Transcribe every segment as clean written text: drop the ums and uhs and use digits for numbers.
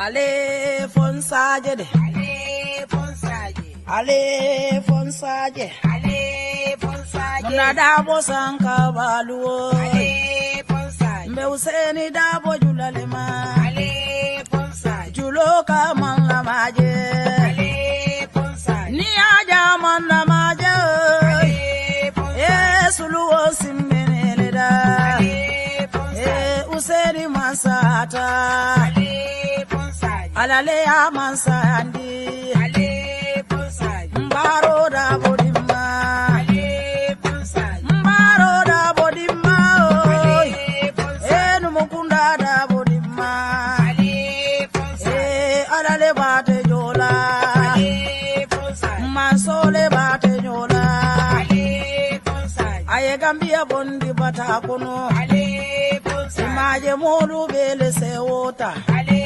Ale fonsaje de. Ale fonsaje. Ale fonsaje. Ale fonsaje. Muna dabo sanka baluo. Ale fonsaje. Mbe useni dabo julalema. Ale fonsaje. Julo kaman la maje. Ale fonsaje. Ni aja man la maje. Ale fonsaje. Suluo simbene da. Ale fonsaje. Useni masata. Ale alale amansa andi ale ponsaji mbaro da bodimma ale ponsaji mbaro da bodimma ale ponsaji numukunda da bodimma ale ponsaji alale bate jola ale ponsaji masole bate jola ale ponsaji aye gambia bondi bata kono ale ponsaji maje molu bele sewota ale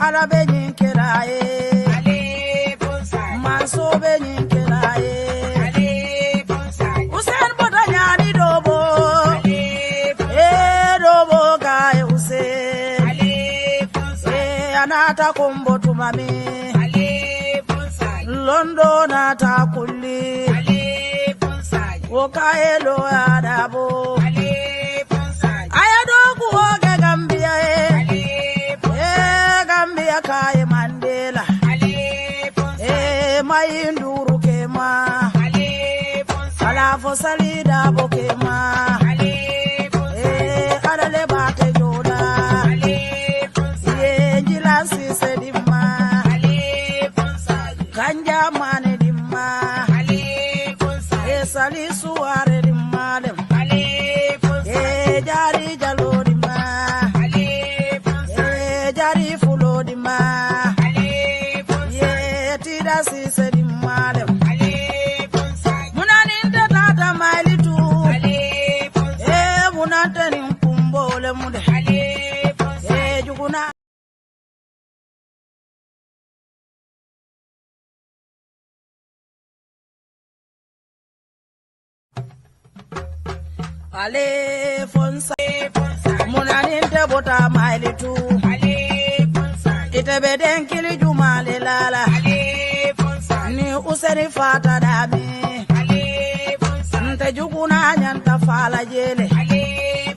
Arabe nyinkeraye ale bonsai manso be nyinkeraye ale bonsai usen bodanyani dobo ale bonsai dobo gae usen ale bonsai anata kombo tumami ale bonsai londo nata kulli ale bonsai okaelo adabo ale bonsai ayado kuoge gambia Kaya Mandela ale ponsa mayinduru kema ale ponsa ala fosalida bokema ale ponsa adale bate joda ale ponsa jilansi sedimma ale ponsa ganja mane dimma ale ponsa sali suare dimma ale ponsa jari jalo dimma ale ponsa jari ma ale ponsa tira si sedi malem ale ponsa munaninda tata mailitu ale ponsa munantani mpumbole mude ale ponsa juguna ale ponsa munaninda bota mailitu Itebe denkili jumale lala ale ponsa ni useri fata dami ale ponsa nte juguna nyanta fala jele ale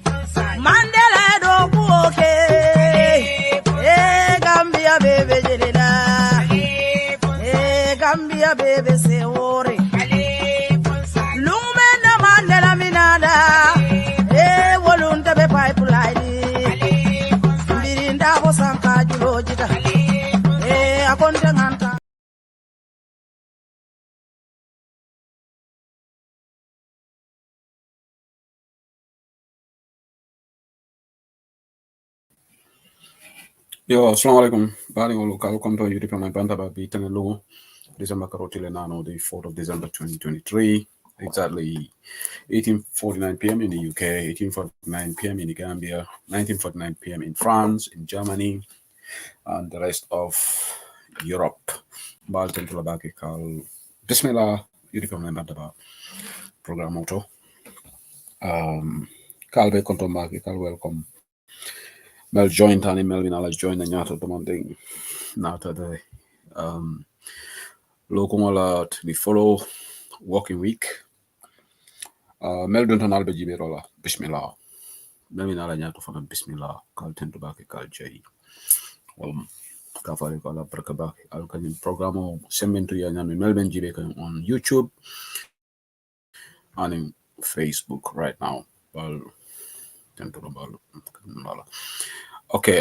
ponsa Mandela do kuoke Gambia bebe jelila ale ponsa Gambia bebe se ore ale ponsa lume na Mandela minada wolunta be pipeline ale ponsa birinda bo sanka julojita Yo, assalamualaikum. Bali wolo kal konto yuri pama banta ba bi tane lugo. December karotile nano the 4th of December 2023. Exactly 18:49 p.m. in the UK, 18:49 p.m. in the Gambia, 19:49 p.m. in France, in Germany, and the rest of Europe. Bal tentula baki kal Bismillah yuri pama banta ba program auto. Kal be konto baki kal welcome. Mel join tani Melvin ala join na nyato demanding nata de local wala the follow working week Mel don tan albe jiberola bismillah Melvin ala nyato fana bismillah kal tento baki kal jay ka fare ko ala barka baki al kanim programo semento ya nyami Melvin jibe kan on YouTube and in Facebook right now well tento bal Okay,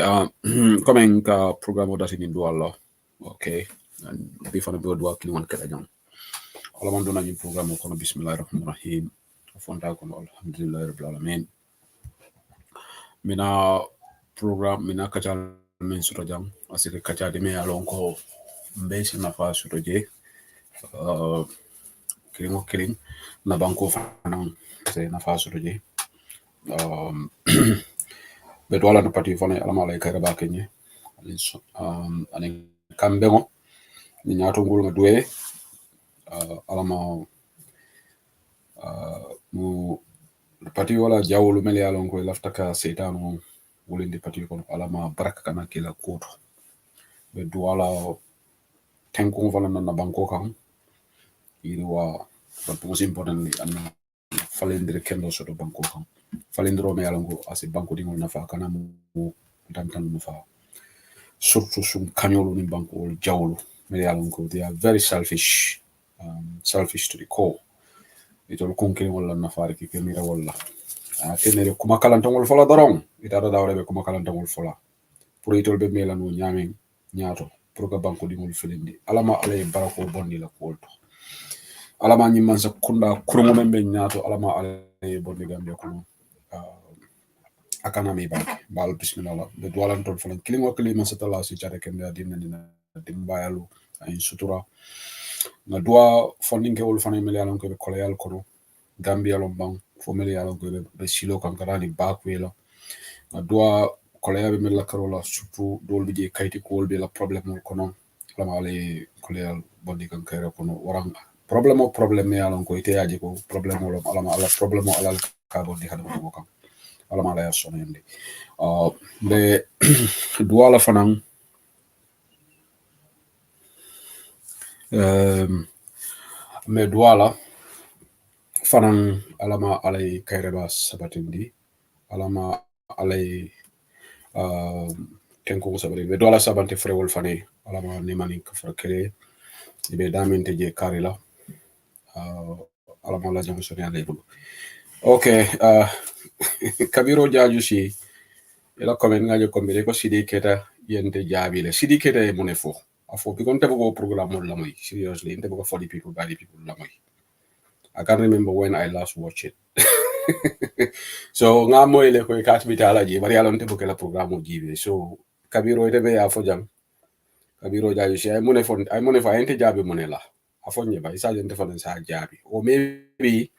coming program that in Duala. Okay, and before the board working on Kalajan. All I want to know program of Bismillahirrahmanirrahim. Fonda kon alhamdulillah rabbil alamin. Mina program mina kachal men sutajam asike kachade me alon ko mbesi na fa sutaje kiring na banko fanan se na fa sutaje bet wala no parti fone alama lay kayra ba kenye anen kambengo ni nyato ngul nga duwe alama mu parti wala jawlu mel yalon ko laftaka setanu wolindi pati kono alama baraka kana kila koto be duala tenku fana na banko kan iri wa but most importantly anna falendire kendo soto banko kan falendiro me yalango asi banko dingol nafa kana mu tantan nafa surtout sum kanyolu ni banko wol jawlu me yalango they are very selfish selfish to the core itol kunkini wala nafaari ki kemira wala tenere kuma kalantangol fola dorong itara dawre be kuma kalantangol fola pour itol be melano nyamen nyaato pour ga banko dingol felindi alama alay barako bonni la kolto alama nyimman sa kunda kurmo membe nyaato alama alay bonni gambia ko akana mi bank bal bismillah be dualan ton folan kilimo kilima satala si jare kende dinna dina dimbayalu ay sutura na dua funding ke wol fana miliyalan ko be kolayal kono gambia lon bang fo miliyalan ko be silo kan karani bakwela na dua kolaya be mel karola surtout dol bi je kayti ko wol be la problème kono lama ale kolayal bondi kan kayre kono warang problème me yalan ko ite yaji ko problème wala alama ala problème ala ka bondi hada ko kan alama ala yasono yende be dua la fanan me duala fanan alama alay kayreba sabatindi alama alay tenko sabari be duala sabante frewol fane alama nemani ka frakere be damente je karila alama la jamu sonya lebulu okay kabiro jajusi ela komen ngajo kombe ko sidi keta yente jabile sidi keta e monefo afo bi kon tebo programme la moy seriously tebo for the people by the people la moy I can't remember when I last watched it. So nga moy le ko kat bi tala ji bari alon tebo kala programme jibe so kabiro ite be ya fo jam kabiro jaaju si ay monefo ente jabi monela afo nyeba isa jente fa sa jabi or maybe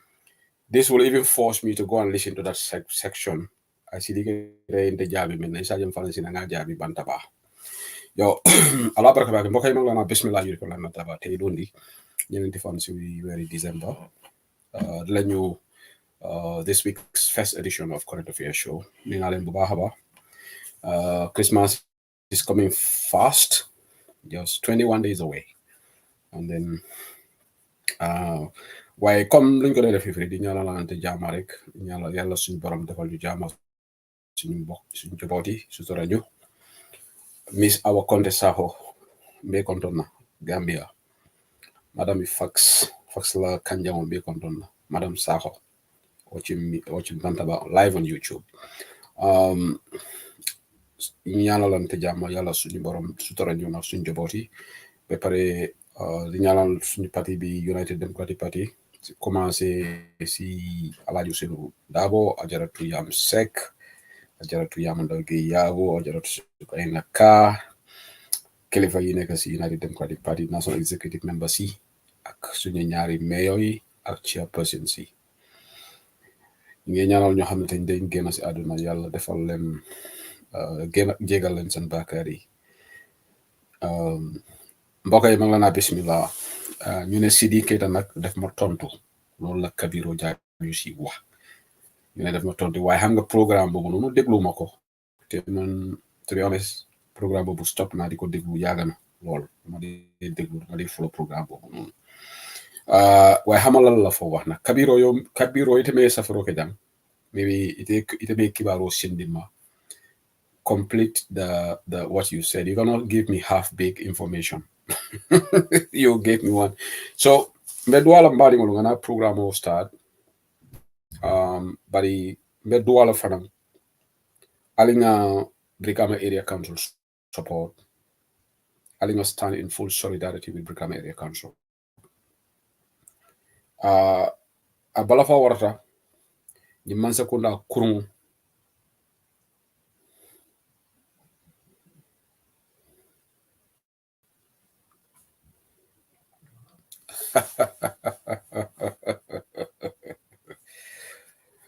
this will even force me to go and listen to that section I see the jabi men isa jam fa nga jabi bantaba yo ala baraka ba mbokay ma lana bismillah yuri ko lana taba tay dondi ñenenti fan ci wéri December lañu this week's first edition of Current Affairs Show ni na len bu baaxa ba Christmas is coming fast just 21 days away and then waaye comme luñ ko def fi di ñaanalante jaama rek ñaanal yàlla suñu borom defal ñu jaama suñu mbokk suñu joboti su torañu Miss Awa Conte Saho mbe kontonna Gambia Madame Fax la Kanjamo mbe kontonna Madame Saho watching Bantaba live on YouTube ñaanalante jaama yàlla suñu borom su torañu na suñu joboti ba pare di ñaanal suñu parti bi United Democratic Party commencé si Alaaji Ousseynou Dabo ajaratu Yam Seck ajaratu Yam Ndaw Gueye Yabo ajaratu Sukayna Ka kilifa yi nekk si United Democratic Party National Executive Member si ak suñu ñaari mayor yi ak chairperson si ngi ñaanal ñoo xam ne tey dañ génn si àdduna yàlla defal leen jégal leen seen bàkkaar yi mbokk yi ma ngi la naa bismillah ñu ne Sidi Keita nag def ma tontu loolu la Kabiro Jaaju si wax ñu ne def ma tontu waaye xam nga programme boobu noonu déglu ma ko te man to be honest programme boobu stop naa di ko déglu yàgg na lool ma di déglu ma di follow programme boobu noonu waaye xamal lan la foo wax nag Kabiro iteme safaro ke jang maybe iteme kibaro sindima complete the what you said. You cannot give me half-baked information. You gave me one. So, medwala mbadi ngolungana program will start. Bari medwala fanam. Alinga Brikama Area Council support. Alinga stand in full solidarity with Brikama Area Council. Abalafa warata. Jimansa kunda kurung.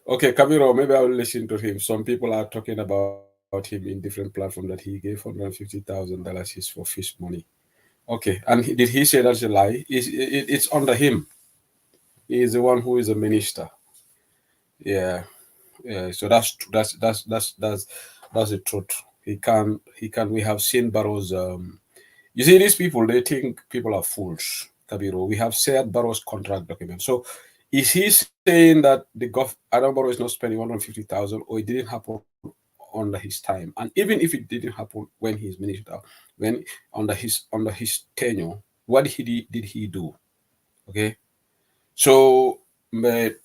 Okay, Kabiro, maybe I will listen to him. Some people are talking about him in different platforms that he gave $150,000 for fish money. Okay, and did he say that's a lie? It's under him. He is the one who is a minister. Yeah. So that's That's the truth. He can. We have seen Barrow's. You see, these people, they think people are fools. Kabiru, we have shared Barrow's contract document. So, is he saying that the Adam Barrow is not spending 150,000, or it didn't happen under his time? And even if it didn't happen when he's minister, when under his tenure, what did he do? Okay, so but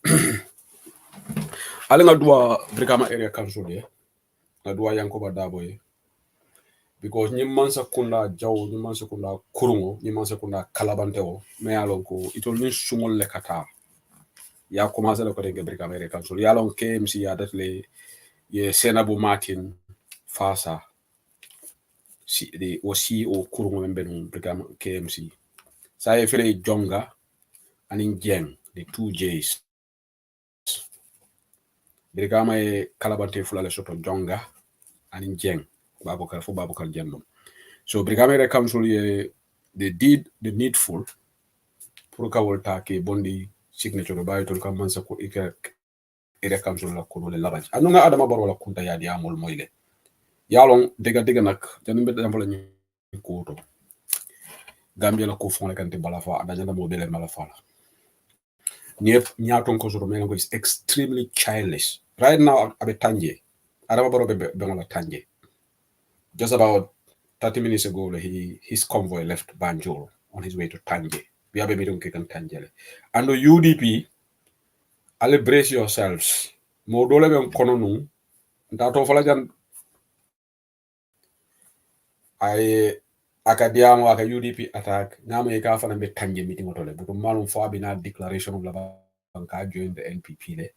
ale nga dua Brikama area council ye, nga dua Yankoba Dabo ye, because ñi mansa kunda jaw ñi mansa kunda kurungo ñi mansa kunda kalabanteo me alon ko itol ni sumol le kata ya commencé le ko de Brikama area council ya lon KMC ya datle ye Senabu Martin Fasa si de aussi au kurungo membe no Brikama KMC sa ye fere jonga anin jeng the 2 J's Brikama e kalabante fulale soto jonga anin jeng Babukar Jendom. So Brikama area council ye they did the needful pour kawolta ke bondi signature ba itol kam mansa ko area council la ko le labaj anunga Adama Barrow la kunta ya di amol moyle yalon dega nak janimbe dampo la ko to Gambia la ko fon la kanti balafa adajanda mo bele malafa la niep nyaton ko soro melo is extremely childish right now abe tanje Adama Barrow be ngala tanje just about 30 minutes ago his convoy left Banjul on his way to Tanje. We have a meeting in Tanje. And the UDP, ale brace yourselves. Modole ben kononu. Ndato falajan ay akadiamo aka UDP attack. Nyama ika fana be Tanje meeting otole. But malum for bina declaration of la banka join the NPP le.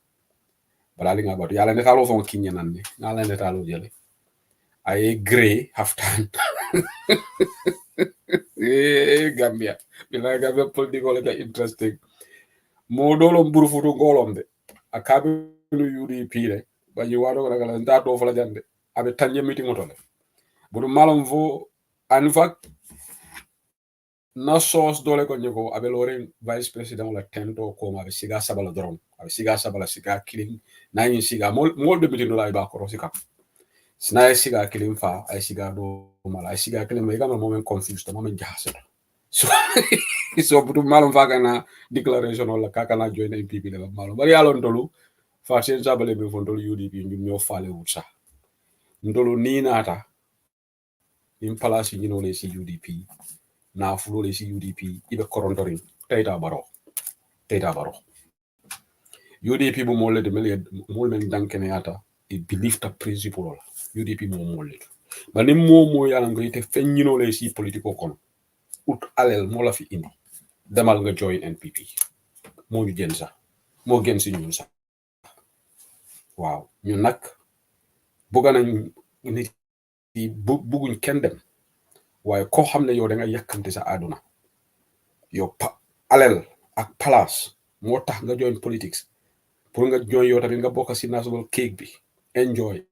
But alinga about yala netalo fon kinya nanne. Nala netalo jele. I agree half time. Gambia. Bila Gambia political like interesting. Modolo mburufutu golom de. Akabe no UDP le. Ba you wado kala ndato fala jande. Abe tanje meeting otole. Budu malom vo en fact na source dole ko nyego abe lore vice president la tento ko ma be siga sabala dron. Abe siga sabala siga killing na yin siga mol de meeting la ba ko rosika. Sina ay siga killing fa ay siga do mala ay siga killing me gama moment confused moment jahasa. So butu malum faga na declaration wala kaka na join NPP le malum bari alon tolu fa sen sabale be fon tolu UDP ñum ñoo falé wut sax ndolu ni nata im place ñino le ci UDP na fulo le ci UDP ibe korontori tayta baro UDP bu mo le de mol men dankene ata e believe ta principle la UDP mo le ba ni mo yalla ngoy te fen ñino le ci politico kono ut alel mo la fi indi demal nga join NPP moo ñu gën sax moo gën si ñun sax waaw ñun nag bëgg nañ nit yi bëgguñ kenn dem waaye koo xam ne yow da nga yàkkamte sa àdduna yow alel ak place moo tax nga join politics pour nga join yow tamit nga bokk si national cake bi enjoy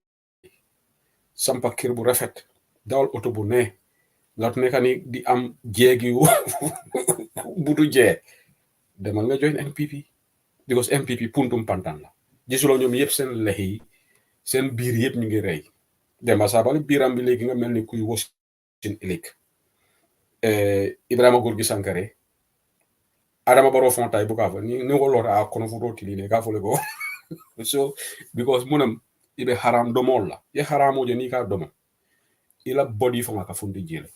sampa kër bu rafet dawal oto bu ne nga nekk ni di am jéegi butu jee demal nga join NPP because NPP puntum pantan la gisuloo ñoom yëpp seen lex yi seen biir yëpp ñu ngi rey Demba Sabali biiram bi léegi nga mel ni kuy wos sin ëllëg Ibrahima Gorgui Sankare Adama Barrow fontay bu ka fa ni ngolota a kono futo tiline ka fole ko so because munam ibe haram domol la ye haramo je ni ka domo ila body fo ka fundi jele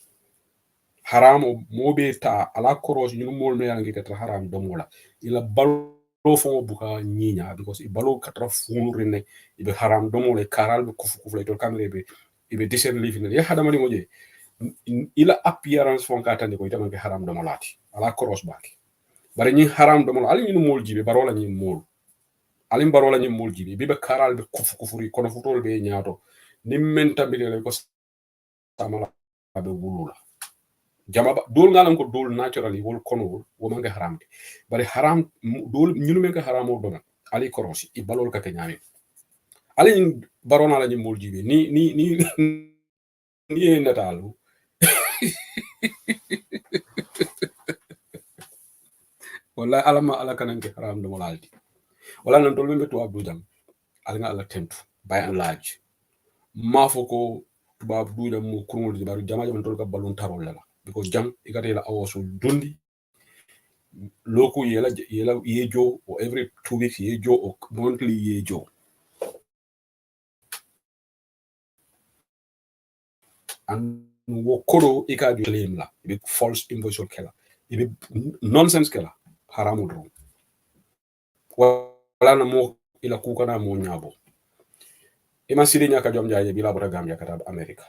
haramo mobe ta ala koros ñu mol me yalla ngi kata haram domola ila balo fo buka ñiña because i balo katra funu rene ibe haram domole karal be kufu lay to kamre be ibe disen living ya hadama li moje ila appearance fo ka tande ko itama ke haram domolati ala koros baki bari ñi haram domol ali ñu mol jibe barola ñi mol ali barola ñi mol jibe bibe karal be kufu kono futol be ñaato ni menta bi le ko samala be wulula jama dol ngalan ko dol naturally wol kono wo manga haram bari haram dol ñunu men ka haramo do ali korosi i balol ka ñami ali barona la ñi mol jibe ni natalu wallahi alama ala kanan ke haram do molalti wala nan tol be to abdu jam ala nga ala tentu by and large mafoko tubab duida mo kurungol baru jama jama tol ka balun tarol la because jam ikate la awoso dundi loku yela yejo or every 2 weeks yejo or monthly yejo and wo kodo ikadu claim la ibe false invoice kela ibe nonsense kela haramu dro wala na mo ila kukana mo nyabo ima sidi nyaka jom jaye bila bota gambia kata america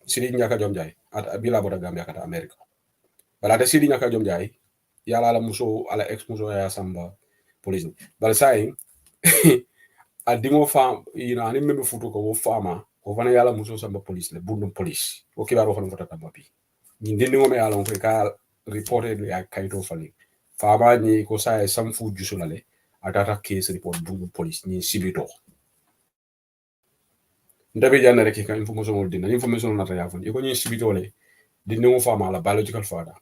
sidi nyaka jom jaye at bila bota gambia kata america bala ta sidi nyaka jom jaye yala la muso ala ex muso ya samba police bala sai a dingo fam ina ni membe futu ko wo fama ko fana yala muso samba police le bundum police o kibaro fana fota tamba bi ni dingo me yala on ka reported ya kaito fali fama ni ko sai sam fu jusulale atata case report bundum police ni sibito ndabe janna rek ka information wol dinna information nata ya fon e ko ni sibito le dingo fama la biological father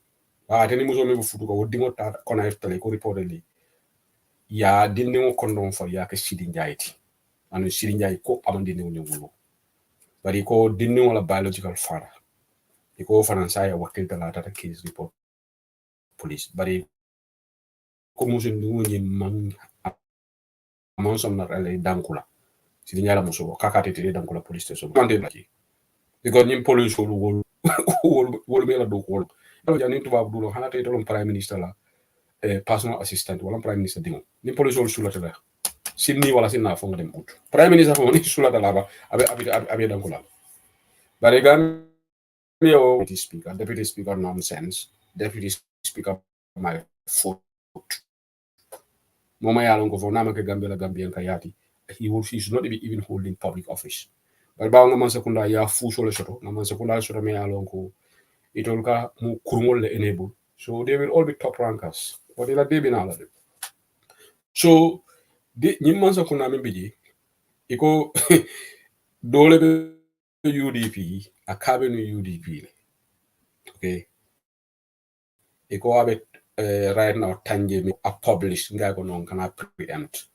teni muso me futu ko dingo ta kona eftale ko reported li ya dingo kondon fo ya ka sidi njayti anu sidi njay ko amandi ne wonyo bari ko dinni wala biological father iko faransa ya wakil ta lata case report police bari ko muso ngi man amon som na rele dankula sidi nyala muso kakate te dankula police station mande laki because nim police wol be la do ko do jani tuba du lo hanate to prime minister la personal assistant wala prime minister dingo nim police wol sulata la sinni wala sinna fo ngadem ut prime minister fo ni sulata la ba abe dankula bari gan deputy speaker nonsense deputy speaker my foot moma yalon ko fo nama ke gambia la gambian kayati he should not be even holding public office bari ba nga man sekunda ya fu so le soto nga man sekunda soto me yalon ko itol ka mu kurngol le enable so they will all be top rankers but ila debi na la so de nyim man sekunda me biji iko dole be UDP akabe no UDP okay iko abe right now tanje mi a publish nga ko non kana preempt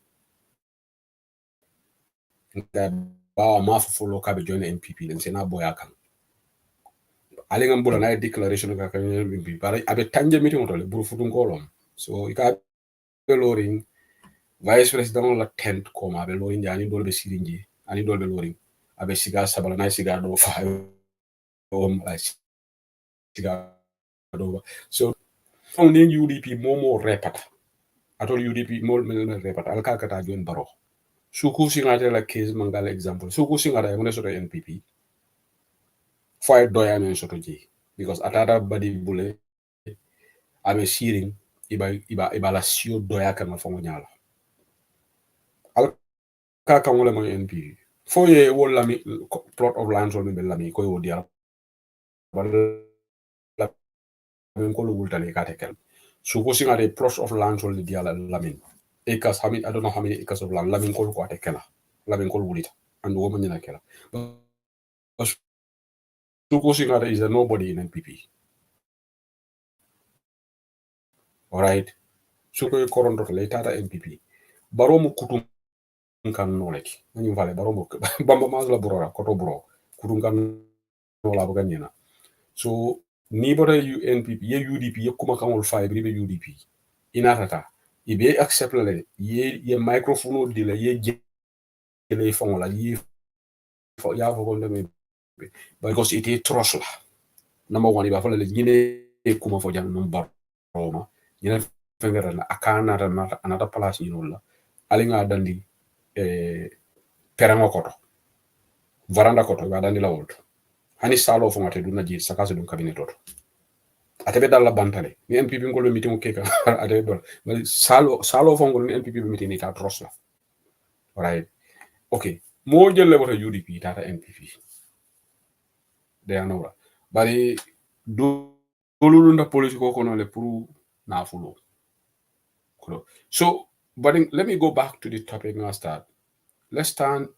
nga ba ma fu lo ka be join MPP den sena boya kan ale ngam bula na declaration ka kan MPP bare abe tanje mi to le buru futun ko lom so ika be loring vice president la tent ko ma be loring jani dol be sirinji ani dol be loring abe siga sabala na siga do fa la siga do so on ni UDP momo repata atol UDP mol mel repata al kata jon baro suku singata la case mangal example suku singata ngone soto NPP fay doya men soto ji because atata badi bule abe siring iba la sio doya kan fa mo nyala al kaka ngole mo NPP fo ye wol lami plot of land so be lami ko yo dia men ko lugul tale ka tekel suku singata plot of land so dia la lamin acres I don't know how many acres of land lamin ko ate kela lamin ko wulita and woman nyina kela suku singata is a nobody in NPP all right suku korondo le tata NPP baro mu kutum kan noleki nani vale baro mu bamba mazla burora koto buro kutum kan nola buga nyina so ni bota NPP ye UDP ye kuma kamol fibre be UDP inatata ibe accept le ye microphone di la ye jele fon la ye fo ya fo gonde me because it is trust la number 1 iba fa le nyine kuma fo jan non bar roma nyine fengera na akana na anata place ni la ali nga dandi perango koto varanda koto ga dandi la wolto hani salo fo ngate duna ji sakase dum cabinet toto atebe dalla bantale ni NPP ngolo meeting keka atebe dol salo fo ngolo ni NPP meeting ni ta trust la right okay mo jelle wota UDP tata NPP de anora bari dolulu nda police ko kono le pour na fulo so but let me go back to the topic now start let's stand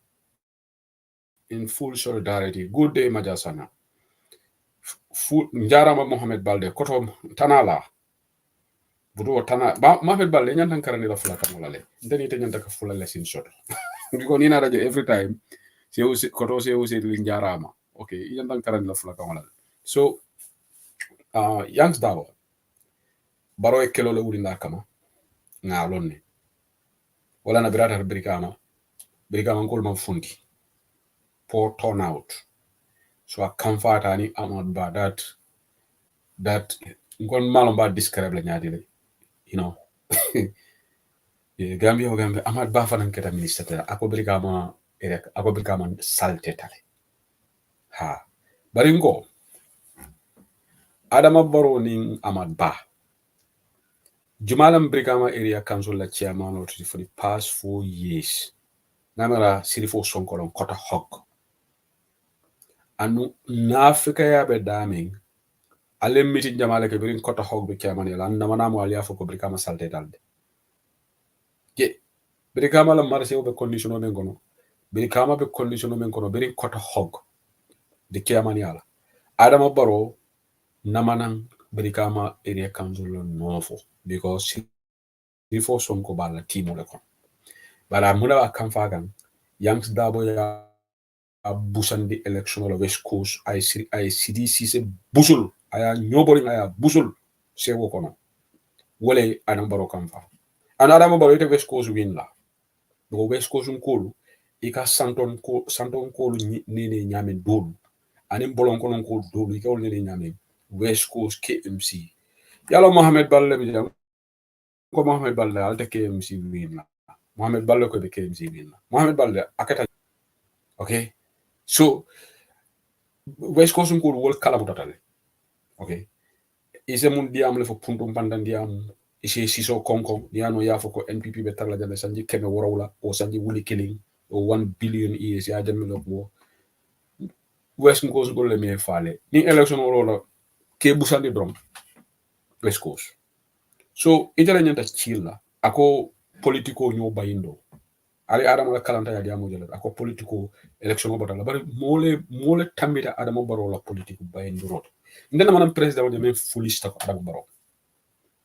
in full solidarity good day majasana njarama Mohamed Balde koto tanala budo tana Mohamed Balde nyantan karani la fula kamala le ndeni te nyanta ka fula le sin soto Because ni na radio every time se koto se linjarama. Okay, iyan tang karan la fula kawala. So yangs dawo baro e kelo le wurinda kama ngalonne wala na birata brikama ngol man fundi pour turn out. So a comfort ani amad ba that ngon malom ba describe la nyaadi le, you know. Gambia amad ba fanan keta ministre ako brikama erek ako brikama salte tale ha bari ngo adama baro ning amad ba jumalam brikama area council la chairman for the past 4 years namara sirifo sonkolon kota hok anu nafika ya be daming ale miti jamale ke birin kota hok be chairman yala namana mo aliya foko brikama salte dalde je brikama la marché be condition men gono brikama be condition men kono birin kota hok de chairman yala adama baro namanan brikama area council nofo because before sonko bala timo le kon bala muna ba kan fagan yanks dabo ya busandi election la west coast ay CDC se busul aya nyobori aya busul se wo kono wole adam baro kan fa anada mo baro te west coast win la do west coast ko ika santon ko ni nyame dol anim bolon kono ko dol ika wol ni nyame west coast KMC yalo Mohamed Balle bi jam ko Mohamed Balle alta KMC win la Mohamed Balle ko be KMC win la Mohamed Balle akata okay so west coast ko wol kala mo totale okay ise mun diam le fo puntum pandan diam ise siso konko diano ya fo ko NPP be tarla jande sanji keme worawla o sanji wuli killing o 1 billion years ya jamme lo bo west coast ko le me fale ni election wala ke busandi drom west coast so itala nyanta chilla ako politiko nyo bayindo ali adama la kalanta ya diamo jele ako politiko election botala bari mole tambita adama baro la politiko bayindo rot ndena manam president de men foolish tako adama baro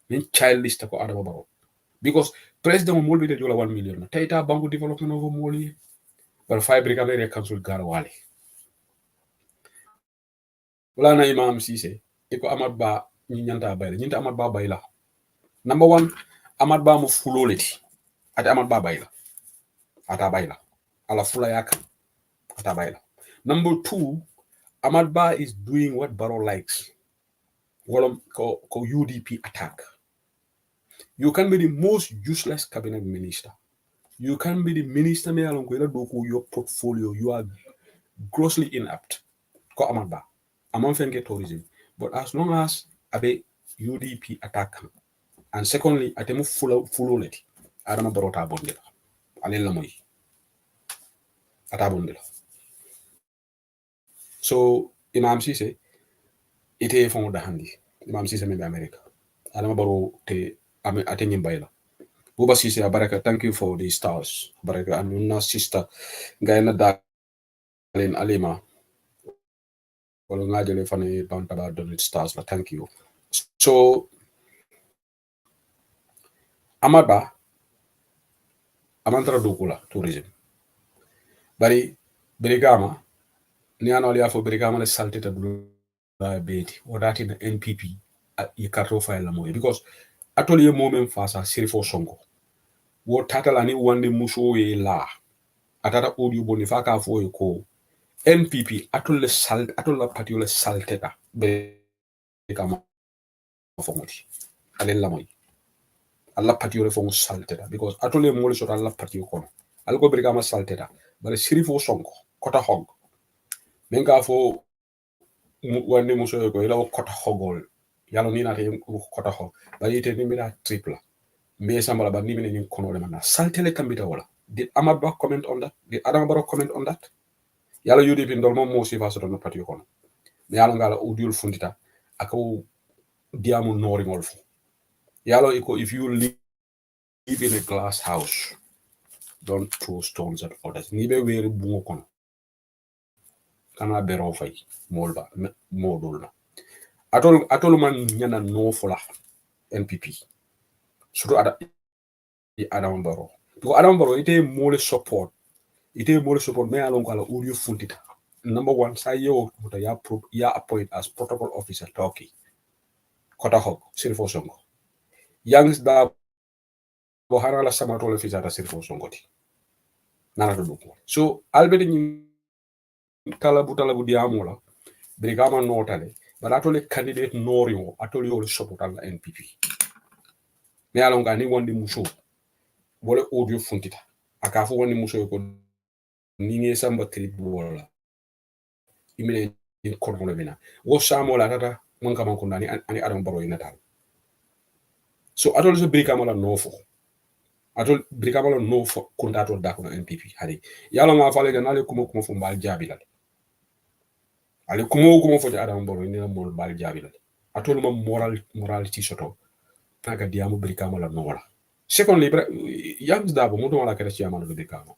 men childish tako adama baro because president mo molbe de jola 1 million tayta banku development of moli bar fibre cabinet council garwale wala na imam Cissé iko amad ba ñi ñanta bayla ñinta amad ba bayla number 1 amad ba mo fuloleti ati amad ba bayla ata bayla ala fula yak ata bayla number 2 amad ba is doing what Barrow likes wala ko UDP attack. You can be the most useless cabinet minister. You can be the minister me along your portfolio. You are grossly inept. Ko amad ba amon fenge tourism, but as long as abe UDP attack and secondly atemu fulo leti adama Barrow ta bondela alella moy ata bondela. So Imam Cissé ite fon da handi Imam Cissé me America adama Barrow te ate nyimbayla Buba Cissé baraka, thank you for the stars baraka, and una sister ngayna dalen alima wala ngajele fane bantaba donate stars la, thank you. So amaba amantra dukula tourism bari brigama ni anoli afo brigama le salteta dula beti wadati na NPP y karto file la moy because atolier moment face sirifo sonko wo tatala ni wande muso e la atata audio boni faka fo e ko NPP atolla patio salteta be kama fongoti alella moy alla patio fo salteta because atole mole so alla patio kono alko brigama salteta bare sirifo sonko kota hog menga fo wande muso ko ila kota hogol yalo ni na te kota hog bare ite ni mira triple me sambala ba ni ni kono le mana saltele kambita wala. Did Ahmad Ba comment on that? Did Adam Barrow comment on that? Yala UDP ndol mom mo sifa so no patio kono me yalo ngala audiol fundita ako diamu nori ngolfu yalo iko if you live in a glass house don't throw stones at others ni be weri bungo kono kana bero fay molba modul atol man nyana no fola NPP surtout Adam Barrow because Adam Barrow ite mole support ite mole support me alon kala audio funtita. Number one, sa yo muta ya appoint as protocol officer Turkey. Kota hog, Sirifo Sonko. Youngs da bo harala samatole fisata Sirifo Sonko ti. Nana to duko. So albedi ni talabu diamola. Brigama notale. But atole candidate norio atole yo support la NPP. Me alon ga ni wonde muso. Wole audio funtita. Akafu wonde muso ko ni nge samba trip wala. Imile kormo bina. Wo samola tata manka mankunda ani adam baro inatal. So atole so brigama la nofo. Atol brigama la nofo kunda atol da kono NPP hadi. Yalo nga fale ganale kumo fo mbal jabilal. Ale kumo fo adam baro ni mol bal jabilal. Atol ma morality soto. Naga diamu brigama la nola. Secondly, Yams Dabo, Mudo la kera chairman of the brigama.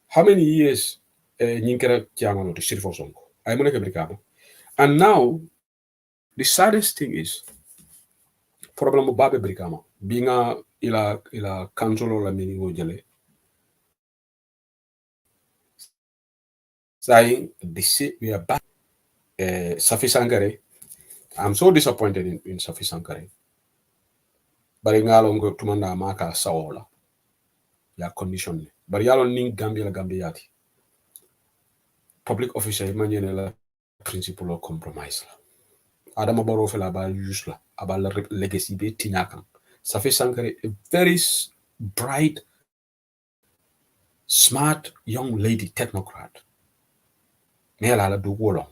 How many years Ninkera chairman of the city for Sonko? I'm on a brigama. And now, the saddest thing is, problem of Babe brigama. Being a ila council or la meaning jele. Saying, we are back. Safi Sankare. I'm so disappointed in Safi Sankare. But in Alongo Tumanda Maka Saola. Ya condition. But Yalon Ning Gambia Gambiati. Public officer imagine la principle of compromise la adama baro fela ba use la aba la legacy be tinyakan Safi Sankare, a very bright, smart young lady technocrat nela la do wolo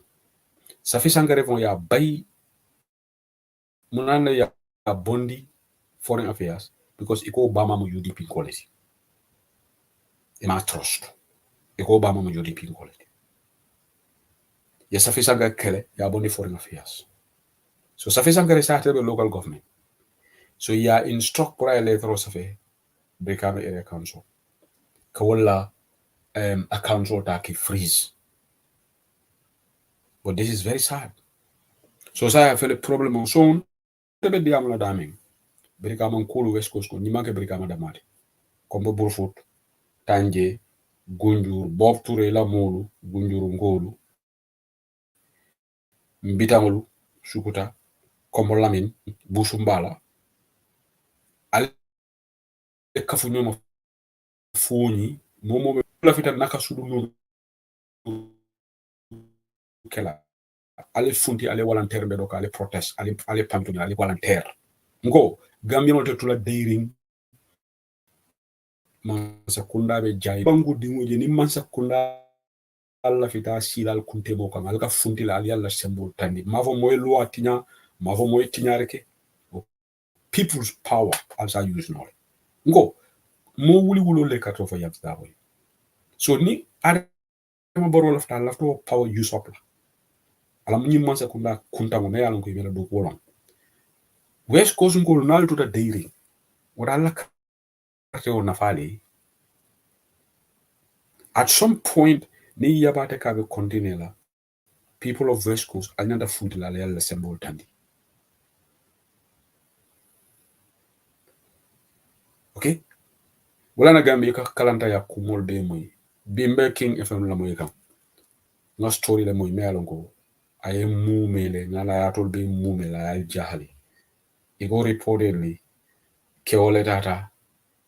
Safi Sankare von ya bay munana ya bondi foreign affairs because iko Obama mu UDP quality ima trust iko Obama mu UDP quality ya Safi Sankare kele ya bondi foreign affairs. So Safi Sankare started with local government. So ya instruct pour electoral Safi Brikama area council. Kawala a council taki freeze. But this is very sad. So I feel a problem on soon. Tebe diamla daming. Brikama nkulu West Coast ko nimake Brikama damati. Kombo Burfoot, Tanje, Gunjur, Bob Touré la Molu, Gunjuru Ngolu, Mbitangolu, Sukuta, Kombo Lamin, Busumbala. Ale kafunyo ma funi momo la fita naka sudu no kela ale funti ale volontaire be doka ale protest ale pantuni ale volontaire ngo gambia no tetula daring mansa kunda be jay bangu dingoje ni mansa kunda alla fita silal kunte bo kan alka funti la ali alla symbol tandi mavo moy loi tinya mavo moy tinyareke people's power as I use no ngo mo wuli wulo le kato fa yabs da boy so ni ada ma boro lafto power use up la ala munyi mansa kunda kunta ngone yalon ko yela do wolon West Coast ngol nal tuta daring wala la karte o nafali at some point ni yabate ka be continue la people of West Coast another food la yalla symbol tandi okay wala na gambi ka kalanta ya kumol be moy bimbe king fm la moy kam no story la moy melon ko ay mumele ngala ya tol be mumela ay jahali igo reportedly ke ole data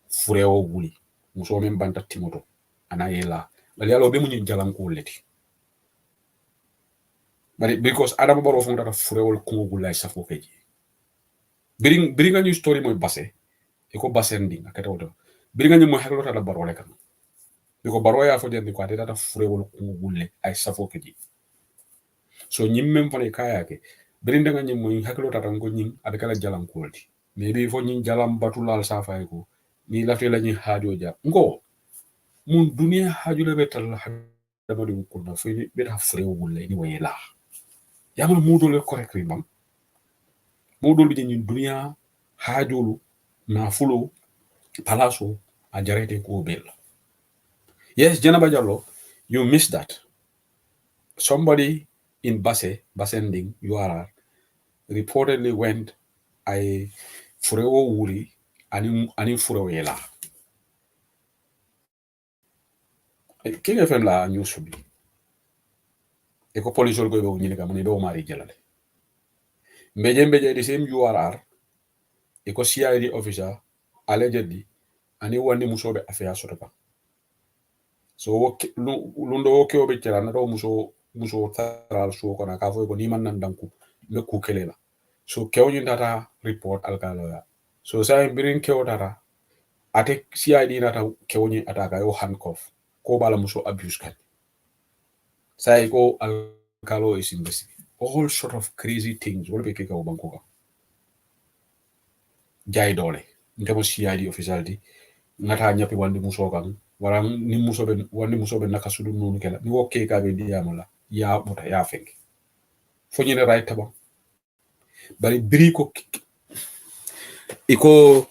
furewo wuli muso men banta timoto ana yela bali yalo be munyi jalan ko leti bari because adama baro fon data furewo ko gulay safo keji biringa ñu story moy basse e ko basse ndi akata woto biringa ñu mo haklo tata baro le kan biko baro ya fo den ko ate data furewo ko gulle ay safo keji so ñim même fone kaya ke biringa ñu mo haklo tata ngo ñim abe kala jalan ko leti mais bi fo ñi jalam batulal safay ko ni lafte lañu haajo ja ngo mun dunia haajo le betal dama di ko na fini be da fure wulle ni wayela yamal modul correct bam modul bi ñi dunia haajolu na fulo palaso a jarete ko bel yes Janaba Jallo, you missed that somebody in Basending URR reportedly went I furewo wuri ani furewo yela King FM la news bi e ko police ko be nyini ka mun do mari jelale mbeje the same URR e ko CID officer allegedly ani wandi musobe affaire sotoba so lundo woke obe kera na do muso taral so ko na ka fo ko ni man nan danku me ku kelela so kewni data report alkaloya so say birin kew data ate CID nata kewni ataka yo handcuff ko bala muso abuse kan say ko alkalo is investigating all sort of crazy things wala be keka banko jay dole ndemo CID official di ngata nyapi wandi muso kan wala ni muso be nakasudu nunu kala ni wokke ka be diamala ya mota ya fenk fo ñu ne right taba bari biri ko iko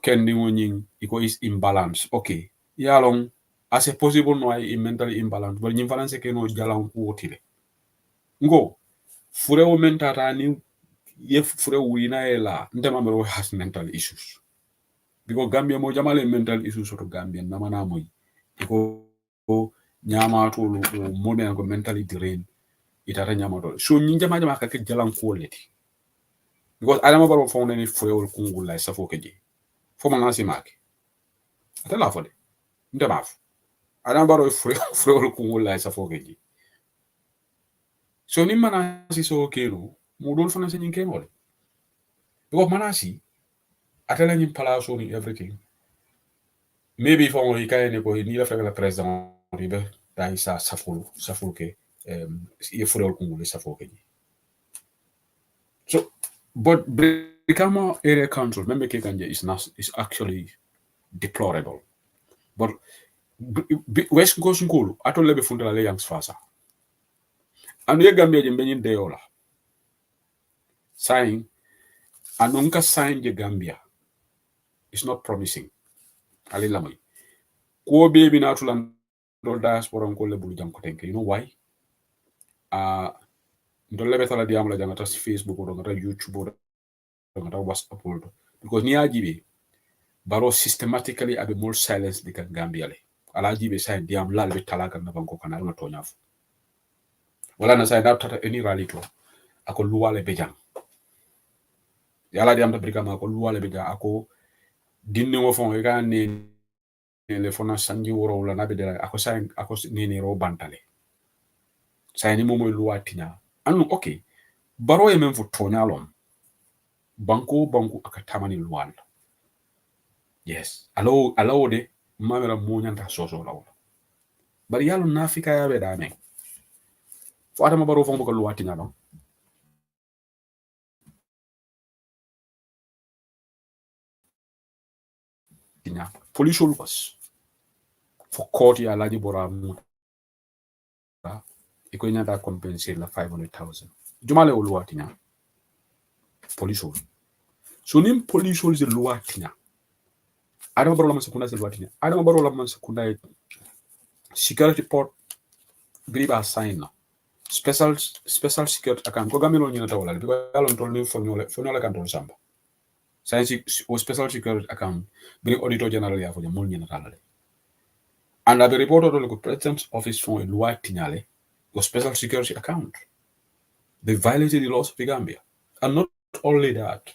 kendi woni iko is imbalance okay ya long as a possible no I mentally imbalance but ñim balance ke no jalan ko wotile ngo fure o mentata ni ye fure wina ela ndema mero has mental issues because Gambia mo jamale mental issues to Gambia namana moy iko nyama to mo me ko mentally drained itata nyama to so ñi jama ka ke jalan ko leti because adama baro fo ne furewol kungul lay safo ke je fo ma ngasi make ata la fo de ndema f adama baro furewol kungul lay safo ke je so ni manasi so kero mo dol fana se ñi kenol because manasi atala ñi palaso ni everything maybe fo mo ikay ko ni la fekk la president ribe tay sa saful ke ye furewol kungul safo ke je so but Brikama area council member Kekanje is actually deplorable but West Coast School ato lebe fundala le yangs fasa anu ye Gambia je mbenyin deyola sign anunka sign je Gambia is not promising ali lamoy ko bebi na tulan do diaspora ko le bulu jam ko tenke you know why ndo lebe tala diam la jangata Facebook do ngata YouTube do ngata WhatsApp do because ni ajibe baro systematically abe more silence di Gambia le ala jibe say diam lal be talaka na banko kana no toñaf wala na say tata any rally to ako luwale be jang yala diam ta Brikama ako luwale be jang ako dinne mo fon e ga ne le fona sanji woro wala nabe de ako say ako ni ro bantale say ni momoy luwa tinya anu okay baro e men fu toñalom banko aka tamani luwal yes alo de mamera muñanta soso law bari yalo nafika yabe da men fo adama baro fon ko luwa tinya non tinya police was for court ya laji bora mu iko nyata compenser la 500,000 jumale o luwa tinya police so nim police ze luwa tinya adama baro la man sekunda ze luwa tinya adama baro la man sekunda security port griba sign no special security account ko gamino nyina tawala bi yalon tol ni fonyola kan tol samba science o special security account bi auditor general ya fo mol nyina talale and the report to the president's office for a loi tinyale o special security account they violated the laws of the Gambia and not only that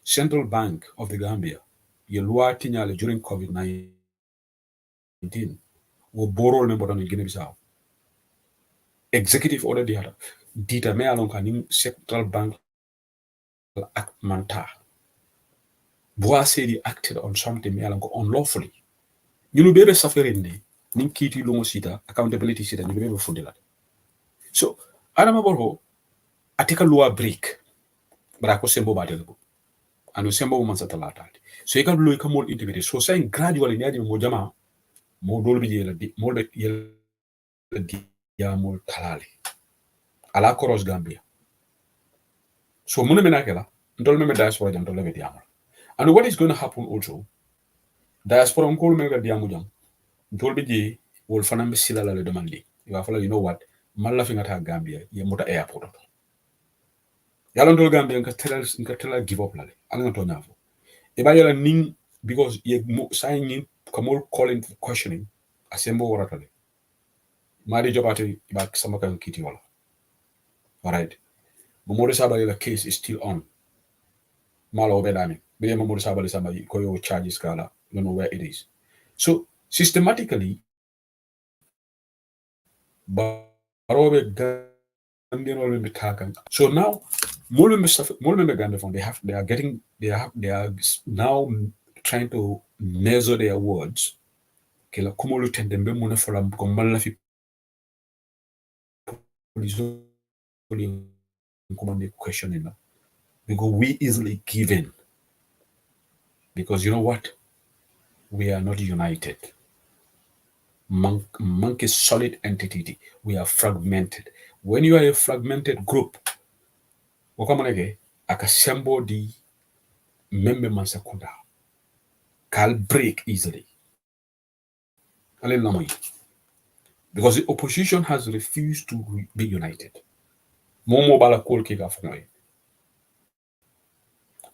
Central Bank of the Gambia ye loi tinyale during COVID-19 wo borol ne bodan Guinea Bissau executive order dita me alon kanin Central Bank act manta Boa said he acted on something me alon ko unlawfully you bebe safari nin kiti longo sita accountability sita you bebe fundela so adama borho atika loi break bara ko sembo badel ko anu sembo man satalata so ika loi ka mol integrate so saying gradually nyadi mo jama mo dolbi yela di mo be yela di ya mo talale ala koros Gambia so mune menakela ndol me diaspora jam dole be diamol and what is going to happen also diaspora ko me ga diamu jam dolbi je wol fanam be silala le demandi iwa fala you know what malla fi ngata Gambia ye mota airport yalla ndol Gambia nga tela give up lale ala nga to nyafo e ba yalla ning because ye mo saying kamol calling for questioning asembo waratale mari jobate ibak sama kan kiti wala. Alright. Mamadou Sabally la case is still on. Malo bedami. Be Mamadou Sabally somebody koyo charges kala. You don't know where it is. So systematically barobe Gambian will be taken. So now Mulumbe Gandafon they are now trying to measure their words. Kila kumulu tendembe muna folam komala fi questioning because we easily given. Because you know what? We are not united. Monk is solid entity. We are fragmented. When you are a fragmented group, wakamanege akasembo di membe mansakunda can break easily. Because the opposition has refused to be united. We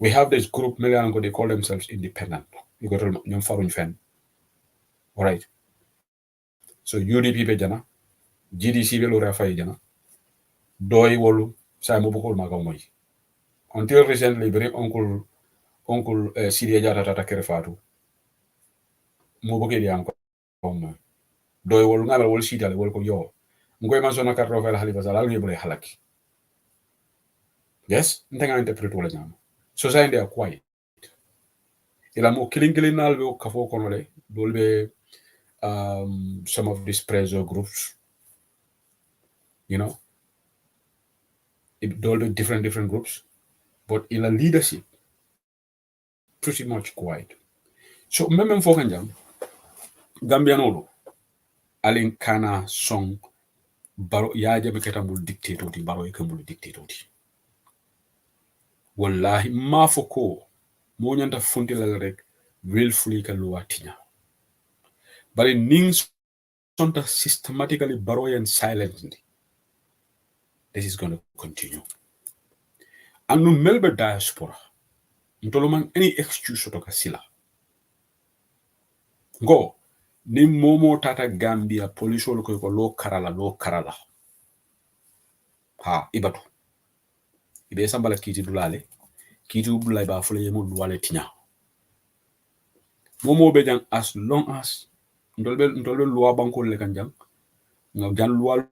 have this group, they call themselves independent. You got to all right. So UDP bejana, GDC belo rafai jana, doi wolu sa mobukol magamoy. Until recently, very uncle Syria jata tata kerefatu. Mobuke di anko doi wolu ngala wol sitale wol ko yo. Ngoy man sona karto fel halifa sala ngi bole halaki. Yes, ntenga interpret wala nyama. So say they are quiet. Ila mo killing nal be kafo konole dolbe some of these pressure groups, you know, all the different groups, but in a leadership, pretty much quiet. So, memem fokanjam, Gambianolo, Alin Kana song, baro yaje meketambul dictatori, baro ekambul dictatori. Wallahi, mafoko, monyanta funti lalrek, willfully kaluatinya. But in nings sonta systematically baro and silently. This is going to continue. And no Melbourne diaspora, ntolomang any excuse to sila. Go, ni momo tata Gambia police ko lo karala. Ha, ibatu. Ibe sambala kiti dulale, kiti ubulai ba fule yemo duale tinya. Momo bejang as long as ndolbe luwa banko le kanjang, ngajan luwa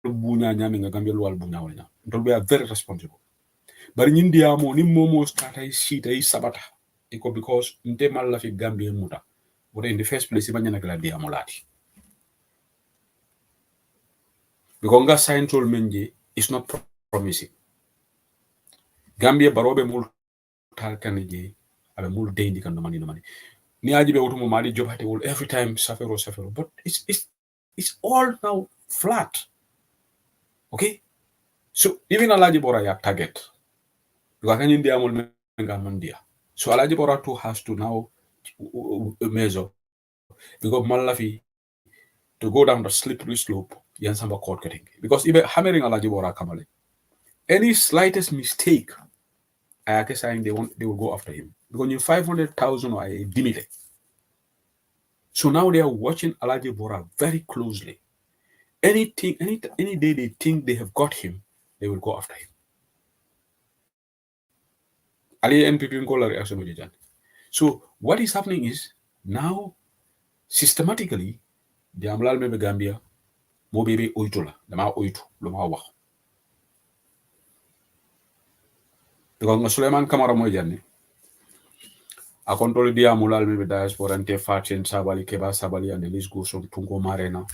bunya nyami nga Gambia luwa bunya wala. Ndolbe are very responsible. Bari nyindia mo ni momo start ay shit ay sabata. Iko because nte mala fi Gambia muta. But in the first place, imanya nagla dia molati. Because sign told menje is not promising. Gambia barobe mul talkaneje abe mul dendi kan mani no mani. Ni aji be wutumo mali job hate will every time suffer. But it's all now flat. Okay? So even Alaji Bora ya target. Because kan India mul menga mandia. So Alaji Bora too has to now measure. Because Malafi to go down the slippery slope, Yansamba court getting. Because even hammering Alaji Bora Kamale, any slightest mistake, I guess saying they will go after him. Because you 500,000 or a dimite. So now they are watching Alaji Bora very closely. Any day they think they have got him, they will go after him. Ali NPP. So what is happening is now systematically the Amlal Mebe Gambia mo bebe oitula dama oitu lo ma wax because nga Suleiman Kamara moy janne a control dia Amlal Mebe diaspora ante Fatien Sabally Keba Sabally and the list goes on Tungo Marena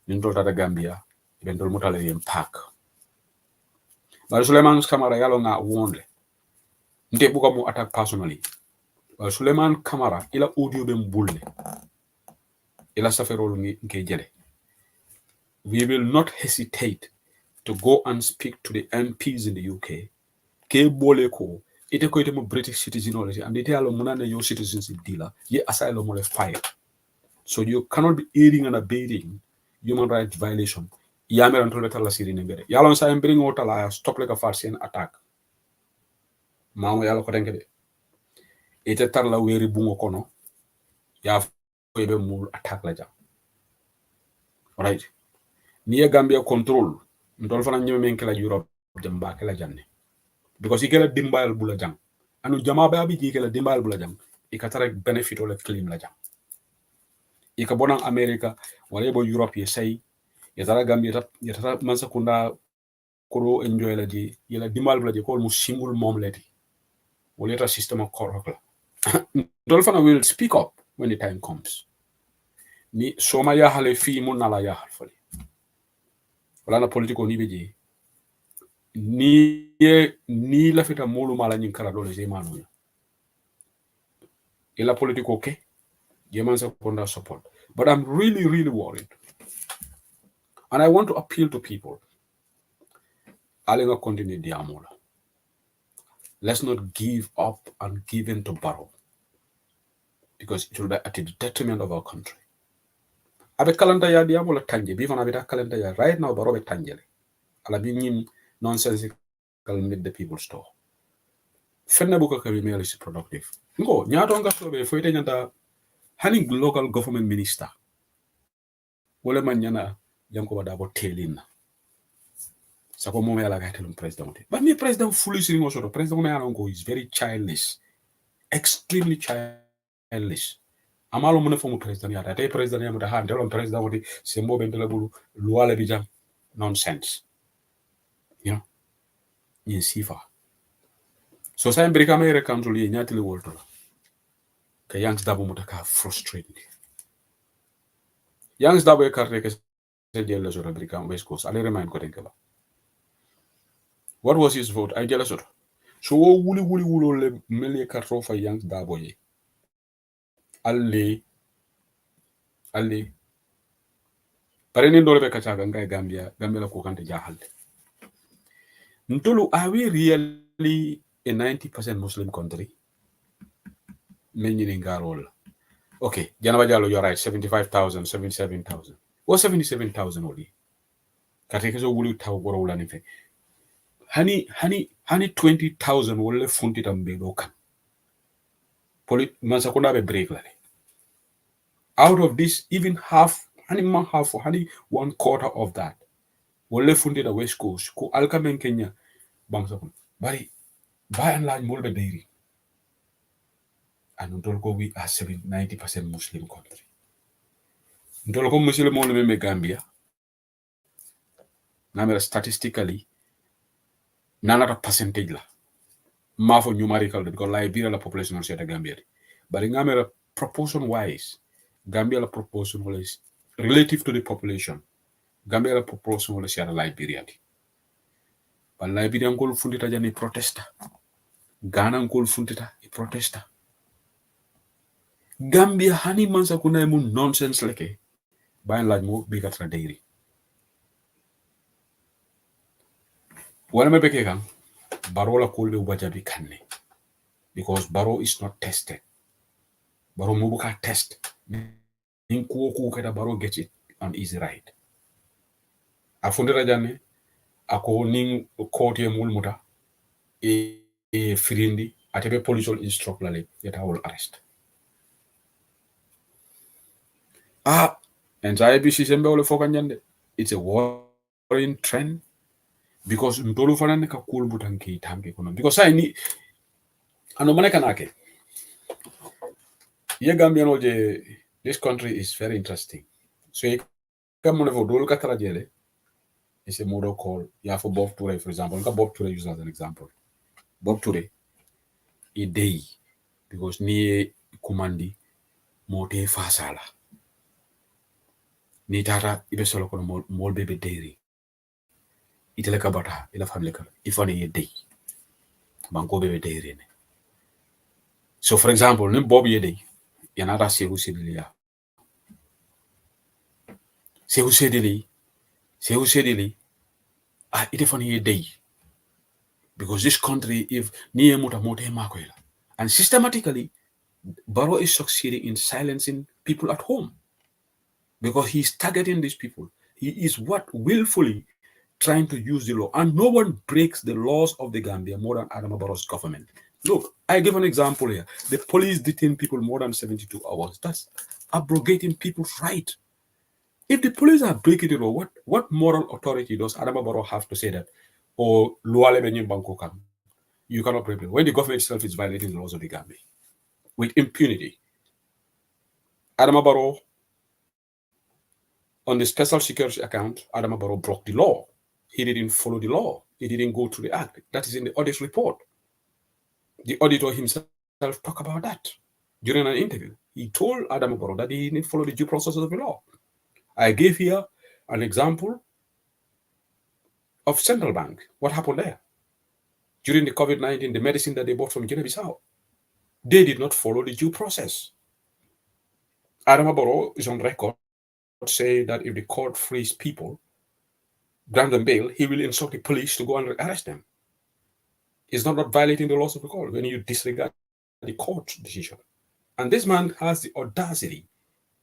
nindota da Gambia bendol mutale yem park but Suleiman Kamara yalo nga wonle nte buka mo attack personally but Suleiman Kamara ila audio be mbulle ila saferol nke jele. We will not hesitate to go and speak to the MPs in the UK. Ke bole ko ite ko ite mo British citizenry and ite alo munane your citizenship dealer ye asylum or fire. So you cannot be aiding and abetting human rights violation. Yamer antol betala siri nembere. Yalon sa bring otala stop like a Farsian attack. Mamo yalo ko tenkede. Ite tarla weri bungo kono ya ebe mul attack la jam. Right? Niye Gambia control ndol fana nyeme men kala Europe jam ba kala janne. Because ikela dimbayal bula jang. Anu jama ba bi ikela dimbayal bula jang. Ikatara benefit ole claim la jang. Ika bonang America wala bo Europe ye say yatara Gambia yatara mansa kunda koro enjoy la di yela dimbal bula di ko mu single mom leti. Wala yata system of korokla. Ndol fana will speak up when the time comes. Ni soma ya hale fi mun nala ya halfali. Wala na politiko ni beji ni la fita molu mala nyin kala dole je manu ya ila politiko ke yeman sa konda support, but I'm really worried, and I want to appeal to people. Alenga continue diamola. Let's not give up and give in to Barrow, because it will be at the detriment of our country. Abe kalanda ya diamola tanje bifana abita kalanda ya right now Barrow be tanjele ala bi nyim nonsensical mid the people store fenna buka kabi mele is productive ngo nyato nga sobe foyte nyanta hani local government minister wala man nyana yanko wada bo telina sako mo mela ga telum president but me president foolish ringo soto president mo yana ngo is very childish, extremely childish. Amalo mo ne fomu president ya tay president ya mo da han delon president wodi sembo be ndela bulu luwala bi jam nonsense, you know, yin sifa. So sa America mere country ye nyati le wolto ka yangs dabo mo ka frustrated. Yangs dabo e carte ke se jelle so America West Coast ale remind ko denka ba. What was his vote? I jelle so. So wuli wulo le mele karto fa yangs dabo ye. Alle pare ni ndole be kachaga ngai Gambia la ko kante jahalde. Ntulu, are we really a 90% Muslim country? Many Garol. Okay, Janaba Jalo, you're right, 75,000, 77,000. Or 77,000 only. Katekeso wulu taw goro nife. Hani 20,000 wole funti tambe lokan. Mansakunda be break lale. Out of this, even half, hani 1/4 of that. Wole funti the West Coast. Ko alkamen Kenya. Bangsakun. Bari, by and large, molbe dairy. And Ndolko, we are 90% Muslim country. Ndolko Muslim only me Gambia. Namera statistically, none of percentage la. Mafo numerical because Liberia la population on the Gambia. But in Gambia proportion wise, Gambia la proportion was relative to the population. Gambia la proportion was share Liberia. But Liberia ngol fundita jani protesta. Ghana ngol fundita i protesta. Gambia hani mansa kuna mu nonsense leke. By and large mo bigger tra dairy. Wala me beke kan Barrow la kolbe ubajabi kanne. Because Barrow is not tested. Barrow mubuka test. In kuoku kada Barrow gets it on easy ride. Afundira jane ako ning kote mulmuta e firindi atebe police will instruct lale yeta will arrest. And IBC sembe ole fokanyande. It's a worrying trend because mtolu fanane ka cool butanki tanki kono because I ni ano maneka nake. Ye Gambian oje this country is very interesting. So you come on for dolu katara jele. It's a model called yeah for Bob Toure, for example. Bob Toure used as an example. Bob Toure a day because ni kumandi mote fasala. Ni tata ibe solo kono mol bebe dairy. Itele kabata ila family kala ifani a day. Banko bebe dairy ne. So for example, ni Bob ye day yanata sehu sedili. Ite funny a day. Because this country, if niye muta mote makoila. And systematically, Barrow is succeeding in silencing people at home. Because he's targeting these people. He is willfully trying to use the law. And no one breaks the laws of the Gambia more than Adama Barrow's government. Look, I give an example here. The police detain people more than 72 hours. That's abrogating people's right. If the police are breaking the law, what moral authority does Adama Barrow have to say that, or you cannot break the law, when the government itself is violating the laws of the Gambia with impunity? Adama Barrow, on the special security account, Adama Barrow broke the law. He didn't follow the law. He didn't go through the act. That is in the audit report. The auditor himself talked about that during an interview. He told Adama Barrow that he didn't follow the due process of the law. I gave here an example of Central Bank. What happened there? During the COVID-19, the medicine that they bought from Guinea-Bissau, they did not follow the due process. Adama Barrow is on record saying that if the court frees people, grant them bail, he will instruct the police to go and arrest them. It's not violating the laws of the court when you disregard the court decision. And this man has the audacity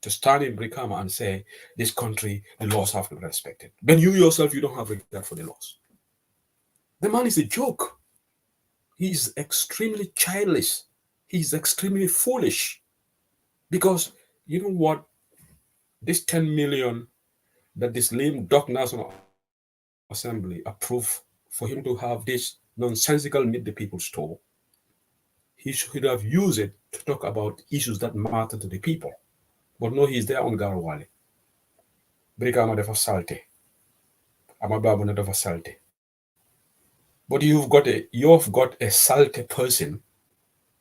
to stand in Brikama and say, this country, the laws have to be respected. When you yourself, you don't have regard for the laws. The man is a joke. He's extremely childish. He's extremely foolish. Because you know what? This 10 million that this lame Doc National Assembly approved for him to have this nonsensical meet the people's store, he should have used it to talk about issues that matter to the people. But no, he's there on Garawale. Brikama defa salte. Amababu na defa salte. But you've got a salte person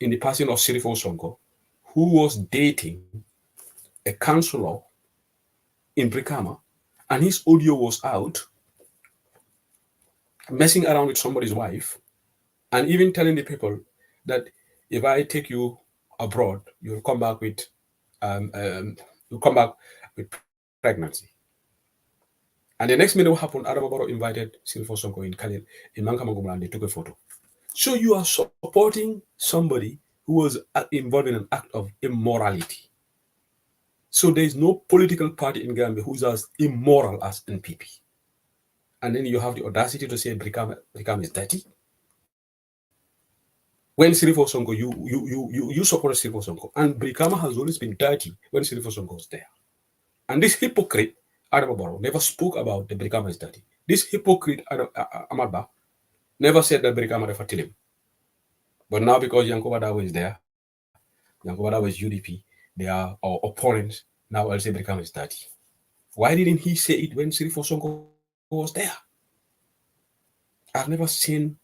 in the person of Sirifo Sonko who was dating a councillor in Brikama, and his audio was out messing around with somebody's wife, and even telling the people that if I take you abroad, you'll come back with pregnancy. And the next minute, what happened? Adama Barrow invited Sirifo Sonko in Khalil in Mankamagumla, and they took a photo. So you are supporting somebody who was involved in an act of immorality. So there is no political party in Gambia who's as immoral as NPP. And then you have the audacity to say Brikama is dirty. When Sirifo Sonko, you support Sirifo Sonko, and Brikama has always been dirty when Sirifo Sonko was there. And this hypocrite, Adama Barrow, never spoke about the Brikama is dirty. This hypocrite, Amadba, never said that Brikama referred to him. But now because Yankuba Dawo is there, Yankuba Dawo is UDP, they are our opponents, now I'll say Brikama is dirty. Why didn't he say it when Sirifo Sonko was there? I've never seen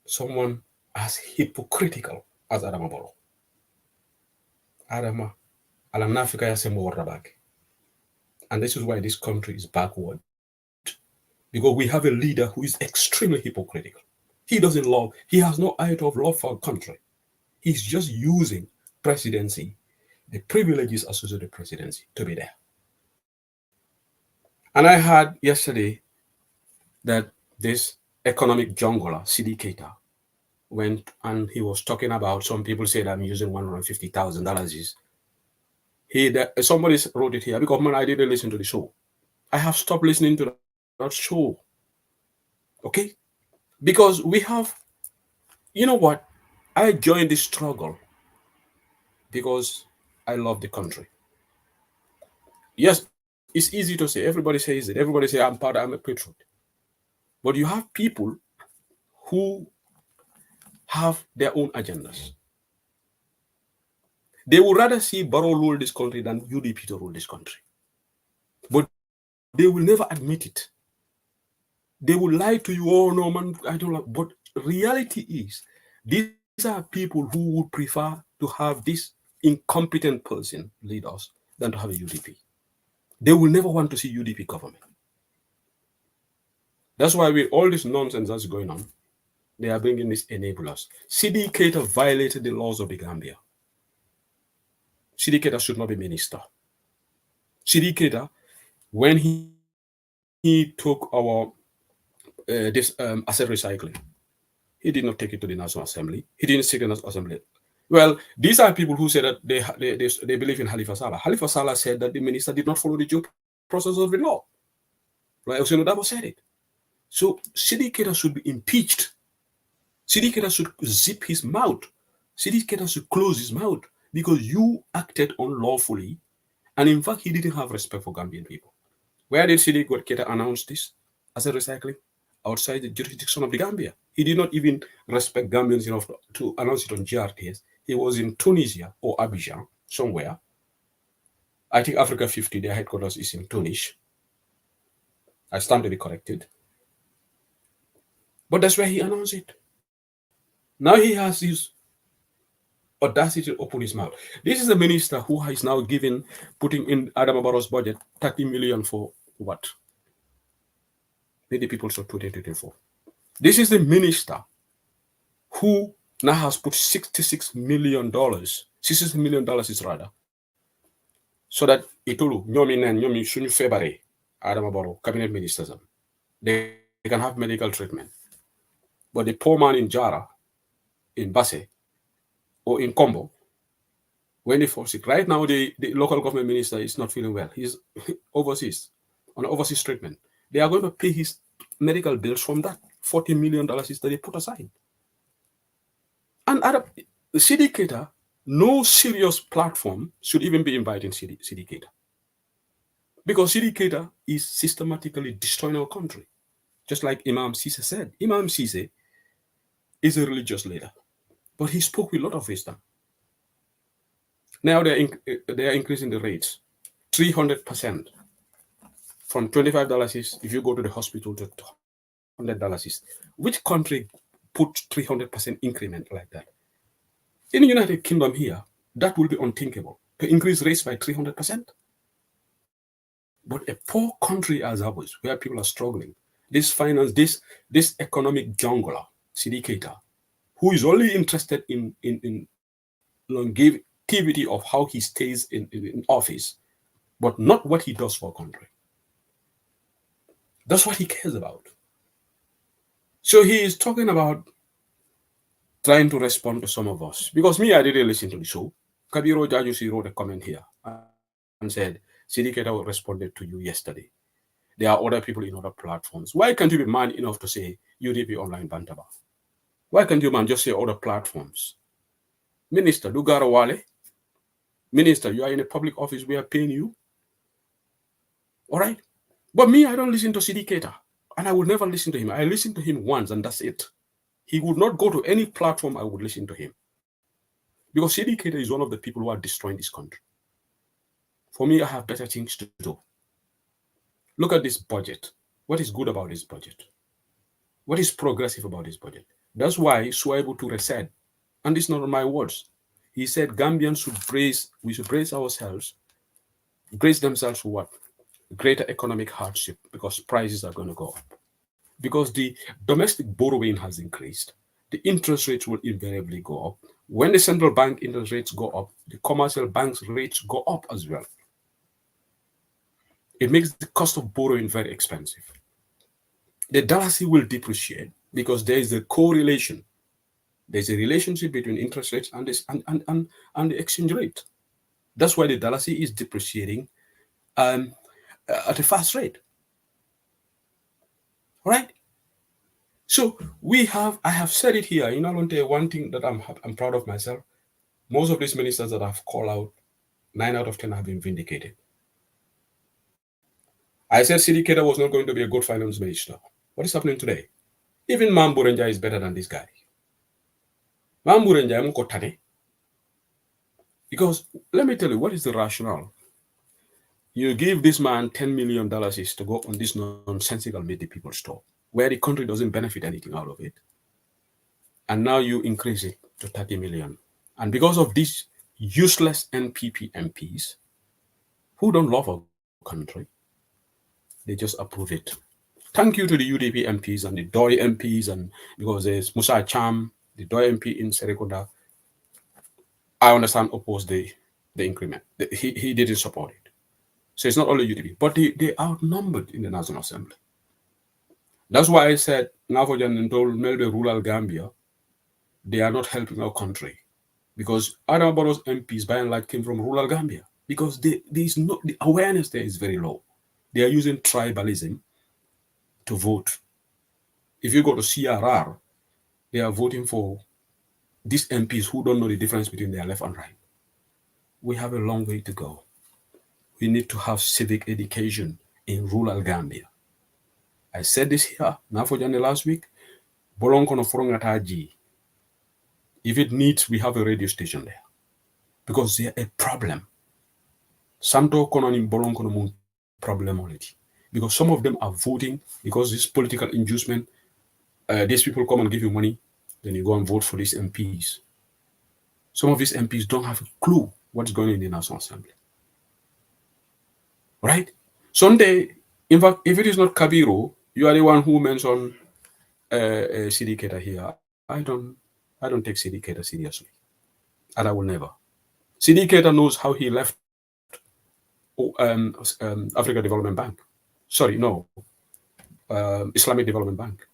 someone as hypocritical as Adama Barrow. Adama, Alanafika Yasemo Warabag. And this is why this country is backward. Because we have a leader who is extremely hypocritical. He doesn't love, he has no iota of love for our country. He's just using presidency, the privileges associated with presidency, to be there. And I heard yesterday that this economic jungler, CD Keita, went and he was talking about, some people say that I'm using $150,000. Somebody wrote it here because, man, I didn't listen to the show. I have stopped listening to that show. Okay? Because we have, you know what? I joined this struggle because I love the country. Yes, it's easy to say. Everybody says it. Everybody says, I'm a patriot. But you have people who have their own agendas. They would rather see Barrow rule this country than UDP to rule this country. But they will never admit it. They will lie to you, oh no, man, I don't like. But reality is, these are people who would prefer to have this incompetent person lead us than to have a UDP. They will never want to see UDP government. That's why with all this nonsense that's going on, they are bringing these enablers. CD Keita violated the laws of the Gambia. CD Keita should not be minister. CD Keita, when he took our this asset recycling, he did not take it to the National Assembly. He didn't seek the National Assembly. Well, these are people who say that they believe in Halifa Sallah. Halifa Sallah said that the minister did not follow the due process of the law. Right? Osinodabo said it. So CD Keita should be impeached. Sidi Keita should zip his mouth. Sidi Keita should close his mouth because you acted unlawfully, and in fact, he didn't have respect for Gambian people. Where did Sidi Keita announce this as a recycling? Outside the jurisdiction of the Gambia. He did not even respect Gambians enough to announce it on GRTS. He was in Tunisia or Abidjan, somewhere. I think Africa 50, their headquarters is in Tunis. I stand to be corrected. But that's where he announced it. Now he has his audacity to open his mouth. This is a minister who is now putting in Adam Barrow's budget 30 million for what? Maybe people saw 2024. This is the minister who now has put $66 million, $66 million is rather, so that itulu nyomi suñu febare Adam Barrow cabinet ministers they can have medical treatment. But the poor man in Jara, in Basse, or in Combo, when they fall sick, right now the local government minister is not feeling well. He's overseas, on overseas treatment. They are going to pay his medical bills from that. $40 million is that they put aside. And the Sidi Keita, no serious platform should even be inviting Sidi Keita. Because Sidi Keita is systematically destroying our country. Just like Imam Sise said. Imam Sise is a religious leader, but he spoke with a lot of wisdom. Now they are increasing the rates 300%. From $25 if you go to the hospital to $100. Which country put 300% increment like that? In the United Kingdom here, that will be unthinkable to increase rates by 300%. But a poor country as ours, where people are struggling, this economic jungler, Sidi Keita, who is only interested in longevity of how he stays in office, but not what he does for a country. That's what he cares about. So he is talking about trying to respond to some of us. Because me, I didn't listen to the show. Kabiro Jajusi wrote a comment here and said, Sidi Keita responded to you yesterday. There are other people in other platforms. Why can't you be man enough to say UDP online Bantaba? Why can't you man just say other platforms? Minister, Dugara Wale. Minister, you are in a public office, we are paying you. All right? But me, I don't listen to Sidi Keita. And I will never listen to him. I listen to him once and that's it. He would not go to any platform I would listen to him. Because Sidi Keita is one of the people who are destroying this country. For me, I have better things to do. Look at this budget. What is good about this budget? What is progressive about this budget? That's why Suwaibu Ture said, and it's not my words, he said Gambians we should brace ourselves, brace themselves for what? Greater economic hardship, because prices are going to go up. Because the domestic borrowing has increased, the interest rates will invariably go up. When the central bank interest rates go up, the commercial banks' rates go up as well. It makes the cost of borrowing very expensive. The dalasi will depreciate because there is a correlation. There's a relationship between interest rates and the exchange rate. That's why the dalasi is depreciating at a fast rate. All right? So I have said it here, one thing that I'm proud of myself. Most of these ministers that I've called out, 9 out of 10 have been vindicated. I said Sidi Keita was not going to be a good finance minister. What is happening today? Even Mamburenja is better than this guy. Mamburenja Mukotane. Because let me tell you, what is the rationale? You give this man $10 million to go on this nonsensical Meet the People store, where the country doesn't benefit anything out of it. And now you increase it to 30 million. And because of these useless NPP MPs, who don't love our country, they just approve it. Thank you to the UDP MPs and the DOI MPs, and because there's Musa Cham, the DOI MP in Serekunda, I understand opposed the increment. He didn't support it. So it's not only UDP, but they outnumbered in the National Assembly. That's why I said, Navojan and Melbe rural Gambia, they are not helping our country. Because Adam Barrow's MPs, by and large, came from rural Gambia. Because the awareness there is very low. They are using tribalism to vote. If you go to CRR, they are voting for these MPs who don't know the difference between their left and right. We have a long way to go. We need to have civic education in rural Gambia. I said this here, Nafojane last week. Bolonkono Forongataji. If it needs, we have a radio station there. Because they're a problem. Santo Kononim Bolonkono Mun problem already. Because some of them are voting because this political inducement, these people come and give you money, then you go and vote for these MPs. Some of these MPs don't have a clue what's going on in the National Assembly. Right? Sunday, in fact, if it is not Kabiru, you are the one who mentioned CD Keta here. I don't take CD Keta seriously. And I will never. CD Keta knows how he left Africa Development Bank. Sorry, no. Islamic Development Bank.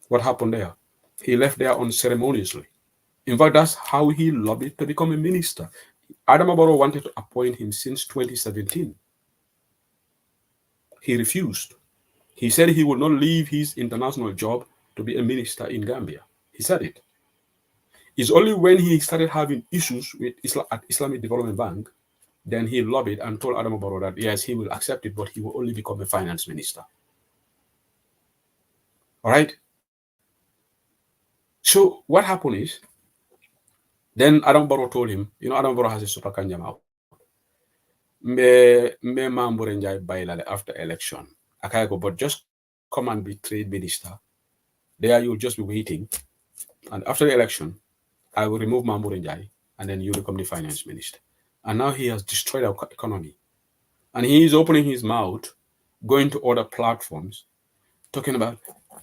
What happened there? He left there unceremoniously. In fact, that's how he lobbied to become a minister. Adama Barrow wanted to appoint him since 2017. He refused. He said he would not leave his international job to be a minister in Gambia. He said it. It's only when he started having issues with at Islamic Development Bank, then he lobbied and told Adama Barrow that yes, he will accept it, but he will only become a finance minister. All right? So what happened is, then Adama Barrow told him, Adama Barrow has a super kanjama. Me Mamburenjai bailale after election. Akago, but just come and be trade minister. There you'll just be waiting. And after the election, I will remove Mamburenjai, and then you become the finance minister. And now he has destroyed our economy. And he is opening his mouth, going to other platforms, talking about,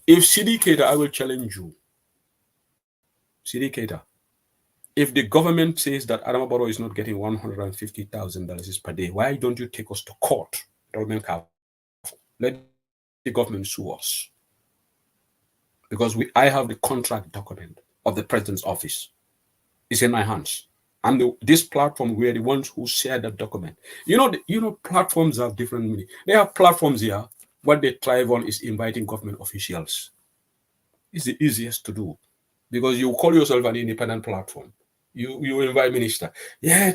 if CD Keita, I will challenge you. CD Keita, if the government says that Adama Barrow is not getting $150,000 per day, why don't you take us to court? Let the government sue us. Because I have the contract document of the president's office. It's in my hands. And this platform, we are the ones who share that document. Platforms have different meaning. There are platforms here. What they thrive on is inviting government officials. It's the easiest to do. Because you call yourself an independent platform. You invite minister. Yeah,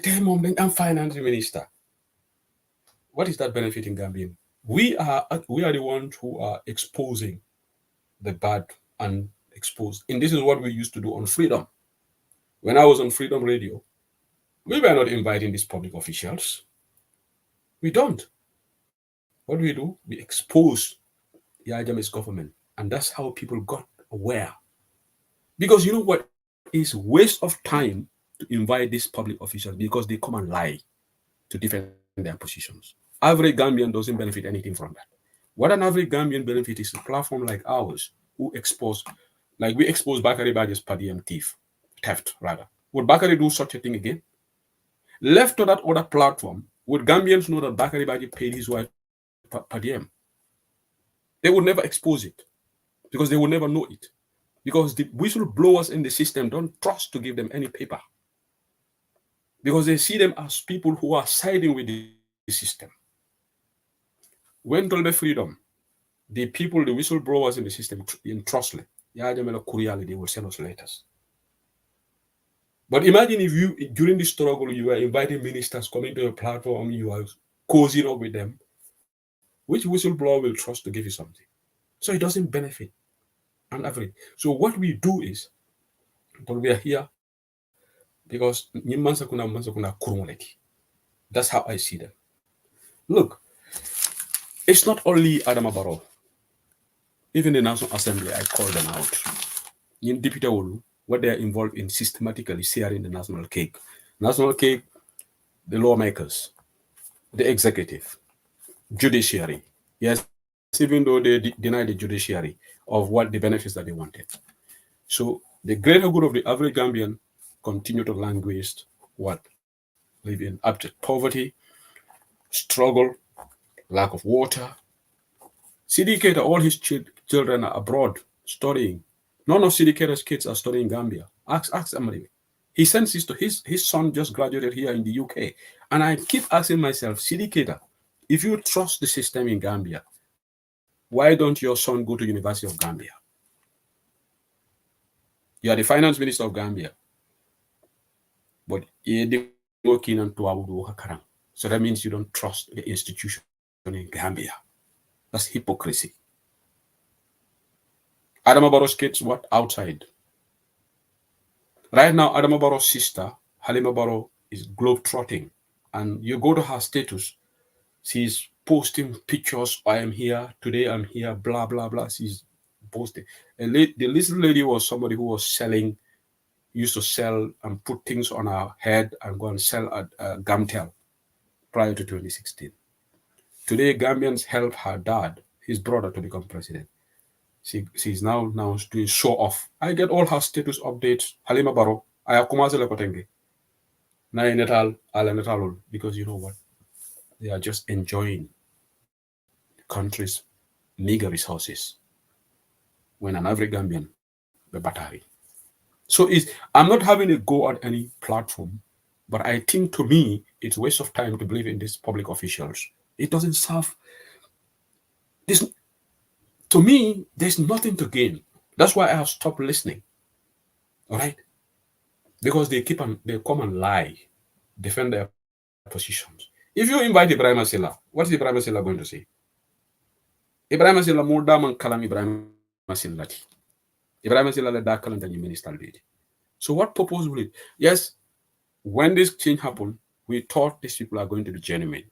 I'm finance minister. What is that benefiting Gambian? We are the ones who are exposing the bad and exposed. And this is what we used to do on Freedom. When I was on Freedom Radio, we were not inviting these public officials. We don't. What do? We expose the Ajami's government. And that's how people got aware. Because you know what? It's waste of time to invite these public officials because they come and lie to defend their positions. Average Gambian doesn't benefit anything from that. What an average Gambian benefit is a platform like ours who expose, like we expose Bakari Baja's per diem theft rather. Would Bakari do such a thing again? Left to that other platform, would Gambians know that Bakari Baji paid his wife per diem? They would never expose it because they would never know it. Because the whistleblowers in the system don't trust to give them any paper. Because they see them as people who are siding with the system. When Dolbe Freedom, the people, the whistleblowers in the system, in Trustly, they will send us letters. But imagine if you, during the struggle, you were inviting ministers coming to your platform, you are cozying up with them. Which whistleblower will trust to give you something? So it doesn't benefit on average. So what we do is, but we are here because that's how I see them. Look, it's not only Adama Barrow. Even the National Assembly, I call them out. In Deputy Olu, what they are involved in systematically sharing the national cake. National cake, the lawmakers, the executive, judiciary. Yes, even though they deny the judiciary of what the benefits that they wanted. So the greater good of the average Gambian continue to languish what? Live in abject poverty, struggle, lack of water. CD Keita, all his children are abroad studying. None of CD Keita's kids are studying in Gambia. Ask somebody. He sends this to his son just graduated here in the UK. And I keep asking myself, CD Keita, if you trust the system in Gambia, why don't your son go to University of Gambia? You are the finance minister of Gambia, but so that means you don't trust the institution in Gambia. That's hypocrisy. Adama Barrow's kids, what? Outside. Right now, Adama Barrow's sister, Halima Barrow, is globe-trotting. And you go to her status, she's posting pictures. I am here, today I'm here, blah, blah, blah. She's posting. The little lady was somebody who was used to sell and put things on her head and go and sell at Gamtel prior to 2016. Today, Gambians helped her dad, his brother, to become president. She's now doing show off. I get all her status updates. Halima Barrow, I have commencé le kotenge. Na netal ala netalul, because you know what? They are just enjoying the country's meager resources. When an average Gambian, the battery. So I'm not having a go at any platform, but I think to me it's a waste of time to believe in these public officials. It doesn't serve this. To me, there's nothing to gain. That's why I have stopped listening. All right? Because they come and lie, defend their positions. If you invite Ibrahim Asila, what is Ibrahim Asila going to say? Ibrahim Asila more daman kalam Ibrahim Asila. Ibrahim Asila le da kalam tani minister lady. So what purpose will it? Yes, when this change happened, we thought these people are going to be genuine.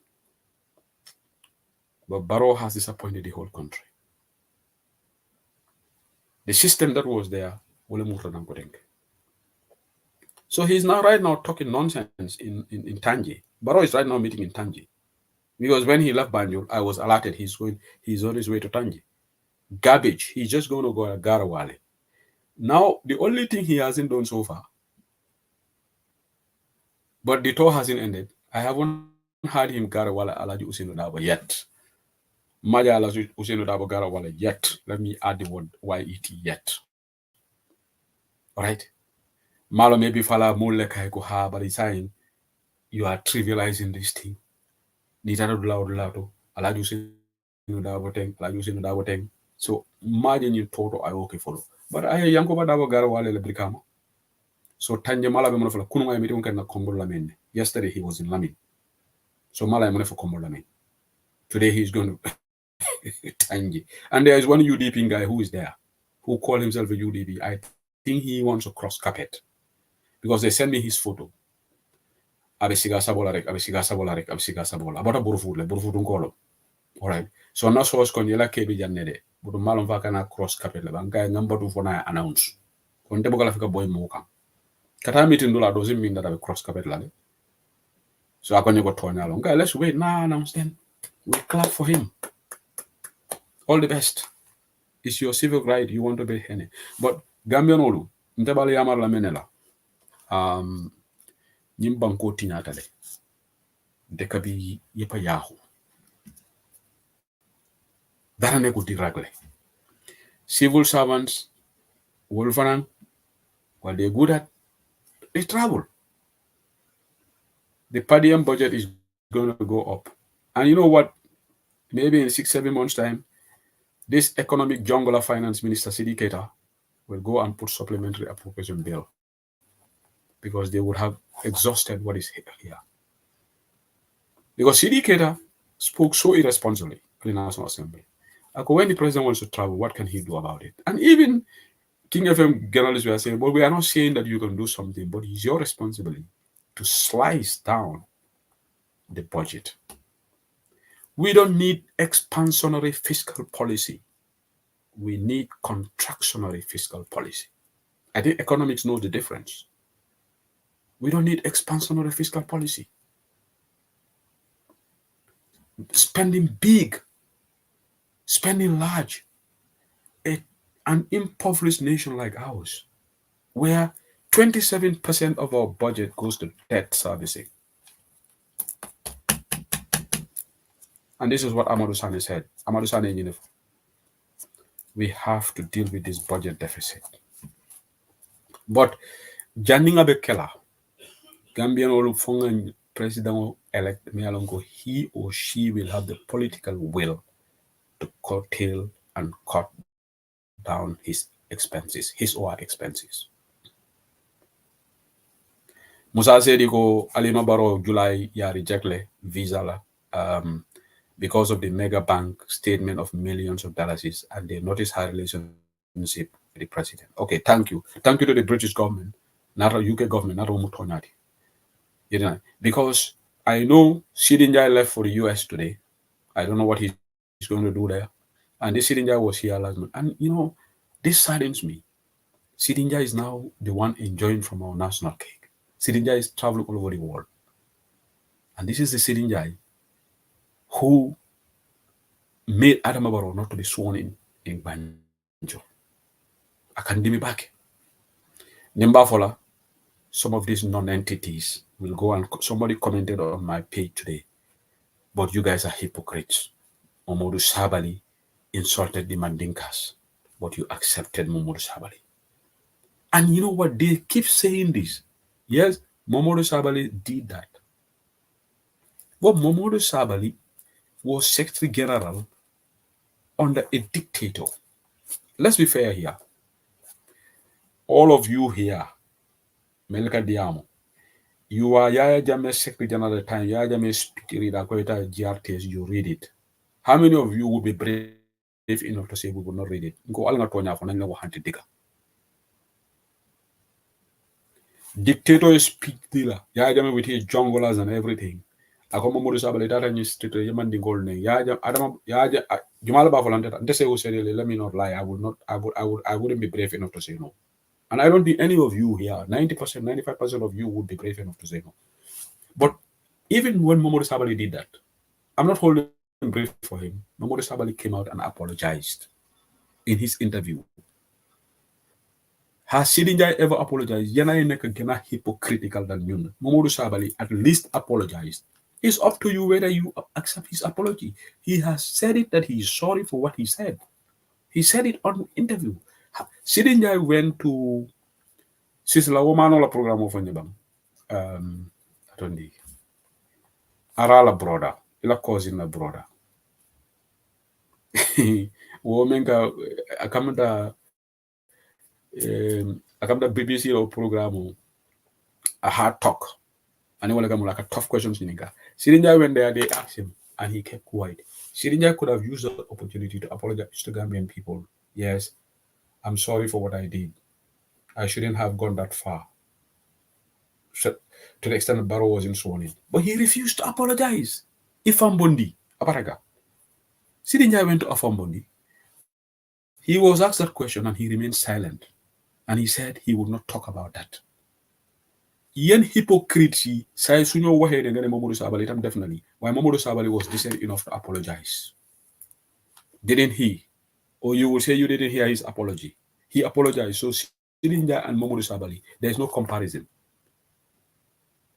But Barrow has disappointed the whole country. The system that was there, so he's right now talking nonsense in Tangi. Barrow is right now meeting in Tangi. Because when he left Banjul, I was alerted he's on his way to Tangi. Garbage, he's just going to go to Garawale. Now, the only thing he hasn't done so far, but the tour hasn't ended, I haven't heard him Garawale Alaji Usenu Dabo yet. Maja Alaji Usenu Dabo Garawale yet. Let me add the word YET yet. Alright? Malo maybe fala mule kaiko ha, but he's saying you are trivializing this thing. Nitano Dulado, Alaji Usenu Dabo Teng, Alaji Usenu Dabo Teng. So imagine you total I okay follow. But I yanko ba Dabo Garawale le Brikama. So Tanja Mala be monofala kunu ay meeting na Kombo Lamin. Yesterday he was in Lamin. So Mala money for Kombo Lamin. Today he's going to Tangi. And there is one UDP guy who is there, who call himself a UDP. I think he wants to cross carpet. Because they send me his photo. Abesiga Sabolarek. About a Burfudun. Alright. So now so kon yela kebi jannede. But malon vakana cross carpet le banka number 2 for na announce. Kon te bogala fika boy moka. Kata meeting dola doesn't mean that I will cross carpet lale. So I can go to guy, let's wait. Nah, announce then. We clap for him. All the best. It's your civic right. You want to be henny. But Gambian Olu, Ntabali Yamar la Menela. Nyimbanko Tinatale. Dekabi Yepa Yahu. Darane ko diragle. Civil servants, Wolfanan, while they're good at, they travel. The per diem budget is going to go up. And you know what? Maybe in 6-7 months' time, this economic jungle finance minister, Sidi Keita, will go and put supplementary appropriation bill because they would have exhausted what is here. Because Sidi Keita spoke so irresponsibly in the National Assembly. When the president wants to travel, what can he do about it? And even King FM journalists were saying, well, we are not saying that you can do something, but it's your responsibility to slice down the budget. We don't need expansionary fiscal policy. We need contractionary fiscal policy. I think economics know the difference. We don't need expansionary fiscal policy. Spending big, spending large. An impoverished nation like ours, where 27% of our budget goes to debt servicing. And this is what Amadou Sane said. Amadou Sane, we have to deal with this budget deficit. But Janinga Bekela, Gambian Olufonga president-elect Mialongo, he or she will have the political will to curtail and cut down his expenses, his or her expenses. Musa said ko Alima Baro July ya rejectle visa la because of the mega bank statement of millions of dollars and they notice her relationship with the president. Okay, thank you. Thank you to the British government, not the UK government, not Umutonati. You know, because I know Sidinjai left for the US today. I don't know what he's going to do there. And this Sidinjai was here last month. And this saddens me. Sidinjai is now the one enjoying from our national cake. Sidinjai is traveling all over the world. And this is the Sidinjai who made Adamabaro not to be sworn in Banjo. Akandimi back. Nimbafola, some of these non-entities will go and somebody commented on my page today. But you guys are hypocrites. Momodu Sabali insulted the Mandinkas, but you accepted Momodu Sabali. And you know what? They keep saying this. Yes, Momodu Sabali did that. But Momodu Sabali was Secretary General under a dictator. Let's be fair here. All of you here, Melka Diamo, you are Yaya Jame's Secretary General at the time, Yaya Jame's speech reader, GRTS, you read it. How many of you would be brave enough to say we will not read it? Go all Dictator is speech dealer. Yaya Jame with his junglers and everything. Akoma Modu Sabali data ni state yaman di gold ne. Yaya Adam Yaya Jumala Bafolante. They say who said let me not lie. I wouldn't be brave enough to say no. And I don't think any of you here, 90%, 95% of you would be brave enough to say no. But even when Momodu Sabali did that, I'm not holding brief for him. Momodu Sabali came out and apologized in his interview. Has Sidinjai ever apologized? Yana neka gena hypocritical than you. Momodu Sabali at least apologized. It's up to you whether you accept his apology. He has said it that he is sorry for what he said. He said it on interview. Sidinjai went to Sisla Womanola program of Nyabang. Atondi. Arala brother. Ila cousin la brother. Womenka akamda BBC or program a hard talk. And they like a tough questions in Inga. Sidinjai went there, they asked him, and he kept quiet. Sidinjai could have used the opportunity to apologize to Gambian people. Yes, I'm sorry for what I did. I shouldn't have gone that far. So, to the extent that Barrow wasn't sworn in. But he refused to apologize. Ifambondi, Aparaga. Sidinjai went to Afambondi. He was asked that question and he remained silent. And he said he would not talk about that. Yen hypocrisy, say Sunyo Wahed and then Momodu Sabali, definitely. Why Momodu Sabali was decent enough to apologize. Didn't he? Or you will say you didn't hear his apology. He apologized. So Sidinja and Momodu Sabali, there's no comparison.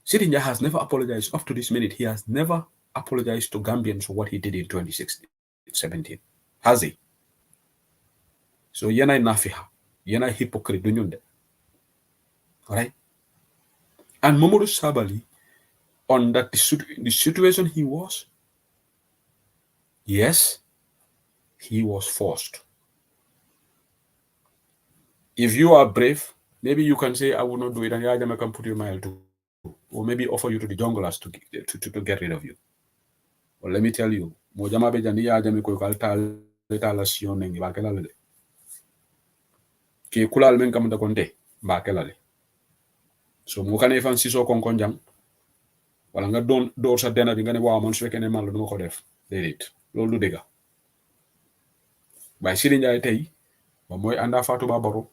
Sidinja has never apologized up to this minute. He has never apologized to Gambians for what he did in 2017. Has he? So Yana Nafiha, Yana hypocrite, all right? And Momodu Sabali, on that the situation he was, yes, he was forced. If you are brave, maybe you can say, I will not do it, and Yajama can put you in my too. Or maybe offer you to the junglers to get rid of you. Well, let me tell you, Mojama Bejani Yajami Kokalta Sion Nengi Bakelale. Ki Kulal Men Kamada Conte, Bakelale. So Mukane Fan Siso Konkonjang. Wala nga don door sa dena bi nga ne waaw man su fekkee ne man la duma ko def déedéet loolu du dëgga waaye Sidi Njaay tey ba mooy ànda Fatou Babaro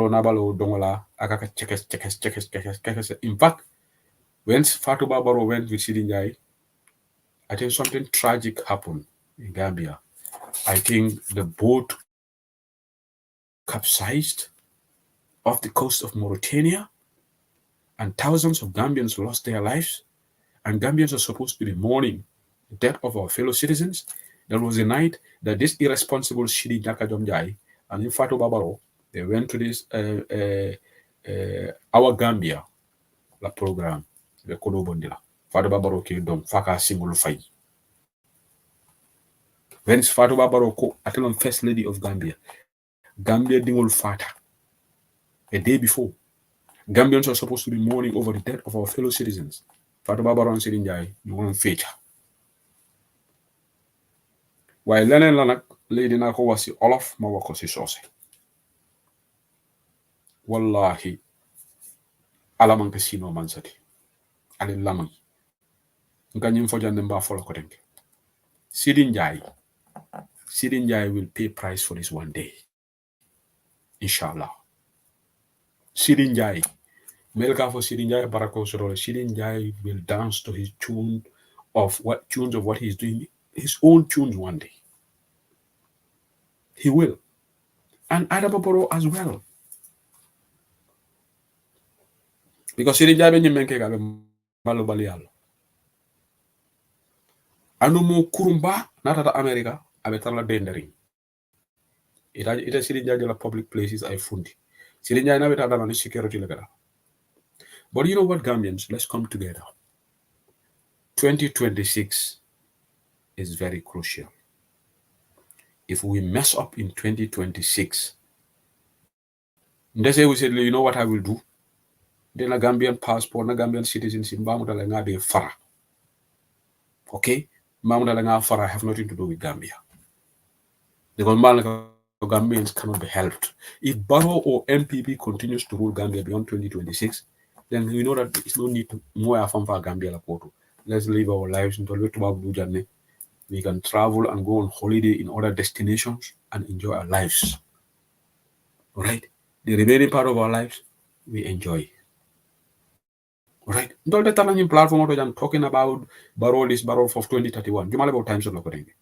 nabalo dongola akaka chekes. In fact, when Fatou Babaro went with Sidi Njaay, I think something tragic happened in Gambia. I think the boat capsized off the coast of Mauritania, and thousands of Gambians lost their lives, and Gambians are supposed to be mourning the death of our fellow citizens. There was a night that this irresponsible Shidi Jaka Jomjai and Fatou Babaro, they went to this Our Gambia la program, the Kodo Bondila. Fatou Babaro came down, Faka single fight. When Fatou Babaro ko atelon first lady of Gambia, Gambia dingol Fata a day before. Gambians are supposed to be mourning over the death of our fellow citizens. Fatou Babara and Sidy Njie ñu woon féeta waaye leneen la nag léegi dinaa ko wax si olof ma wax ko si soose wallahi alamanke sino mansati ali lamang nga ñim fo jande mba folo ko denke Sidy Njie will pay price for this one day inshallah. Sidy Njie Melka for Sidy Njie Barako Sorole Sidy Njie will dance to his tunes of what he's doing, his own tunes one day. He will. And Adama Barrow as well. Because Sidy Njie be menke ga be malu bali yalla. Anu mo kurumba natata America abe tala dendering. Ita Sidy Njie la public places ay fundi. Sidy Njie na be tala na security la gara. But you know what, Gambians, let's come together. 2026 is very crucial. If we mess up in 2026, they say we said, you know what I will do? Then a Gambian passport, a Gambian citizenship, de fara. Okay? Fara have nothing to do with Gambia. Because Gambians cannot be helped. If Barrow or MPP continues to rule Gambia beyond 2026, then we know that there's no need to more from Gambia. Let's live our lives until we can travel and go on holiday in other destinations and enjoy our lives. All right? The remaining part of our lives, we enjoy. All right? Don't let me platform what I'm talking about Barrow this Barrow for 2031. Give me about time so because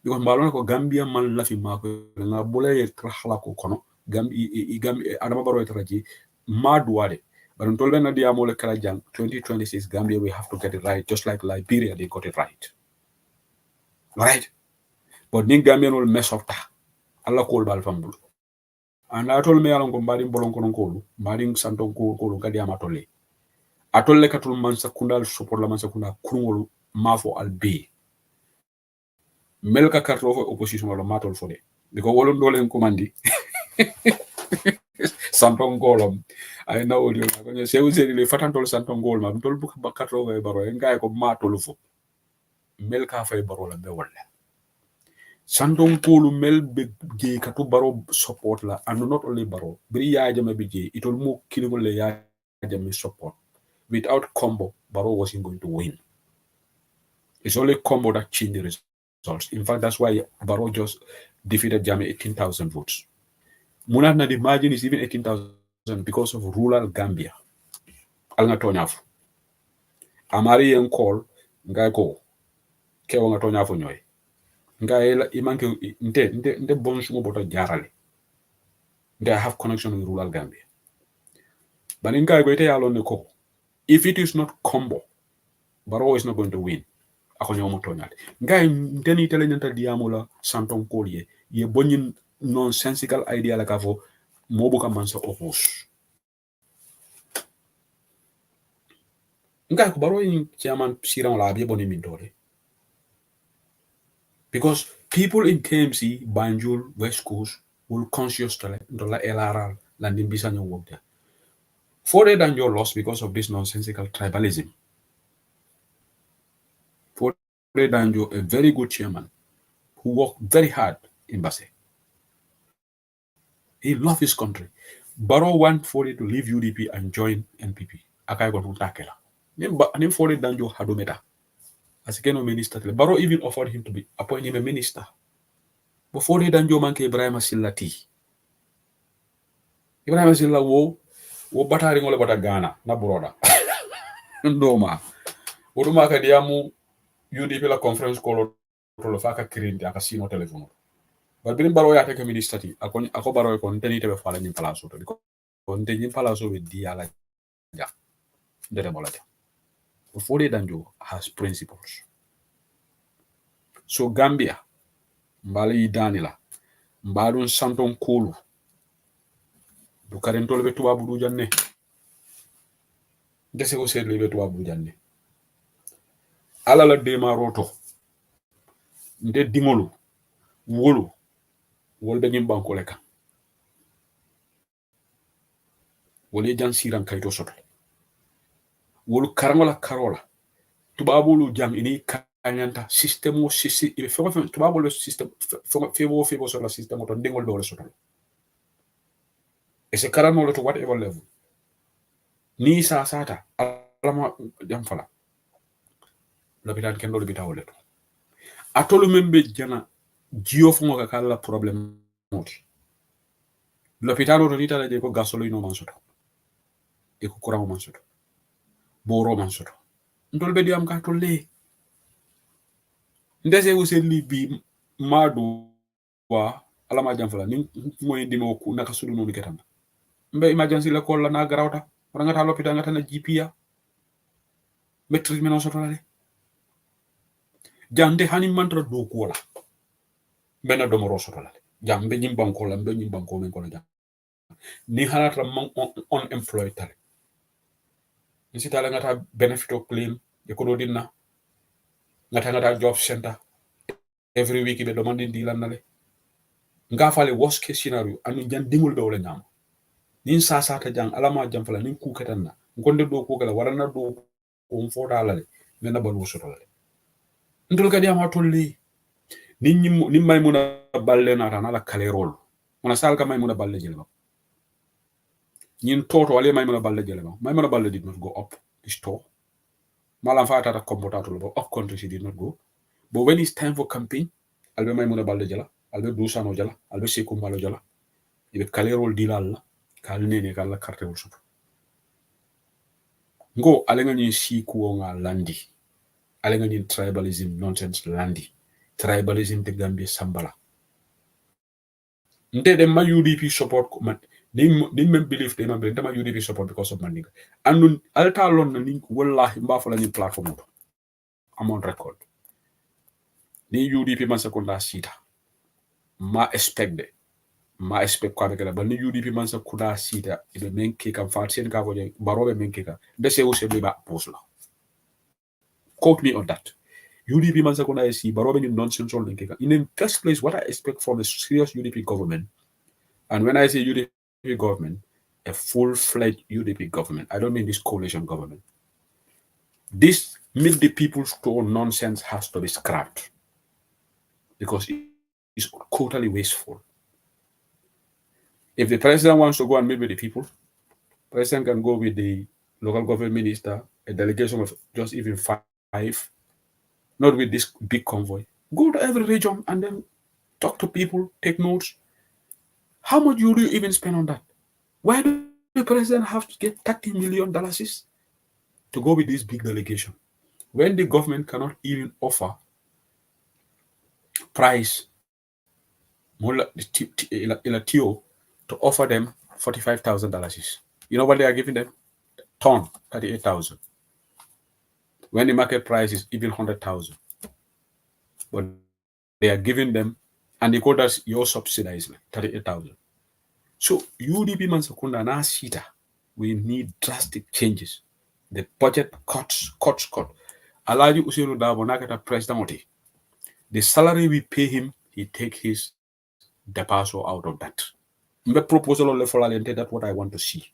Malone ko Gambia man la fi mako nga bole trahala ko kono Gambi Adama Barrow traji madwade. But until then, 2026 Gambia, we have to get it right, just like Liberia, they got it right. Right? But Ning Gambian will mess up that. Allah call bal fambul. And I told me along combating Bolonkono Kolu, Maring Santon Kolu, Gadiamatole. I told Lekatul Mansakunda, support la Mansakunda, Kurungolu, Mafo Albe. Melka Kartofo opposition or Matol for it. Because Wolon Dolan Commandi. Santon Golom. I know what you're going to say. We say, Fatantol Santon Golma, told Bakatrova Baro, and guy called Matolufo. Melka Fay Barola Bewala. Santon Kolu Mel Big Katu Baro support la, and not only Baro, Bria Jama Big, it will move Kilole Yajami support. Without combo, Baro wasn't going to win. It's only combo that changed the results. In fact, that's why Baro just defeated Jame 18,000 votes. Munat the margin is even 18,000 because of rural Gambia. Alna Tonyaf. Amari and call Ngako. Kewanga Tonyafo Noy. Ngaela Imanke Nte Bonsumo Bota Jarale. They have connection with rural Gambia. But in Gaigwete alone the call. If it is not combo, Baro is not going to win. Akonyomo Tonyat. Ngai Nteni Telenanta Diamola Santon Collier. Ye bonin nonsensical idea like avo mobuka mansa opos. Ngai kubaro in chairman sirang labi boni mindore. Because people in KMC, Banjul, West Coast will conscious to la LRR landing bisanyo work there. Fore Danjo lost because of this nonsensical tribalism. Fore Danjo, a very good chairman who worked very hard in Basse. He loved his country. Barrow want Fore to leave UDP and join NPP. Akai gon takela. Nim Fore Danjo hadometa. As a minister, Barrow even offered him to be appoint him a minister. But Fore Danjo manke Ibrahim Silla ti. Ibrahim Silla wo batari ngole bata Ghana na broda. Ndoma. Uruma ka diamu UDP la conference call to lo faka kirindi aka sino telephone. But birin Barrow ya take minister ti ako Barrow ko nteni tebe fala nyim palaso to because nteni palaso with dia la ja. Dere bolata. Fore Danjo has principles. So Gambia, Mbali Danila, Mbalun Santon Kulu, Dukarentol Betua Bujanne. Desego said Lebetua Bujanne. Alala de Maroto, Nde Dimolu, Wolu, Wolbenim Bankoleka. wole jan siran kayto soto wolu karangola karola tubabolu jang ini kanyanta system o sisi ibe fego tubabolu system fego so la system to dingol do soto e se karanolo to whatever level ni sa sata alama jam fala l'hôpital ken do l'hôpital wala atolu membe jana jio fu ka kala problem moti l'hôpital o rita de ko gasolino man soto e ko courant man soto boro man soto ndol be diam ka tolle ndese useli bi madu wa alama jam fala ni moy dimo ku naka sulu nonu ketam mbe emergency la ko la na garawta wala ngata l'hôpital ngata na GPA maîtrise menon soto la jande hani mantra do ko la bena do moro soto la jambe nyim banko la mbe nyim banko men ko la jam ni halata man unemployed tale ni sitala ngata benefit of claim e ko do dinna ngata job center every week be demanding di lanale nga fale worst case scenario anu jan dingul be wala nyam nin sa ta jang alama jam fala nin ku ketanna ngonde do ko kala warana do ko foda la men na balu soto la ndul kadi ama tolli nin may muna balle na tan ala kale rol mona sal ka may muna balle jele ba nin toto wale may muna balle jele ba may muna balle did not go up this store malam fata ta comportato lo up country did not go but when it's time for campaign albe may muna balle jela albe dusano jala albe seku mbalo jala ibe kale rol dilal la kal nene kala carte wol soto ngo alenga ni siku nga landi alenga ni tribalism nonsense landi tribalism te Gambia sambala nte de ma UDP support ko man ni men believe de man de ma UDP support because of mandinga andun alta lon na ni wallahi mba fa la ni platform to am on record ni UDP man sekunda sita ma expect ko avec la ba ni UDP man sekunda sita ibe men ke kam fa sen ka ko je barobe men ke ka de se o se be ba posla quote me on that UDP man sekunda si barobe ni nonsense on ke ka in the first place what I expect from a serious UDP government. And when I say UDP government, a full-fledged UDP government, I don't mean this coalition government. This meet the people's store nonsense has to be scrapped because it's totally wasteful. If the president wants to go and meet with the people, the president can go with the local government minister, a delegation of just even 5, not with this big convoy. Go to every region and then talk to people, take notes. How much would you even spend on that? Why do the president have to get $30 million to go with this big delegation when the government cannot even offer price to offer them $45,000? You know what they are giving them? Ton, 38,000. When the market price is even 100,000. But they are giving them, and they call that your subsidized 38,000. So UDP man sekunda na sita, we need drastic changes. The budget cuts. Alaji Usiru Dabo nakata president. The salary we pay him, he take his depaso out of that. My proposal on the that's what I want to see.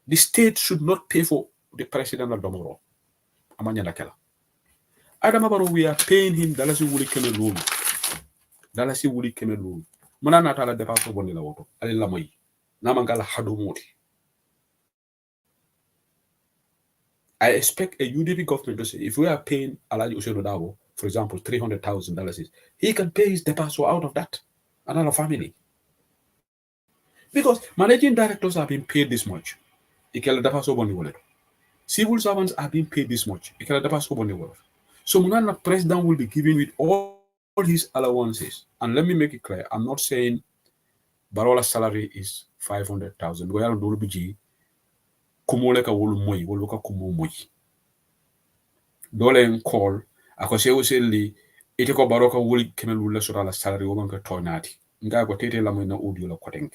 The state should not pay for the president of Domoro. Amanya Nakela. Adamabaro, we are paying him Dalasi Wuli Kemelun. Dalasi Wuli Kemelun. Manana tala depaso bonila woto. Alila moi. Namangala hadumoti. I expect a UDP government to say, if we are paying Alaji Usiru Dabo, for example, $300,000, he can pay his depaso out of that. Another family. Because managing directors are being paid this much. Civil servants are being paid this much. So Munana president will be giving with all his allowances. And let me make it clear, I'm not saying Barola's salary is 500,000. We are Dolubiji. Kumoleka wolu moy, woluka kumo moy. Dole call, akose useli, ite ko baroka wuli kemel wula sura la salary womanka tonati. Nga ko tete la moy na audio la koteng.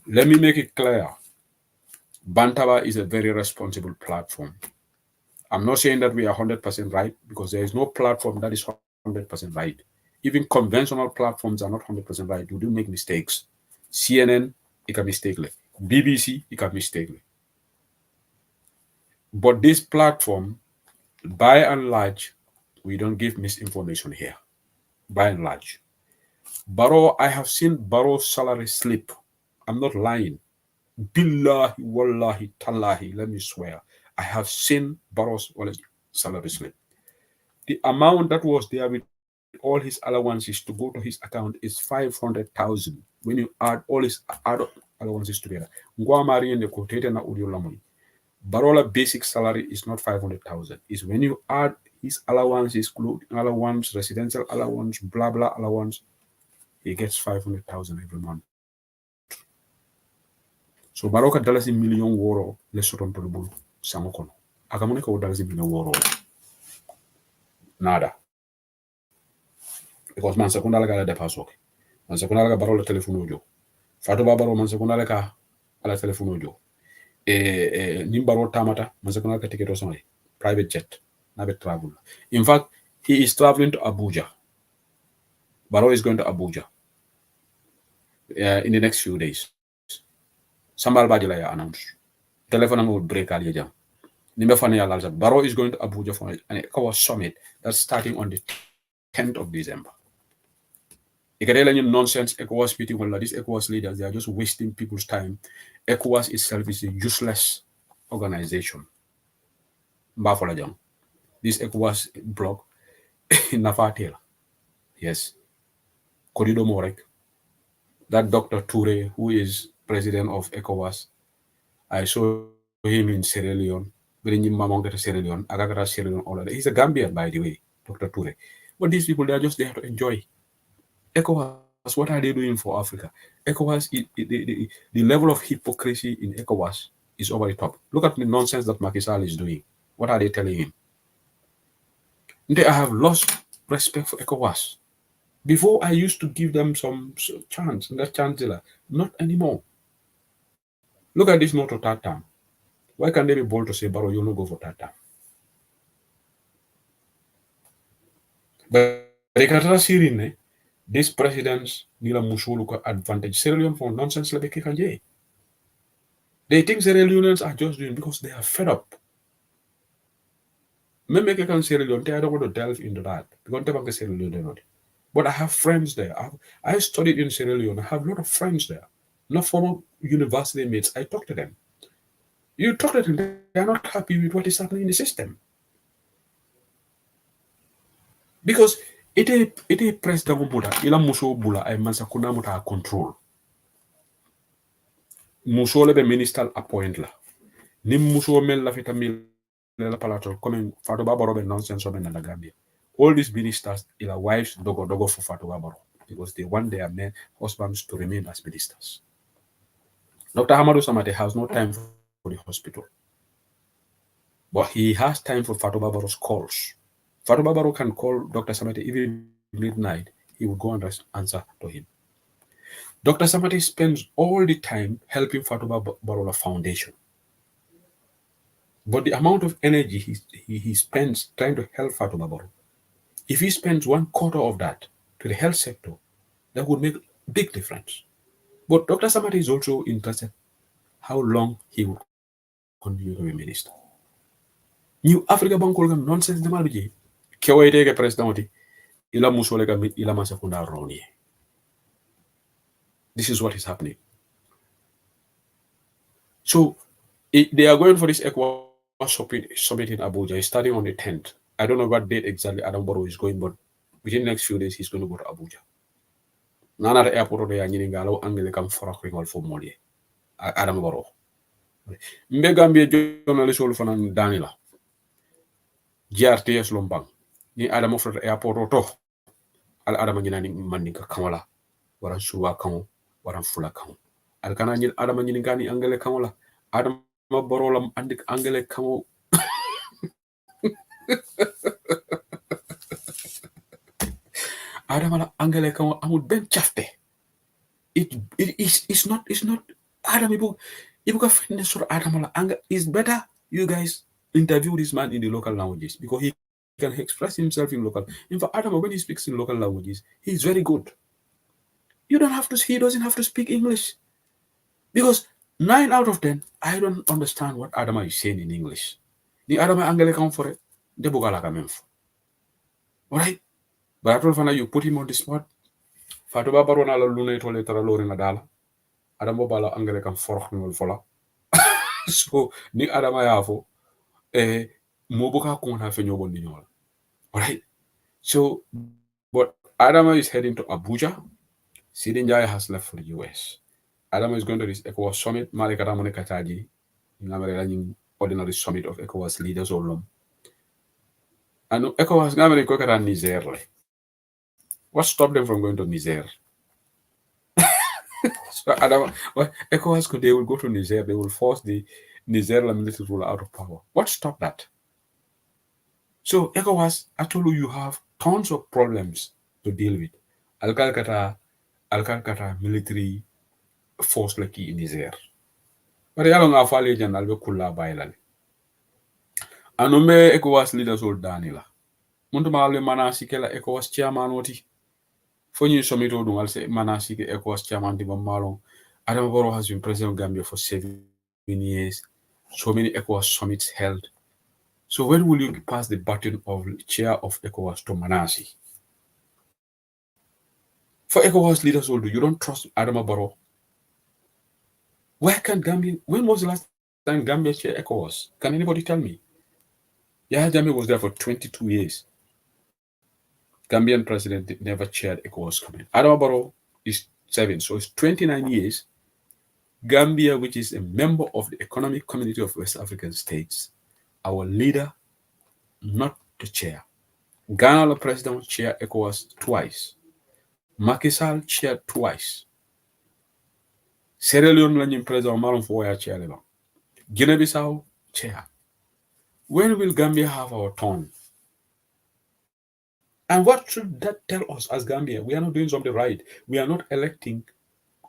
Let me make it clear. Bantaba is a very responsible platform. I'm not saying that we are 100% right because there is no platform that is 100% right. Even conventional platforms are not 100% right. You do make mistakes. CNN, it can mistake. BBC, you can mistake. But this platform, by and large, we don't give misinformation here. By and large. Barrow, I have seen Barrow's salary slip. I'm not lying. Billahi, wallahi, tallahi, let me swear. I have seen Barrow's salary slip. The amount that was there with all his allowances to go to his account is 500,000. When you add all his allowances together, Barola basic salary is not 500,000. It's when you add his allowances, allowance, residential allowance, blah blah allowance, he gets 500,000 every month. So Baroka dalasi million woro le soton to the samokono. Akamoneka dalasi million woro. Nada. Because man sekunda la gala depasso. Man sekunda la barola telefono jo. Fato babaro man sekunda la ka ala telefono jo. Nimbaro tamata man sekunda la ticket or private jet. Nabe travel. In fact, he is traveling to Abuja. Barrow is going to Abuja in the next few days. Sambal Badilaya announced. Telephone will break all jam. Barrow is going to Abuja for an ECOWAS summit that's starting on the 10th of December. Nonsense ECOWAS meeting, well, these ECOWAS leaders, they are just wasting people's time. ECOWAS itself is a useless organization. This ECOWAS bloc, Nafatel. Yes. Kodido Morek. That Dr. Toure, who is president of ECOWAS, I saw him in Sierra Leone, bringing Mamong to Sierra Leone, Agagara Sierra Leone, all of that. He's a Gambian, by the way, Dr. Toure. But these people, they are just there to enjoy. ECOWAS, what are they doing for Africa? ECOWAS, the level of hypocrisy in ECOWAS is over the top. Look at the nonsense that Macky Sall is doing. What are they telling him? They have lost respect for ECOWAS. Before, I used to give them some chance, and that chance, not anymore. Look at this note of third term. Why can't they be bold to say, Barrow, you'll not go for third term? But they can't see this president's Nila Musuluka advantage. Sierra Leone for nonsense. They think Sierra Leoneans are just doing because they are fed up. Maybe I can Sierra Leone, I don't want to delve into that. Because Sierra Leone, but I have friends there. I studied in Sierra Leone. I have a lot of friends there. Not former university mates. I talk to them. You talk to them, they are not happy with what is happening in the system. Because it president bula, ila muso bula ay mansa kuna muta control. Muso lebe minister appoint la. Ni muso mel la fita mil la palato comme Fatou Baba Robe nonsense omen na Gambia. All these ministers, their wives dogo for Fatou Baba because they want their men husbands to remain as ministers. Dr. Hamadou Samate has no time for the hospital. But he has time for Fatou Babaro's calls. Fatou Babaro can call Dr. Samate even midnight. He will go and answer to him. Dr. Samate spends all the time helping Fatou Babaro Foundation. But the amount of energy he spends trying to help Fatou Babaro, if he spends 1/4 of that to the health sector, that would make a big difference. But Dr. Samate is also interested how long he will continue to be minister. New Africa Bank nonsense de malbiji. Kewaiteke president ila musolega ila masakunda roni. This is what is happening. So they are going for this ECOWAS summit in Abuja. It's starting on the 10th. I don't know what date exactly Adam Barrow is going, but within the next few days he's going to go to Abuja. Nana the airport de yaningalo angele kam forakwingol for moli. Adam Barrow. Mbegambie journalist wol fanan Danila. GRTS Lombang. Ni Adam of the airport to al Adam ni mandinka kamala. Waran suwa kamo, waran fula kamo. Al kana ni Adam ni ngani angele kamala. Adam Barrow lam andik angele kamo. Adam angele kamo amul ben chafte. It's not Adam ibu ka find sur Adam anga is better you guys interview this man in the local languages because he can express himself in local. In fact, Adam, when he speaks in local languages, he's very good. He doesn't have to speak English because 9 out of 10, I don't understand what Adama is saying in English. The Adama Angele come for it. The Bugala come for. Alright? But I told Fana, you put him on the spot. Fatuba Barona la Luna to later Lori Nadala. Adamo Bala Angele come for fola. So, ni Adama Yafo, Mobuka Kuna Fenyobo Ninola. Alright? So, but Adama is heading to Abuja. Sidin Jaya has left for the US. Adama is going to this ECOWAS summit. Malika Ramone Kataji. In ordinary summit of ECOWAS leaders all along. And ECOWAS Gamere Kokara Niger. What stopped them from going to Niger? So ECOWAS they will go to Niger, they will force the Niger military ruler out of power. What stopped that? So ECOWAS, I told you have tons of problems to deal with. Al-Kata military force like in Niger. But yalo nga fale janal be kula bailale. Anume ECOWAS leaders all Danila. Muntu mawle manasi kela ECOWAS chairman oti. Fonyi somito dungal se manasi ke ECOWAS chairman di Malong. Adam Barrow has been president of Gambia for 7 years. So many ECOWAS summits held. So when will you pass the baton of chair of ECOWAS to Manasi? For ECOWAS leaders all do, you don't trust Adam Barrow. Where can Gambia? When was the last time Gambia chaired ECOWAS? Can anybody tell me? Yahya Jammeh was there for 22 years. Gambian president never chaired ECOWAS committee. Adam Barrow is 7, so it's 29 years. Gambia, which is a member of the Economic Community of West African States, our leader, not the chair. Ghana, the president, chaired ECOWAS twice. Macky Sall chaired twice. Sierra Leone, president, Mon.4th chair. Guinea-Bissau, chair. When will Gambia have our turn? And what should that tell us as Gambia? We are not doing something right. We are not electing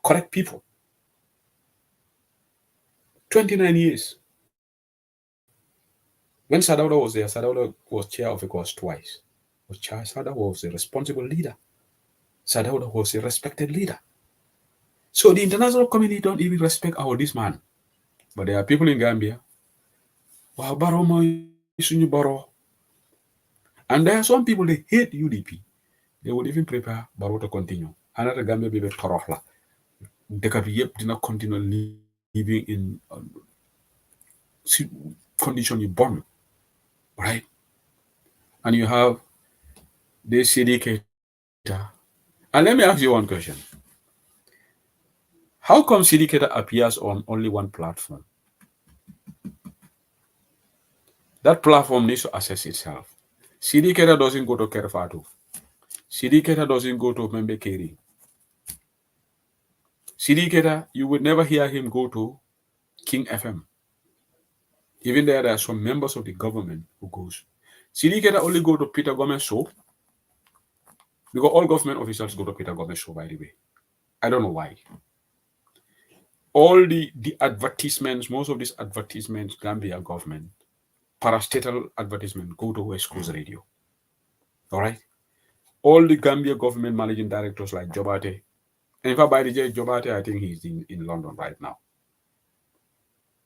correct people. 29 years. When Sadauda was there, Sadauda was chair of ECOWAS twice. Sadauda was a responsible leader. Sadauda was a respected leader. So the international community don't even respect this man. But there are people in Gambia. And there are some people, they hate UDP. They would even prepare Barrow to continue. Another Gambia be torohla. They did not continue living in condition you born. Right? And you have this CD. And let me ask you one question. How come syndicator appears on only one platform? That platform needs to assess itself. Syndicator doesn't go to Kerfatu. Syndicator doesn't go to Membe Keri. Syndicator, you would never hear him go to King FM. Even there are some members of the government who goes. Syndicator only go to Peter Gomez show. Because all government officials go to Peter Gomez show, by the way. I don't know why. All the advertisements, most of these advertisements, Gambia government, parastatal advertisement, go to West Coast Radio. All right? All the Gambia government managing directors like Jobate, and in fact, by the way, Jobate, I think he's in London right now.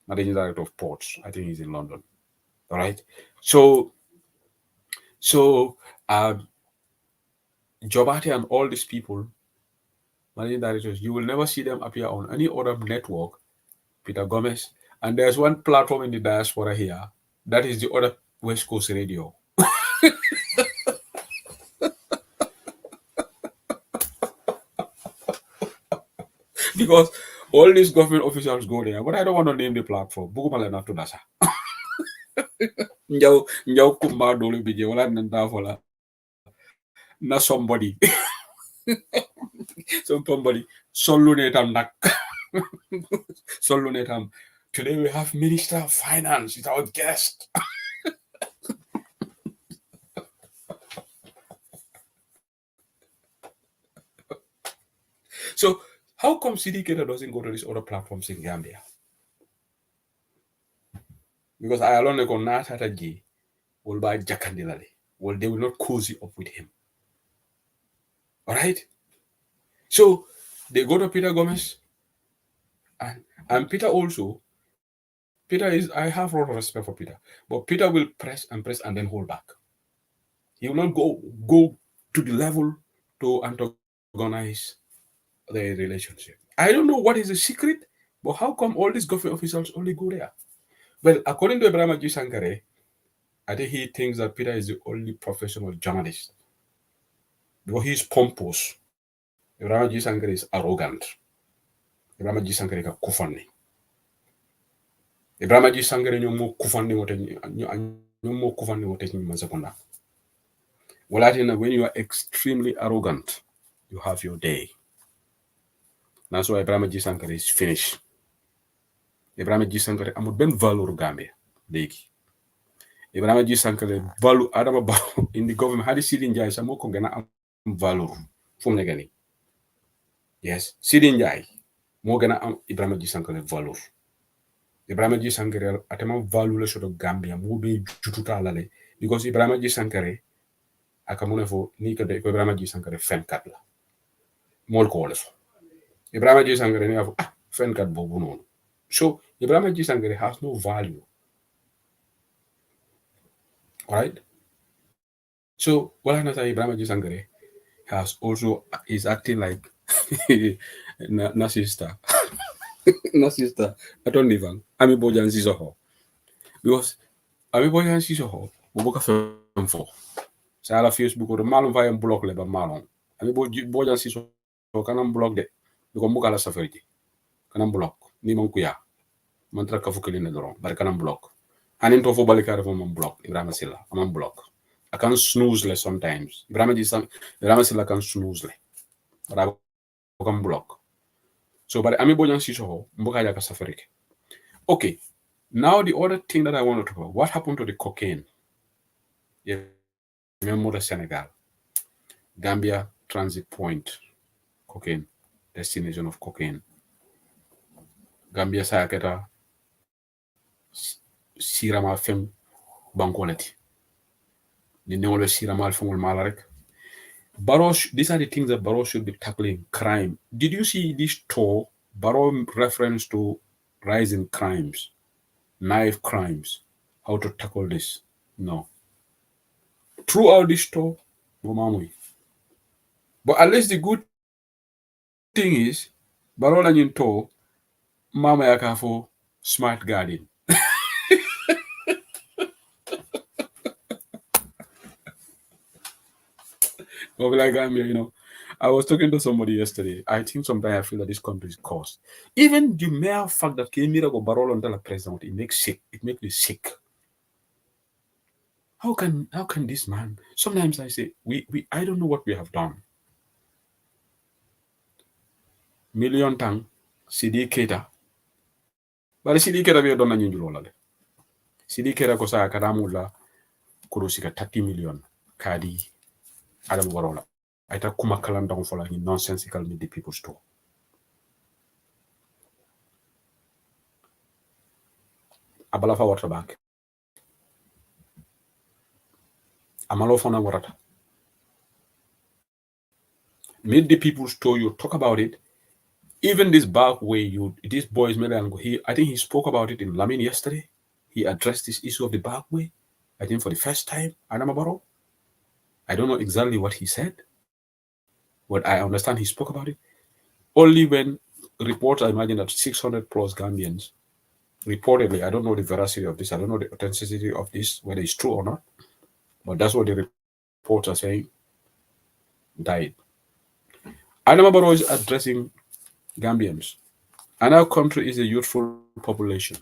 Managing director of ports, I think he's in London. All right? So Jobate and all these people, managing directors, you will never see them appear on any other network, Peter Gomez. And there's one platform in the diaspora here, that is the other West Coast Radio. Because all these government officials go there, but I don't want to name the platform. Bugumala na to dasa. Njau kumba dole bije wala nanda fola. Na somebody. Somebody. Solunetam nak. Solunetam. Today we have Minister of Finance with our guest. So how come syndicator doesn't go to these other platforms in Gambia? Because I alone go not at a G will buy Jakandilale. Well, they will not cozy up with him. All right? So they go to Peter Gomez, And Peter also, I have a lot of respect for Peter, but Peter will press and then hold back. He will not go to the level to antagonize the relationship. I don't know what is the secret, but how come all these government officials only go there? Well, according to Ibrahim G. Sankare, I think he thinks that Peter is the only professional journalist because he's pompous. Ibrahim G. Sankare is arrogant. Ibrahim G. Sankare ka kufani. Ibrahim G. Sankare nyomo kufani wote ni mazakonda. When you are extremely arrogant, you have your day. That's why Ibrahim G. Sankare is finished. Ibrahim G. Sankare amul ben valeur Gambia legi. Ibrahim G. Sankare value Adama Barrow in the government hadi Sidin Jai samo ko gana am valeur fum ne gani. Yes, Sidin Jai mo gana am Ibrahim G. Sankare valeur. Ibrahim G. Sankare atama value le soto Gambia mo be jututa lale because Ibrahim G. Sankare akamune fo ni ko de Ibrahim G. Sankare fenkat la. Mol ko wala fo. Ibrahim G. Sankare ni afo fenkat bobu non. So Ibrahim G. Sankare has no value. Right? So what I know Ibrahim G. Sankare is acting like Nasista. Nasista. I don't even. Ami Bojan Sisoho. Because Ami Bojan Sisoho, Boboka film for. Sa ala Facebook or malum va block le ba malon. Ami Bojan Sisoho kanam block de. Because muka la safari. Kanam block. Ni man kuya. Mantra ka fukeli ne doron. Bar kanam block. Hanin to fo balikare fo man block. Ibrahim Silla. Amam block. I can snooze less sometimes. Ibrahim Silla can snooze less. But I can block. So, but Ami Bojan Sissoho, Mboka Yaka Safarike. Okay. Now the other thing that I want to talk about, what happened to the cocaine? Yeah, remember the Senegal. Gambia transit point. Cocaine. Destination of cocaine. Gambia Sayaketa Sirama Fem Bankoleti. The Neole Sirama Fumul Malarek. Barrow, these are the things that Barrow should be tackling. Crime. Did you see this tour? Barrow reference to rising crimes, knife crimes, how to tackle this? No. Throughout this tour, but at least the good thing is, Barrow and tour, Mama Yakafo, smart garden. Like I was talking to somebody yesterday. I think sometimes I feel that this country is cursed. Even the mere fact that Kemira go Barolo under the president, it makes me sick. How can this man? Sometimes I say I don't know what we have done. Million tang CD Keta. But CD Keta we done nanyi njulolale. CD Keta ko sa kadamula kurusika 30 million kadi Adam Barola. I thought kuma kalandang for like nonsensical with the people's store. Abalafa water bank. Amalofona warata. Meet the people's store, you talk about it. Even this back way, these boys, I think he spoke about it in Lamin yesterday. He addressed this issue of the back way, I think for the first time, Adamabaro. I don't know exactly what he said. But I understand he spoke about it. Only when reports, I imagine that 600 plus Gambians, reportedly, I don't know the veracity of this, I don't know the authenticity of this, whether it's true or not, but that's what the reports are saying, died. Adamabaro is addressing Gambians. And our country is a youthful population.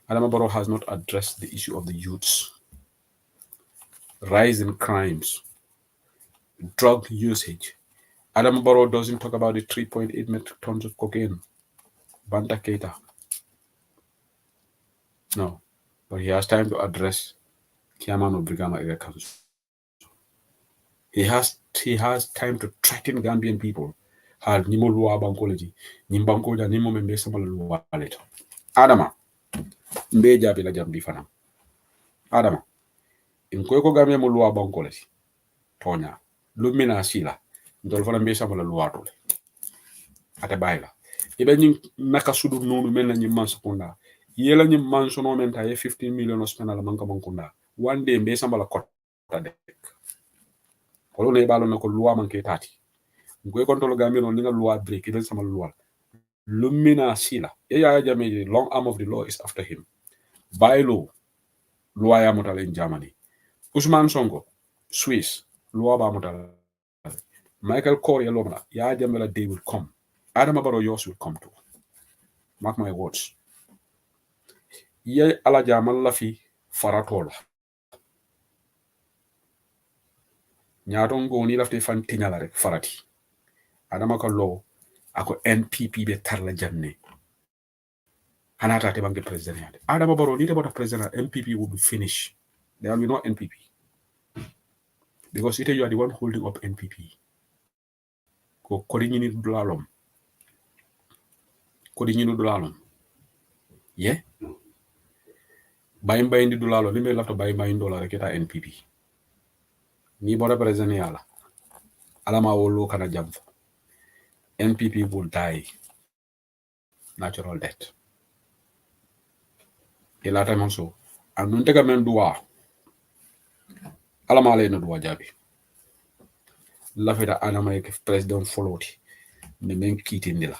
Adamabaro has not addressed the issue of the youths. Rise in crimes. Drug usage. Adamabaro doesn't talk about the 3.8 metric tons of cocaine. Banta Keita. No. But he has time to address Kiamano Brigama Area Council. He has time to threaten Gambian people. Hal nimo luwa bankology. Nimbankoja nimo membesa luwa leto. Adama. Mbeja bila jambi fana. Adama. Inkweko Gambia mo luwa bankology. Tonya. Lumina sila. Ndolfana mbesa luwa tole. Ate baila. ibe ñing naka sudu nonu mel na ñi mansakunda yela ñi mansono men ta ye 15 million spend la manka mankunda one day mbe sambala kota dek wala ne balo nako loi manke tati ngoy kontrol gambe non ninga loi break ibe sama loi lumina sila ya jame long arm of the law is after him by law loi ya mutale in Germany Usman Sonko Swiss loi ba mutale Michael Corey lomna ya jame la day will come Adama Barrow yours will come too mark my words ye ala jamal la fi faratola ñaaton ngoni lafte fan tiñala rek farati adama ko lo ako NPP be tarla janne hanata te bange president adama baro ni te bota president NPP will be finished there will be no NPP because you are the one holding up NPP ko kodi ñini dulalom ye bayim bayindi dulalo limbe lafta bayim bayin dollar rek eta NPP ni bota president yala alama wolo kana jamfo NPP will die natural death ila time so anun tega men duwa alama lay no duwa jabi la feta anama ke president followti ne men kiti ndila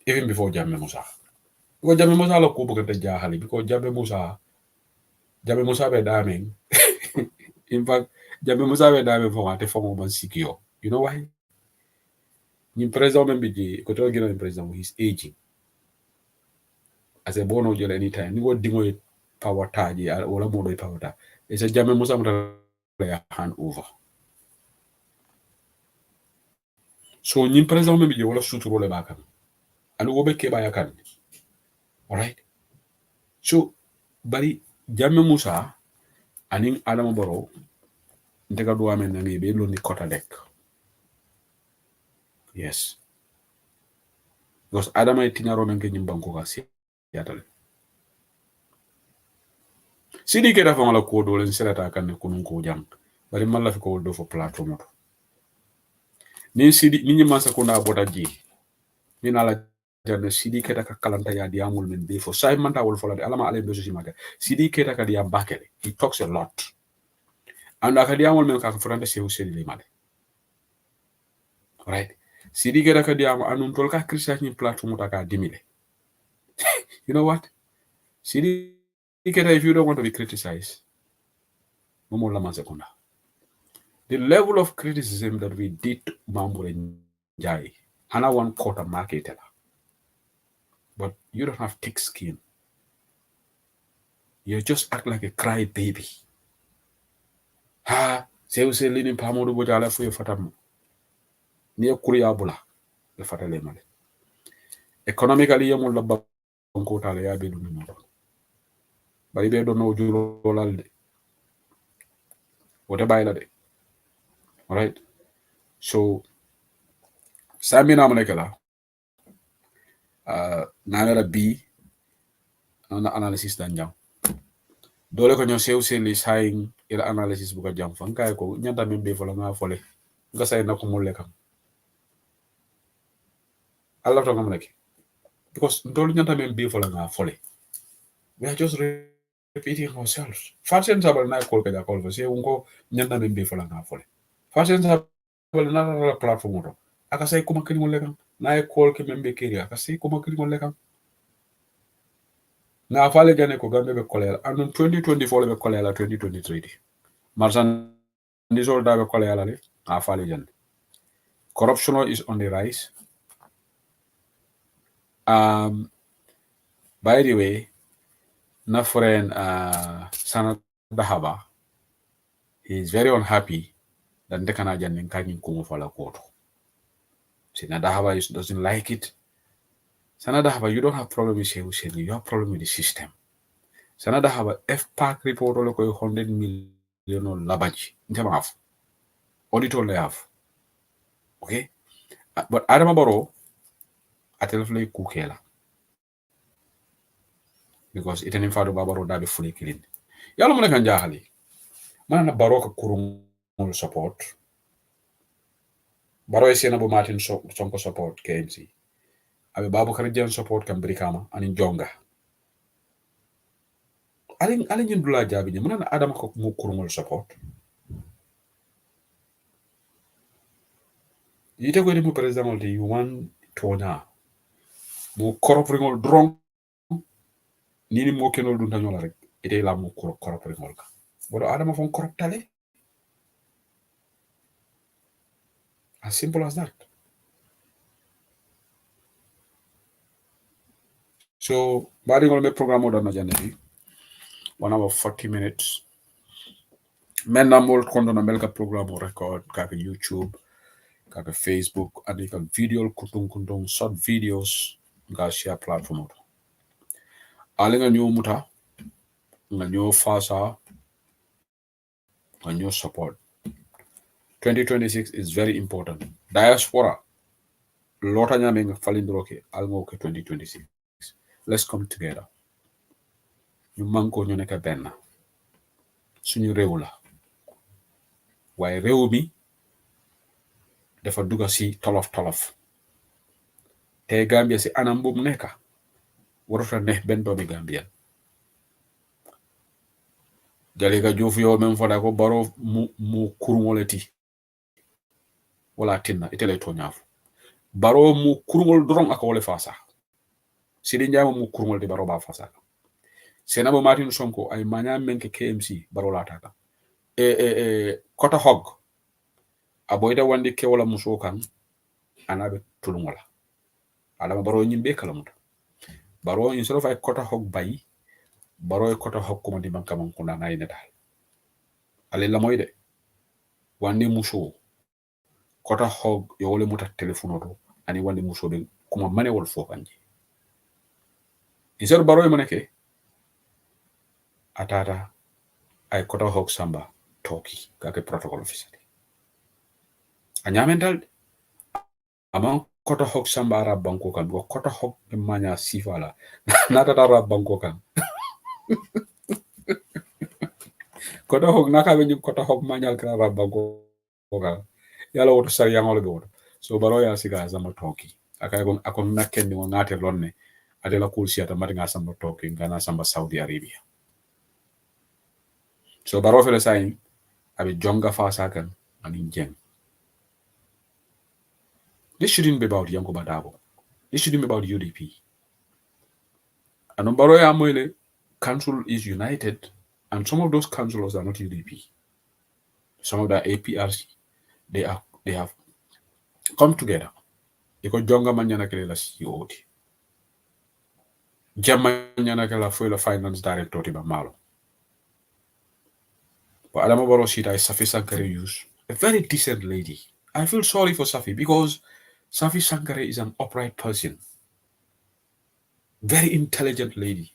even before Jammeh Musa ko Jammeh Musa la ko bëgg ta jaaxali because Jammeh Musa be damen in fact Jammeh Musa be damen fo ate fo mo ban sikio you know why ni president men bi ko to gina president he's aging as a bono jole anytime ni go dingo power taji wala mo do power ta it's a Jammeh Musa mo ta hand over so ni president men bi wala suturo le bakam anu wobe ke baya kan alright so bari Jammeh Musa aning Adama Barrow ndega do amen ngi be lo ni kota dek yes because Adama tinyaro men ngi banko ka si yatal sidi ke dafa mala ko do len selata kan ne kunun ko jang bari malla fi ko do fo platform to ni sidi ni mansa ko na bota ji ni nala jane sidi ke ka kalanta ya diamul men be fo say manta wol fo la alama ale be so maga sidi ke ka diam bakele he talks a lot and aka diamul men ka frante se useli male right sidi ke ka diam anun tol ka christian ni platform ta ka dimile you know what sidi ke if you don't want to be criticized momo la man sekunda the level of criticism that we did Mambure Njai hana one quarter market but you don't have thick skin. You just act like a cry baby. Ha, se lini pamodu bojala fu fatam. Ni kuriya bula le fatale male. Economically yamul la banko tale ya be dum no. Bari be do no julo lalde. Wote bayla de. All right. So samina manekala nanera B analysis dan jam dole ko ñoo sew li saying ila analysis bu ko jam fan kay ko ñanta membe fola nga fole nga say na ko mo lekam Allah to ngam nek because dole ñanta membe fola nga fole we are just repeating ourselves fasen sabal na ko ka ko se unko ñanta membe fola nga fole fasen sabal na la platform to aka say ko makani mo lekam na ko ke membe kiri aka say ko makani mo lekam na fale gane ko gambe be kolera andun 2024 be kolera 2023 marsan ndisol da be kolera le a fale jan corruption is on the rise by the way na friend Sana Dahaba he is very unhappy that ndekana jan nkanyi ko fala koto Sana Dahaba doesn't like it Sana Dahaba, you don't have problem with Shehu you have problem with the system. Sana Dahaba, F-Park report all 100 million labaji. Have. Auditor they have. Okay? But Adama Barrow, atelfully kukela. Because it in fact Barrow da be fully clean. Yalo mona kan jahali. Mana Barrow ka kurung support. Barrow is Martin Sonko support KMC. abe Baboucarr Jen support kam brikama anin jonga alin dula jabi ni munana adama ko mu kurungol support yite ko mu president de you want tona mu koropringol drong nini mo kenol dun tanyola rek ite la mu koropringol ka bodo adama fon koroptale as simple as that. So, bari ngol me program oda na janeti 1 hour 40 minutes. Men mol kondo na melka program o record kaka YouTube, kaka Facebook, adi ka video kutung short videos nga share platform oda. Ale nga nyo muta, nga nyo fasa, nga nyo support. 2026 is very important. Diaspora, lota nyame nga falindroke, algo ke 2026. Let's come together. Ñu manko ñu nekk benn suñu réew la waaye réew mi dafa dugga si tolof te Gambia si anam bu nekk waruta neex benn doomi Gambien Jalika Juuf yo men foda ko baro mu kurungoleti wala tinna itele to ñaaf baro mu kurungol dorong aka wole fasa sidi njaama mu kurungol di baro ba fasa Senabo Martin Sonko ay manya menke KMC barola taka kota hog aboyda wandi ke wala musokan anabe tulungola adama baro nyimbe kala muta baro instead of ay kota hog bayi baro kota hog ko di bankam ko na nay netal ale la moyde wandi muso kota hog yo wala muta telephone to ani wandi muso be kuma mane wol fokanji instead baro maneke atata ay kota hog samba toki kake protocol officer anyamental amang kota hog samba arab banko kan go kota hog manya sifala nata arab banko kan kota hog naka be kota hog manya kan arab banko kan yala woto sar yangol be woto so baro ya siga zama toki akay gon akon nakken ni ngate lonne adela kulsiata mari nga samba toki ngana samba Saudi Arabia. So baro fele sayin abe jonga fasa kan anin jeng. This shouldn't be about Yankuba Dabo. This shouldn't be about UDP. And baro ya moile council is united and some of those councillors are not UDP. Some of the APRC they have come together. Iko jonga manyana kele la COD. Jamanyana kele la fuela finance director tiba malo. But Adama Barrow Sita is Safi Sankare use. A very decent lady. I feel sorry for Safi because Safi Sankare is an upright person. Very intelligent lady.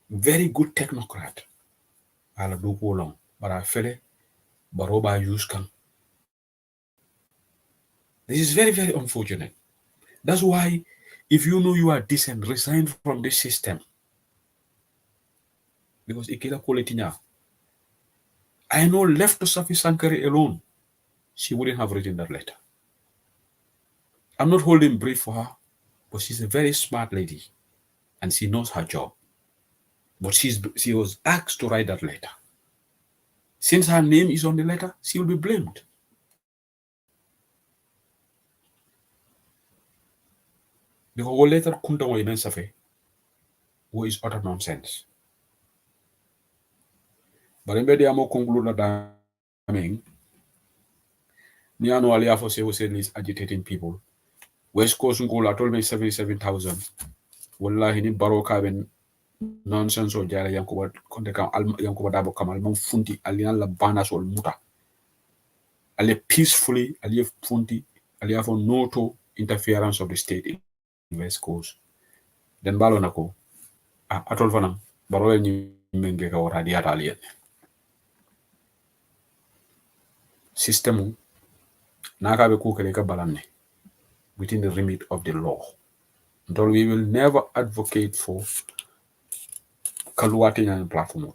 Very good technocrat. I'll do go long. But I feel it. Baroba use can. This is very, very unfortunate. That's why if you know you are decent, resign from this system. Because Ikila Koletinya. I know left to Safi Sankare alone, she wouldn't have written that letter. I'm not holding brief for her, but she's a very smart lady and she knows her job. But she was asked to write that letter. Since her name is on the letter, she will be blamed. Because what letter kunta wa imen safe, what is utter nonsense. But in bedi amo conclude that daming, ni anu alia for say is agitating people. West Coast Ngola told me 77,000. Wallahi ni baro kaben nonsense o jara yankuba konde kam yankuba dabo kamal mon funti alian la bana sol muta. Ale peacefully ali funti ali for no interference of the state in West Coast. Then balo nako atol fanam baro ni menge ka wara diata alien. System naka be kukele ka balanne within the remit of the law. Though we will never advocate for kaluati na platform.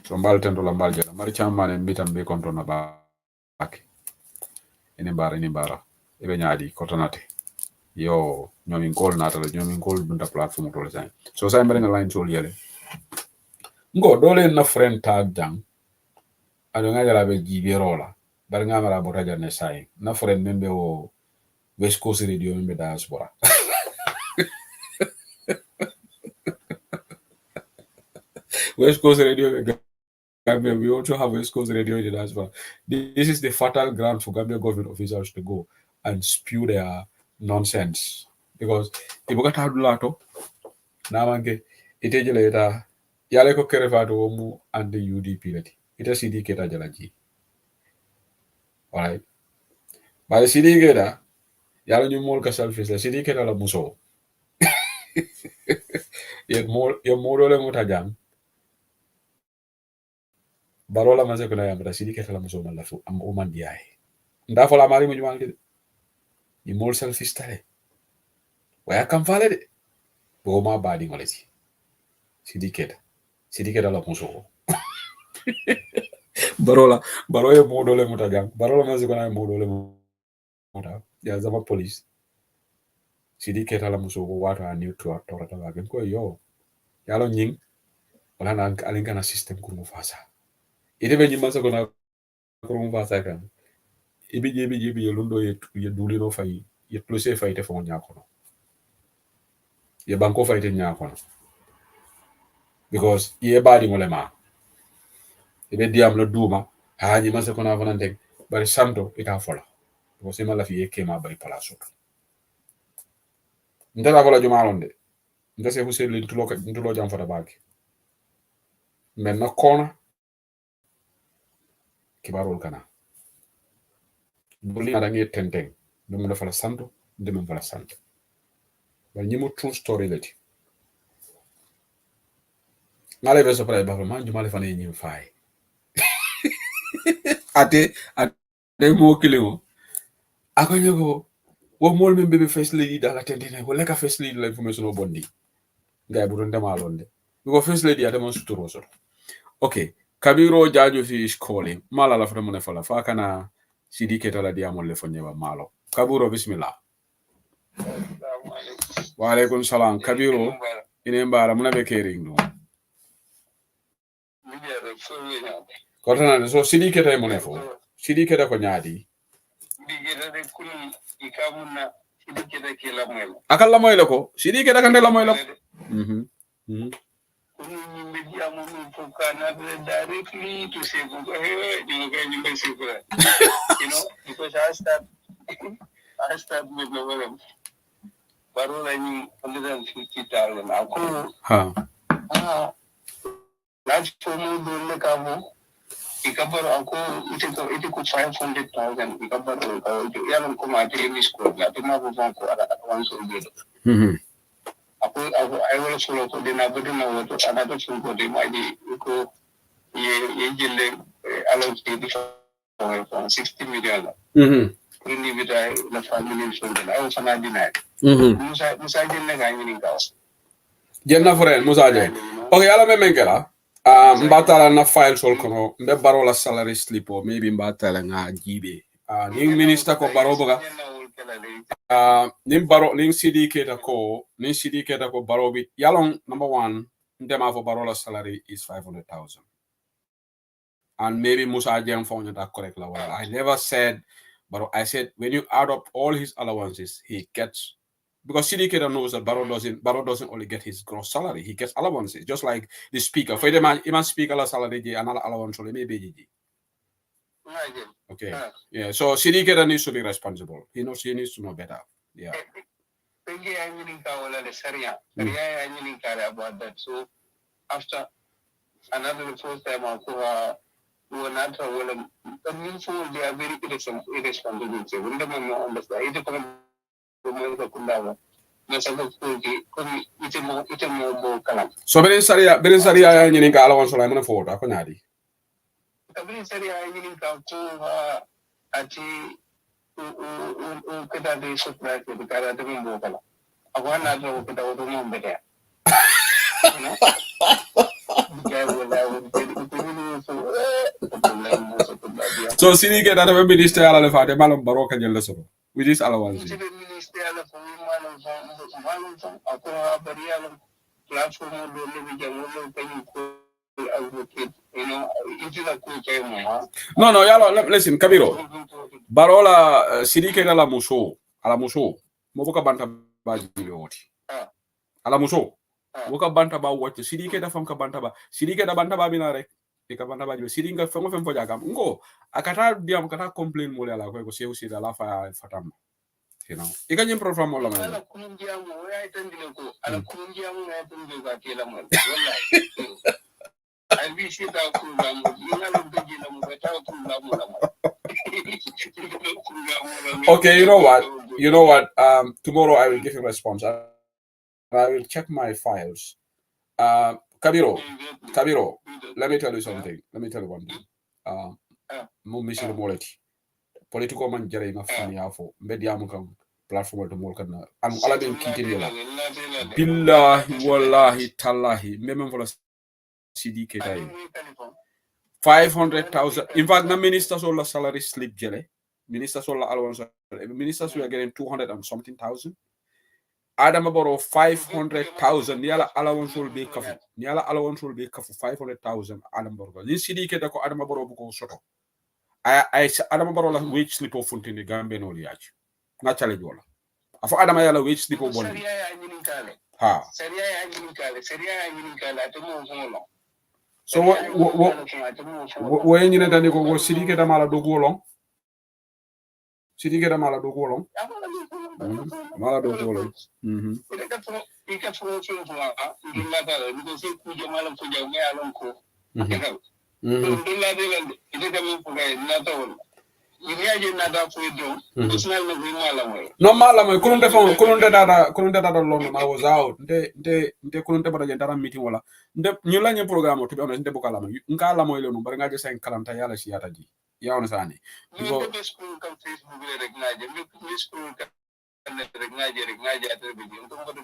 So mbal tendo la mbal jela mari chamane mbitam be konto na ba ak ini bara ebe nyaadi kotonate yo ñomin kol natala ñomin kol bunta platform to le so say mbere nga line sol yele ngo dole na friend tag jang ado nga jala be jiberola bar nga mara bota janne say na friend membe o West Coast Radio membe diaspora West Coast Radio Gambia, we also have West Coast Radio in the diaspora. This is the fertile ground for Gambia government officials to go and spew their nonsense. Because if you got to lato, namange, ite jela ita, yale ko kerefato omu and the UDP leti. Ita CD keta jela ji. Alright. By the CD keta, yale ñu mol ka selfish la CD keta la muso. Ye molo le muta jam. Barola manze kuna yambra CD keta la muso malafu am oman diay. Ndafo la mari mu jumangi. Ni mol selfish tale. Waya kam fale de. Boma badi ngoleti. Sidiketa la muso. Baroye modole muta jam. Barola manze kuna modole muta. Ya zama police. Sidiketa la muso wata a new to torata la ko yo. Yalo nying wala na alinga na system kurumu fasa. Ite be nyimasa kuna kurumu fasa kan. Ibi yelundo ye duli no fay ye plus fay te fon nyakono. Ye banko fay te nyakono. Because ye badi ngolema. Ibe diam la duma ha nyimasa kuna vanante bari santo ita fola. Because ima la fi kema bari palaso. Ndala fola jumalonde. Ndase hussein ntulo jam fata bagi. Men na kona kibarol kana. Buli adangi tenteng. Dum la fala santo, dem fala santo. Ba ñimo true story leti. Ngale be so pare ba man jumale fana ñim fay. Ate mo kilimo. Ako ñego wo mol men bebe first lady dala tentene wo leka first lady la information o bondi. Ngay bu don demalonde. Because first lady ate mon suturo so. Okay, Kabiro Jajo fi is calling. Mala la fana fala fa kana CD keta la diamol le fonyeba malo. Kabiro bismillah. Wa alaikum salam. Kabiro ine mbara muna be kering no. Kotana so CD keta mo nefo. CD keta ko nyaadi. Akalla moyle ko CD keta kan la moyle. Directly to say, because I start with the Barola 150,000. That's for me, the Cabo. Ikabar ako ito ko 500,000 ikabar yan ko ma-TV school na tumabot ko ara once a year. Ako I will follow ko din abot na wato anato ko din mai ko ye jelle allow TV for 60 million. Ini bida na family so din ay sana dinay. Musa jelle ga ni ka. Jenna friend Musa jelle. Okay, ala me mengela. Mbatala na file sol kono mbe barola salary slip or maybe mbatala nga jibe ni minister ko baroboga ning CD keta ko barobi yalong number 1 ndema for barola salary is 500,000 and maybe Musa Jeng found that correct la wala. I never said but I said when you add up all his allowances he gets. Because CD Keda knows that Barrow doesn't only get his gross salary, he gets allowances, just like the speaker. For the man, even speaker la salary, another allowance only maybe. Okay. Yeah. So CD Keda needs to be responsible. He needs to know better. Yeah. About that. So after another first time I we were not well, they are very irresponsible. When the man understand so beren saria ya nyini ka alawon so la mona foto ko nyaadi beren saria ya nyini ka ko ati o keda de surprise de kara de mo kala agwana do ko da do mo bede so sini ke da be minister ala le fate malum baroka jelle so with this allowance. No, yalo, listen, Kabiro. Barola, Sidike ala muso. Moboka banta baji yoti. Ala muso. Woka banta ba watch Sidike da famka banta ba. Sidike da banta ba binare. Ika banta ba Sidinga fengo fempo jagam. Ngo, akata diam kata complain mole ala ko se usi da la fa fatam. You know, you can improve from all of them. Okay, you know what? Tomorrow I will give him a response. I will check my files. Kabiro, let me tell you something. Let me tell you one thing. Mumishiro Moleti. Political man jere ma fani afo mediamu kam platform to mol kana am ala ben kitini la billahi wallahi tallahi memem vola CDK tay 500,000 in fact the minister sola salary slip jele minister sola allowance ministers we are getting 200 and something thousand Adam Barrow 500,000 yala allowance will be kafu yala allowance will be kafu 500,000 Adam Barrow ni CDK da ko Adam Barrow bu ko soto I Adama Barrow la wage slip of Funtini Gambia no liach. Na challenge wala. Afo Adama yala wage slip of bondi. Ha. So when you need to go Sidike da mala dogo long. Sidike da mala dogo long. Mala dogo long. No malamo kununde dada londo I was out nte kununde bada jentara meeting wala nte nyula nye programme to be honest nte bukala mo nka la mo ile no bari ngaje sen kalanta yala shi yata ji ya on sani because school kam Facebook le rek ngaje mi school kan rek ngaje atere bi nto ko do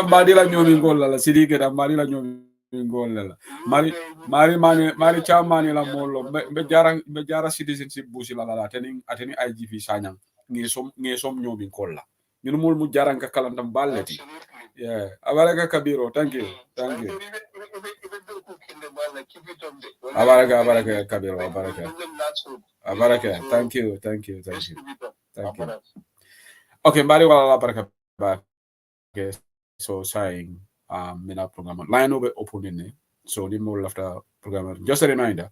madila nyomi ngolla la Sidike da madila nyomi ngolla la mari chamani la molo be jara citizenship busi la ateni IGP sanyang ngesom nyomi ngolla ñun mul mu jaran ka kalantam balleti yeah abaraka Kabiro thank you abaraka Kabiro abaraka thank you okay bari wala baraka ba okay so saying mina program line over open so the more after program just a reminder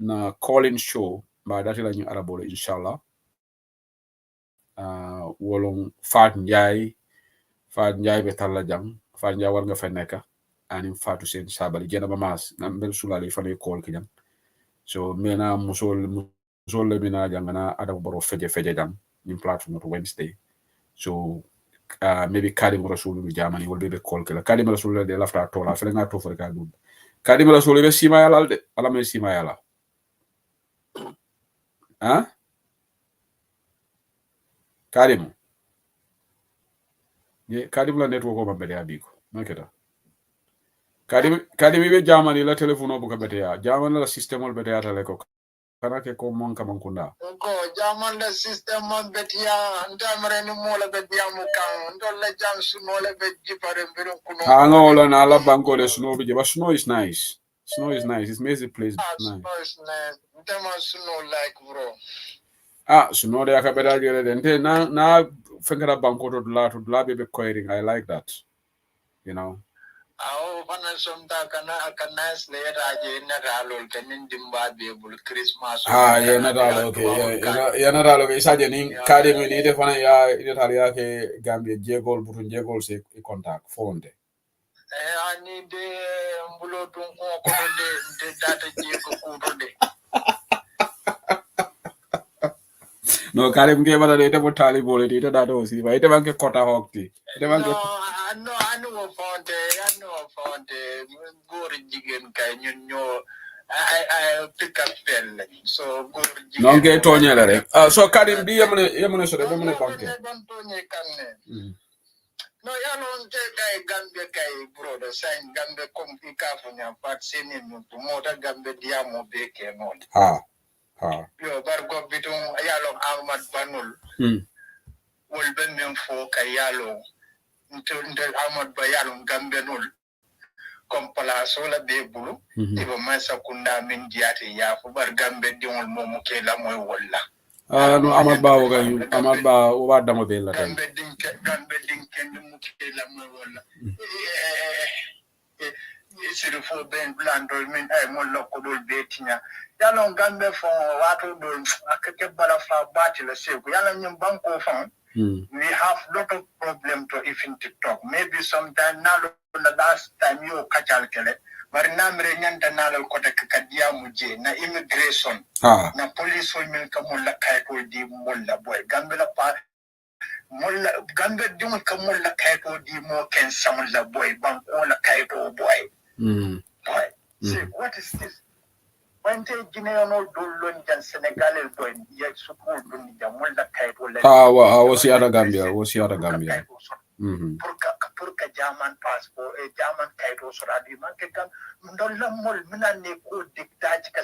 na call-in show ba dati la ñu arabolo inshallah wolong Fat Njai be talla jang Fat Njai war nga fa nekk anim Fatou Sen Sabali jena ba mas na mbel sulale fa lay call ki jang so mena musol le mina jang na Adam Barrow feje jang in platform to Wednesday so maybe Kadim Rasul Germany will be the call killer Kadim Rasul de lafta tola fele nga to for ka dum Kadim Rasul be sima yalla de ala me sima yalla Kadim la network ko mabbe ya biko maketa Kadim be Germany la telephone bu ka bete ya Germany la system ol bete ya tale ko kana ke ko mon kamankunda ko Germany la system mon bete ya ndamre ni mola be diamu kan ndolla jam suno le be jipare mbiro kuno no la na la banko le snow be but snow is nice it makes the place nice snow is nice ndama snow like bro snow de akabeda gere dente na fengara banko to la be coiring I like that you know fana somta kana slayer aje na ralol kanin dimba be bul Christmas ya na ralo okay ya na ralo ke isaje ni kade mi ni de fana ya italia ke Gambia jegol butun jegol se contact fonde ani de mbulo tun ko de data jego ko de no kare mge bada de mo tali bole de data o si ba ite banke kota hokti ite banke anu fonte gor jigen kay ñun ñoo I pick up pen so gor jigen non ke toñe la rek so kadim bi yamane so de yamane banke don toñe kanne No, ya no te kay Gambia kay brother sign Gambia comme ikafunya pat seni muntu moda Gambia diamo beke non. Ha. Yo bargo bitum yalo Ahmad Banul. Wol ben men fo kay yalo ntel Ahmad Bayalo Gambia nul. Comme place la be bulu. Ibo masa kunda min diati ya fu bar Gambia diol momo ke la moy wala. No Ahmad Ba o wa damo be la tan. Gambia dinke mu ke la moy wala. Siri fo ben blando min ay mo lokko dol betinya yalo Gambia fo wato do akake bala fa bati la seko yalo nyim banko fon we have lot of problem to even to talk maybe sometime now the last time you kachal kele bari namre nyanta nalal ko tek kadiya muje na immigration na police o min ka mulla kay ko di mulla boy Gambia la pa mulla Gambia di mo ka mulla kay ko di mo ken samla boy banko la kay ko boy boy see what is this when they Guinea no dolon jan Senegal boy ya sukul dun ja mulla kay ko la was the Gambia Purka German passport German kay ko so adi man ke kan ndolla mol minane ko diktaji ka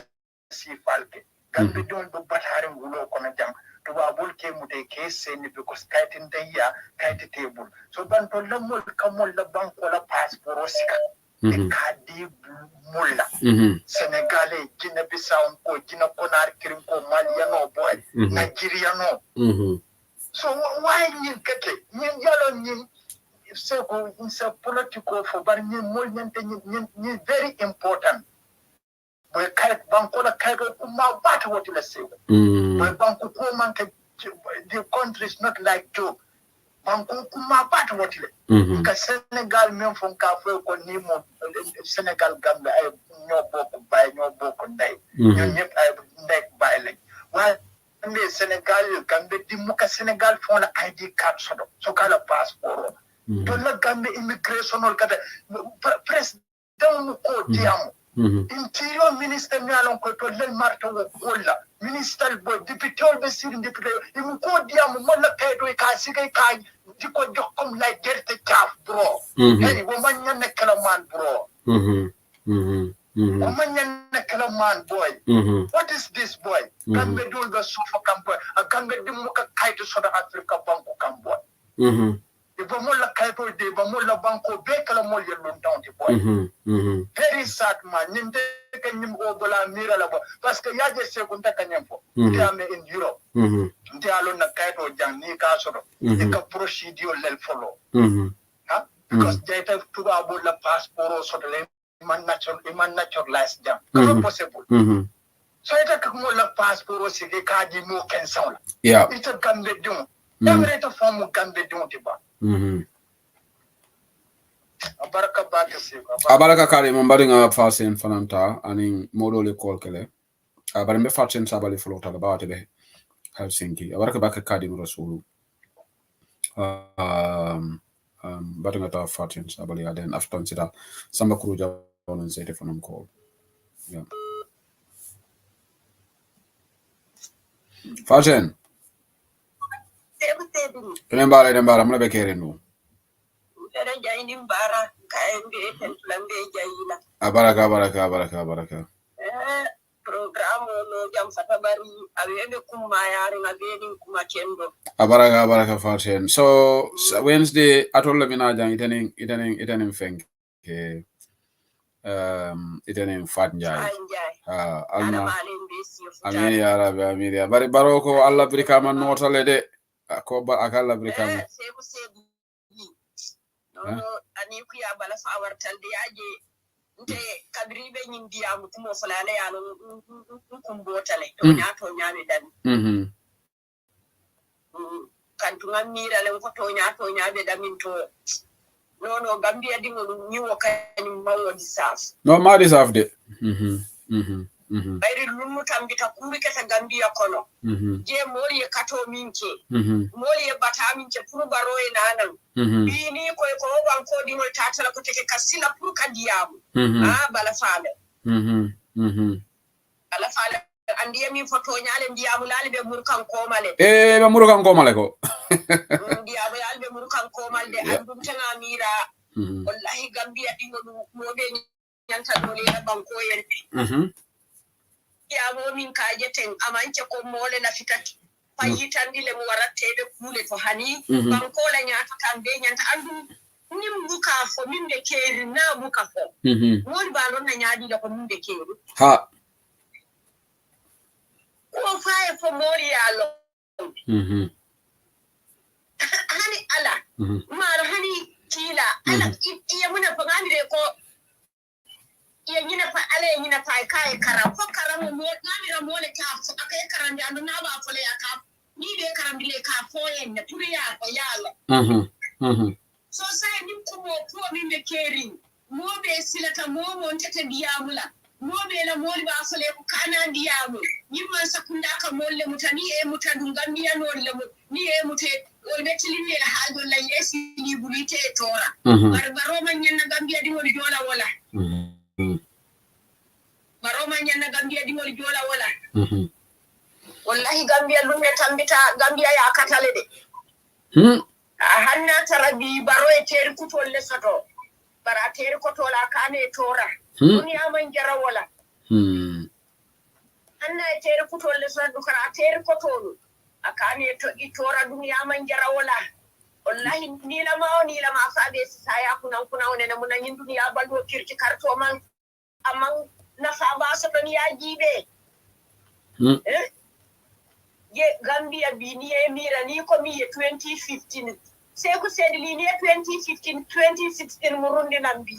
si falke Gambia don do batare ngulo ko na jang to babul ke mute ke seni because kaitin daya kaiti table so ban to lamol kamol la banko la passport sika kadi mulla Senegalais Guinea Bissau ko Guinea Conakry kirim ko Maliano boy Nigeria no so why you get it you yalo you so it's a political for but you more you very important boy kay banko la kay ko ma bat what you say boy banko ko man the country is not like joke banko kuma bat what you ka Senegal men fon ka fo ko ni mo Senegal Gambia ay ñoo bokk nday ñoo ñep ay nek bay lañ why mais Senegal Gambia di muka Senegal fon la ID card so kala passport to la Gambia immigration ol kata president mu ko diamo interior minister mi alon ko to len marto wala minister boy député ol be sir député mu ko diamo mo la kay do ka sigay ka di ko jox comme la gerte caaf bro hey wo man ñan nek la man bro man boy what is this boy Gambia dul ba sofa kampo Gambia di mu ka kayto soda Africa banko kambo ba mo la kayto de ba mo la banko be kala mo yelon tawti boy very sad man ñinde ka ñim o bola mira la parce que ya je se ko taka ñam fo ame in Europe nte alon na kayto jang ni ka sodo e ka procedure lel follow ha because data tuba bo la passport sodo le man naturalized jam comment possible so ita ka mo la passport si ke ka di mo ken sawla ita Gambia dum every to form Gambia dum tiba abaraka kare mo mbari nga fasen fananta ani modo le kol kele abare me fasen sabali flota ba tebe Helsinki abaraka baka kadi mo rasulu batanga ta fasen sabali aden after sita samba kruja on zete phone call fasen Nembara muna bekere no Abaraka. Program no jam satabari awebe kumayari ngabeni kumachendo. Abaraka fashion. So Wednesday atolla mina jang itening feng ke itening fat njay. Alma amin ya rabbi amin ya bari baroko Allah brikama notale de ko ba akalla brikama. No ani ku ya bala fa wartalde yaje nte kadribe nyindi ya mutumo fulane ya no kumbotale to nyaame dan kan tunga mira le ko to nyaabe damin to no Gambia dingo nyiwo kany mawo disaf no ma disaf de bayri lumu tambita kumbi kata Gambia kono je moli e kato minke moli e bata minke puru baroe nanan bini ko banko di mo tatala ko teke kasila puru kadiyamu bala faale andi min foto nyale ndiamu lali be murkan komale be murkan komale ko ndiamu yali be murkan komal de andum tanga mira wallahi Gambia dingo mo be nyanta dole na banko yen ya mo min ka jeten amanche ko mole na fitati fayitandile mo warattebe kule to hani banko la nyata tambe nyanta andum nim buka fo min de keri na buka fo wol balon na nyaadi la ko min de keri ha ko faye fo mori yalo hani ala mar hani kila ala iya muna fa ngamire ko iya nyina fa ala nyina fa kai kara ko kara mo ngamira mo le ka fo akai kara ndi andu na ba fo le aka ni be kara mbile ka fo yen na turiya ko yalo so sai nim ko mo ko min be keri mo be silata mo mon tata diyamula mo be la mo ba fo le ko kana diyamu ni man sakunda ka mo le mutani e mutadu Gambia no le ni e mute o be tilini la hajo la yesi ni bulite tora barbaro man nyanna Gambia di mo jola wala baro man nyanna Gambia di mo jola wala wallahi Gambia lumme tambita Gambia ya katale de hanna tarabi baro e teri kutol le soto bara teri kotola kane tora dunia man jara wala hanna e teri kutol le soto kara teri kotolu akane to itora dunia man jara wala wallahi ni la ma fabe saya kuna onena mun nyin dunia baldo kirti karto man amman na fa ba so don ya jibe ye Gambia bi ni e mira ni ko mi 2015 sai ku sai li ne 2015 2016 murundi nambi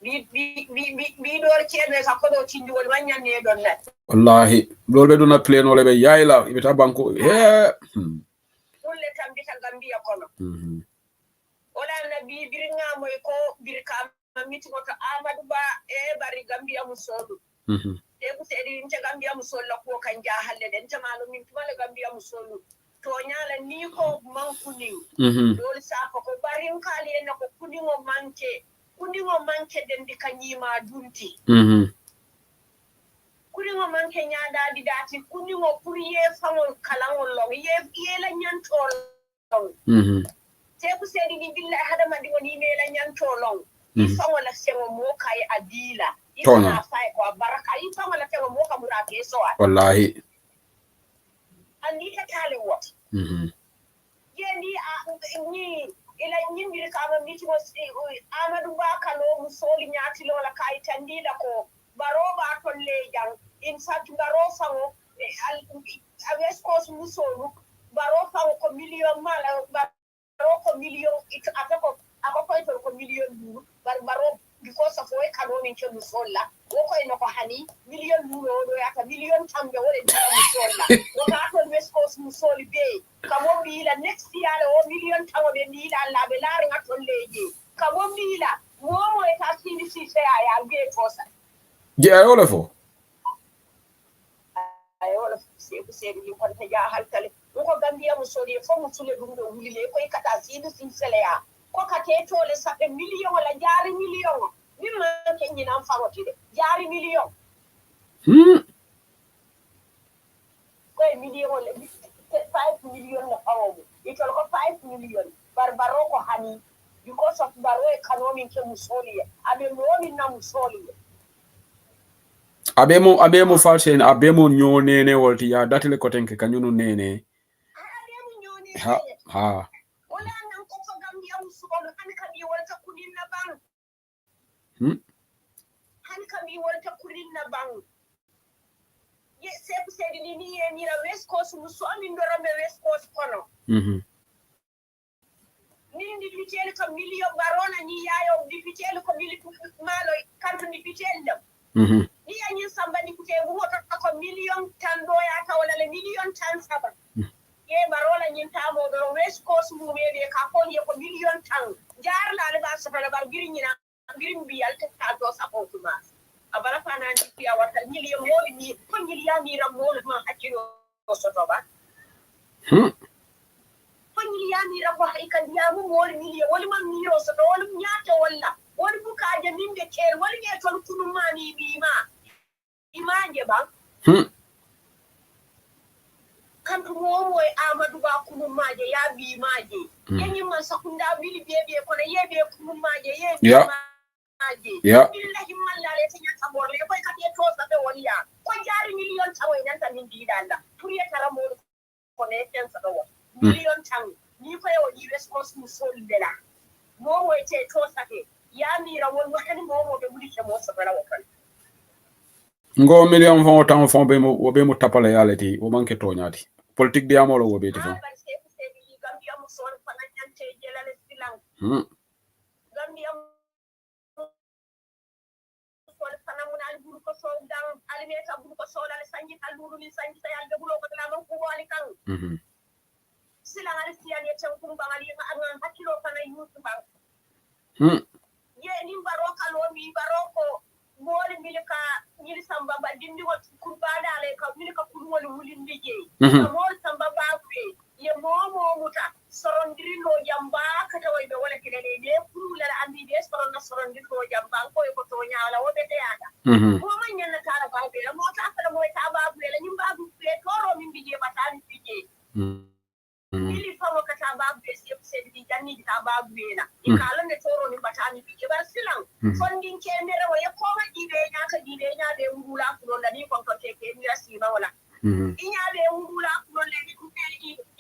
bi dor kene sa ko do tindi wol wanya ne don la wallahi lol be dona plane wala be yayla ibita banko ulle tambi ta Gambia kono wala na bi biringa moy ko birka mamiti ko Amadou Ba e bari Gambia musodu e ku sai di nta Gambia musolla ko kan ja halle den ta malu min tumale Gambia musolu to nyala ni ko mankuni dol sa ko bari kali en ko kudingo manke den di kanyima dunti kudingo manke nyaada di dati kudingo puriye famol kalangol long ye la nyantol long te ku sedi di billahi hada madi woni me la nyantolong ifamol la semo mo kay adila ifana fay ko baraka ifamol la semo mo kamura ke so wallahi anita tale what yendi ni ila nyimbiri kama miti mo Amadou Ba kalo musoli nyati lola kai tandila ko baroba to lejang in fact baro fango awes kos musolu baro fango ko million mala baro ko million it atako ko million duru baro because of way kano min ke musolla ko ino ko hani million duru do ata million tambe wala dara musolla ko ka ko wes kos musoli be kamo bila next year o million tawo be bila la be laari ngato leje kamo bila mo e ta sini si se aya be tosa je ayole fo se ni ko ta ya haltale ko Gambia musoli fo musule dum do wulile ko kata sini si sele ya ko ka te tole sabe million wala jaari million ni ma ke ni nan fa wotide jaari million ko million wala 5 million na awo ito ko 5 million barbaro ko hani because of baro economy ke musoli abe mo ni na musoli abemo falsen abemo nyonene wolti ya datile ko tenke kanyunu nene abemo nyonene ha wala nan ko fa Gambia musolo an ka bi wolta kudin na bang han ka bi wolta kudin na bang ye sebu sedi ni ni la West Coast muso ami ndoro me West Coast kono ni ndifitele ko million barona ni yayo ndifitele ko malo kanto ndifitele ni anyi sambani kute woto ko million tan do ya ta wala le million tan saba ye barola nyin tamo do West Coast mu be ka ko ye ko million tan jar la ba sa fala bar girin bi alta ta do sa ko kuma abara fana ni ya wata million mo ni ko million ni ram mo ma hakiro so to ba ko million ni ram ha ikan ya mo million wala man ni ro so do wala nyaata wala wala buka je min de ker wala ye ton kunu mani bi ma Imanje ba kantu momo e Amadou Ba kumumaje ya bi maje yenyi man sakunda bili bebe ko na yebe kumumaje yebe maje billahi man la le tanya taborle ko kati to sa be woniya ko jari million tawo nan tan ndi danda turiya tara mo ko ne ten sa do million tan ni ko yo di responsible so dela momo e te to sa ke ya mira won wakani momo be buli ke mo sa bala wakani ngo million fon tan fon be mo tapale yaleti o manke to nyaati politique de amolo wo be ti fon mole milika nyiri samba ba dindi wat kurbada ale ka milika kurwol wulindi je mol samba ba be ye momo muta sorondiri no jamba kata way be wala kelele de kurula andi de sorondiri no jamba ko ko to nyaala wo be teata ko man nyanna tara ba be mo ta fala mo ta ba be la nyimba bu be toro min bije batani bije mili fa mo kata ba be se se di janni ta ba be na ikala ne toro ni batani bije ba silang fondin kemere wo ko ma dibe nya de ngula ko la ni kon ko te ke mi asima wala inya de ngula ko le ni ku te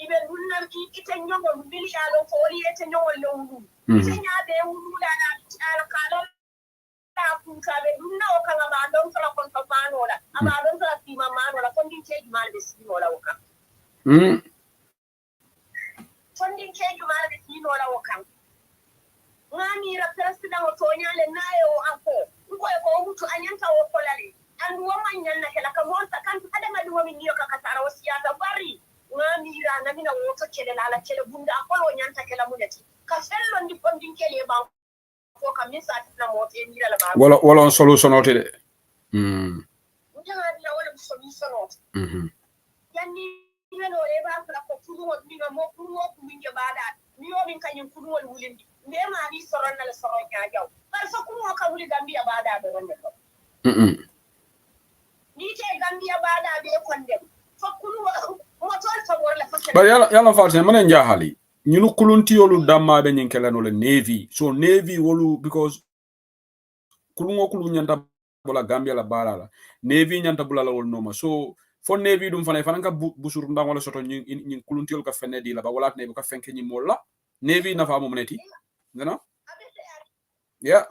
ibe dunnar ki ite nyongo bili ya do ko li ite nyongo le ngu nya de ngula na ala kala ta ku ka be dunna o kala ba don fala kon to manola aba don fala ti ma manola fondin ke mal be si wala waka fondin ke mal be si wala waka ngani ra president o to nyale nayo ako ko mutu anyanta wo kolale and woman nyanna kala ka monta kan ada ngadi womi niyo ka katara wasiata bari ngani ra na mina wo to kele la kele bunda akolo nyanta kala munati ka fello ndi fondin kele ba ko ka misa na mote ni la ba wala solution ote de ngani la wala solution ote yani ngelo e ba fala ko fudu mo dinga mo minge bada niyo min kanyin kudu wol wulindi ndema ni soron na le soron jaw par so ko ka wuli Gambia bada do wonde ko ni te Gambia bada be konde fokkulu mo tol favor la fakere ba yalla false manen jahali ñunu kulunti yolu damma be ñin kelano le navy so navy wolu because kulungo nyanta bola Gambia la bala la navy nyanta bola la wol noma so fo navy dum fana ka busur ndam wala soto ñin kulunti yolu ka fenne di la ba wala ne ka fenke ñi molla navy na fa mo moneti ngana yeah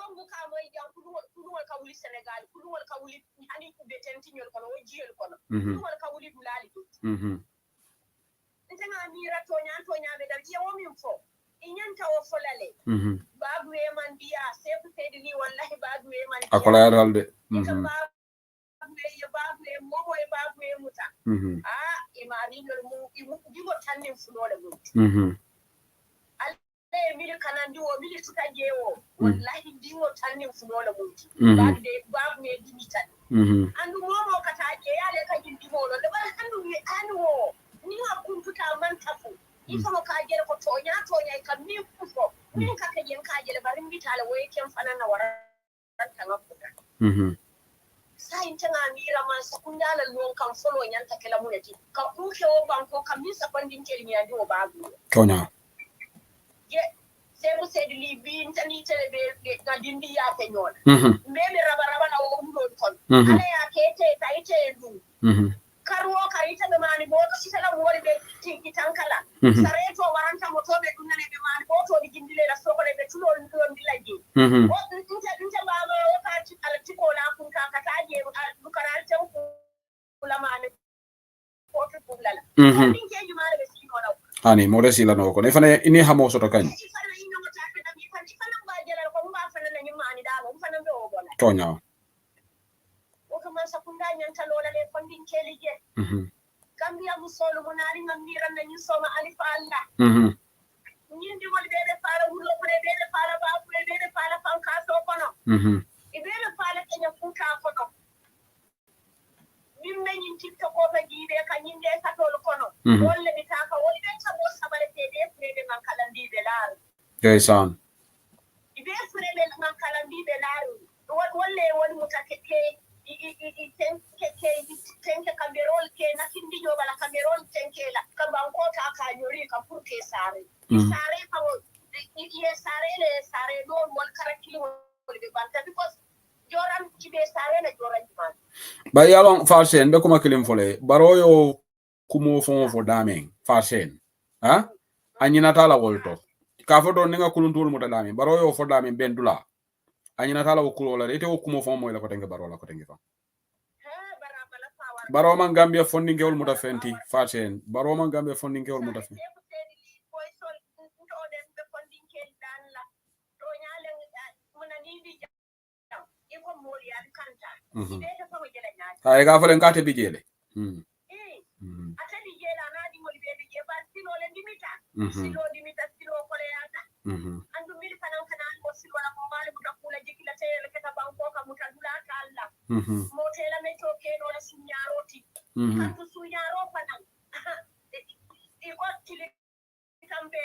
Senegal kulwol ka wuli hani ku betenti nyol kono wajiyol kono kulwol ka wuli dulali ntena mira tonya be dar yewo min fo inyanta wo folale babu e man biya sefu tedini wallahi babu e man akola yaralde babu e momo e babu e muta imari nyol mu digo tannin fulole mu mili kanandi wo mili tutajewo wallahi diwo tanni funola muti babu ne dimitan andu momo kata je yale ka jindi molo de bal andu wo ni wa kumputa man tafu ifo ka jere ko tonya ka mi fufo min ka jen ka jere bari mbitale wo ken fanana waranta ngaputa sai tanga mira man sakundala lon kan solo nyanta kala munati ka kuke wo banko kamisa pandin kelmi andi wo babu tonya sebu sedi li bin tani tele be na dindi ya te nyon mbebe raba na wo ndo kon ala ya kete taite ndu karwo karita be mani bo to sitala mo wori be tinki tankala sareto waranta mo to be dunane be mani bo to di gindile la soko le be tulo ndo ndilaji o nta baba o ka ci ala ci ko la kun ka kataje du karal tan kula mani ko to bulala din ke jumare be sino law ani mo resi la no ko ne fane ini hamo soto kany tonya okuma sakunda nyanta lola le fondin kelige Gambia musolo munari ngamira na nyusoma alifa Allah nyindi wol bebe fara wulo bebe fara ba bebe fara fanka so kono ibebe fara kenya fuka kono mimme nyin tiktok ko be gibe ka nyinde sa tolo kono wolle bitaka wol be tabo sabale tede bebe man kalandi be lar jaysan ibe fure be man kalandi be lar wolle wol mutakete sare ko ye sare do mon karakili wol be banta because joran ci be sare na joran man ba yalon farsen be kuma kilim fole baro yo kumo fo damen farsen ha anyina tala wolto ka fo do nga kuluntul mu damen baro yo fo damen bendula anyina tala ko kulo la ite ko kumo fo moy la ko tenge baro la ko tenge fa baro man gambia funding gewol muta fenti farsen baro man gambia funding gewol muta fenti ay ga falen kate bijele atadi jela na di mol be je ba silo le dimita silo ko le yata andu mil kanan ko silo na mo mali ko kula jikila tele ke ta banko ka mutadula ta Allah mo tela me to ke no la sunyaroti kan tu sunyaro panan e ko tili tambe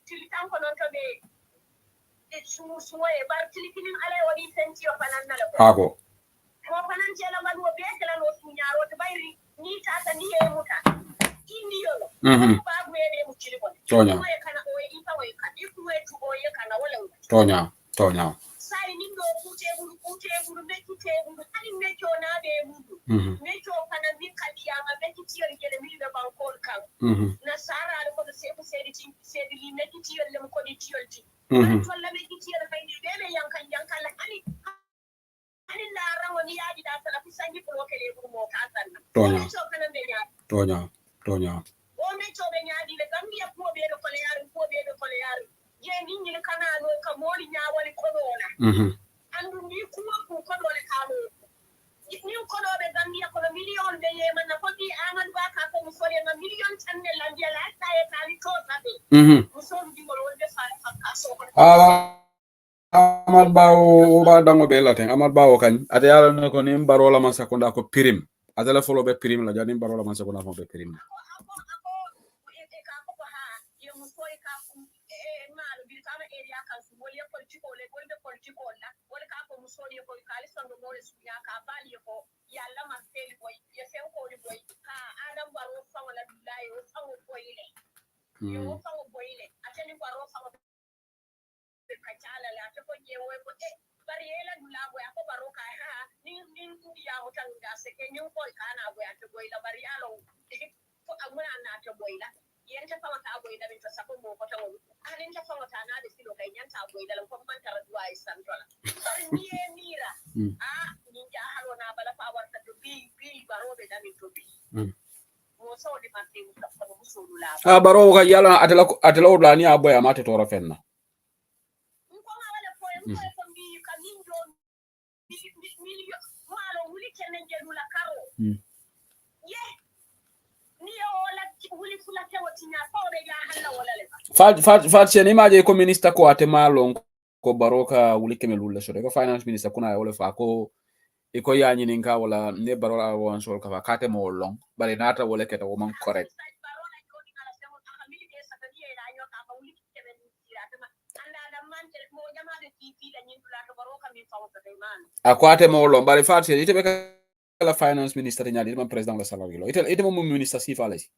tili tan ko non to be e suwe bar tili kinin ale wadi senti o panan na la ko ko panan jela man wo be kala no sunyaroti bayri ni tata ni e muta indi yolo ba gwere mu chiri ko tonya ko e kana o e ifa o e ka ifu e tu o e kana wala tonya sai ni do kute buru be kute buru ani me cho na be buru me cho kana min kadiya ma be kitiyol gele mi be bankol kan na sara ko se ko se di li me kitiyol le ko di tiyol ti to la me kitiyol fay ni be yankan la ani la rawani yaji da sala fi sangi ko kele buru mo ka sanna tonya o me cho be nyaadi le gambia ko be do ko le yar je ni ni kana no ka mori nya wali ko wala andu ni kuma ko dole ka no ni ko do be gambia ko million be ye man ko di amad ba ka ko musore na million tanne la dia la ta e ka ni to tabe musore di wol be fa ka so ko amal bawo ba dango be laten amal bawo kan ate yalla no ko nim barola man sakonda ko prim atala folo be prim la jani barola man sakonda ko be prim baro ga yala atela odla ni aboya mate tora fenna fat sen imaje ko minister ko atema lon ko baroka wuli kemelul so ko finance minister kuna wala fa ko e ko yaani ninka wala ne barola won sol ka fa kate mo long bari nata wala keta wo man correct akwate mo long bari fat sen ite be la finance minister nyaadi man president la salary lo ite mo minister si fa lesi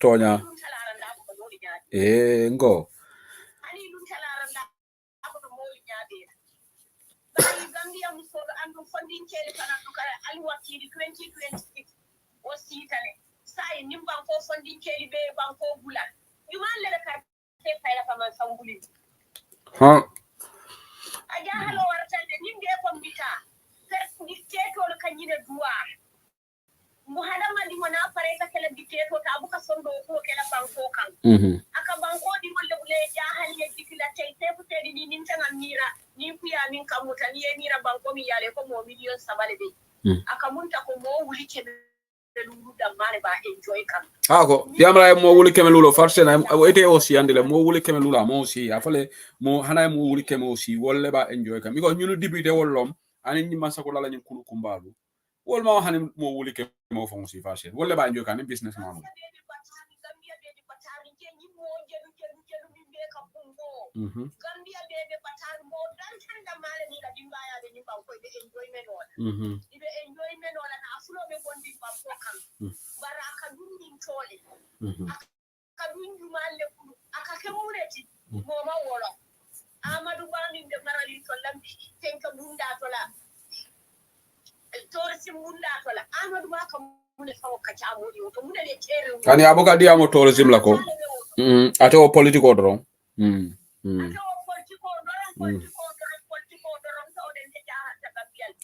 tonya ngo Gambia musodo andu funding kele kana dukara alwakili 2026 ositale sai nim banko funding kele be banko bula yuman le ka te fayla kama sambuli aja halo wartande nim be ko mbita ni teto le kanyine duwa muhadama di mona pare ka kele diteto ta buka sondo ko kele banko kan aka banko di molle bule jahal ye dikila tay tefu tedi ni nim tan mira ni kuya min kamuta ni mira banko mi yale ko mo million sabale be aka munta ko mo wuli ke lulu da mare ba enjoy kan ako yamra mo wuli ke lulo farsena ete aussi andele mo wuli ke lulo mo aussi afale mo hana mo wuli ke mo aussi wolle ba enjoy kan mi ko ñunu débuté wollom ani ñi man sako la ñu kulu kumbalu wol ma hani mo wuli ke mo fon aussi farsena wolle ba enjoy kan business man Gambia bebe patar mo dan tanda male ni la dimba ya de nimba ko be enjoyment wala ibe enjoyment wala na afulo be gondi ba fokam baraka dundi tole aka dundi malle ku aka kemureti mo ma wolo amadu bani de marali to lambi tenka bunda to la torsi bunda to la amadu ba ka mune fawo ka chamuri to mune le tere ani aboka di amo tourism la ko ate o political dron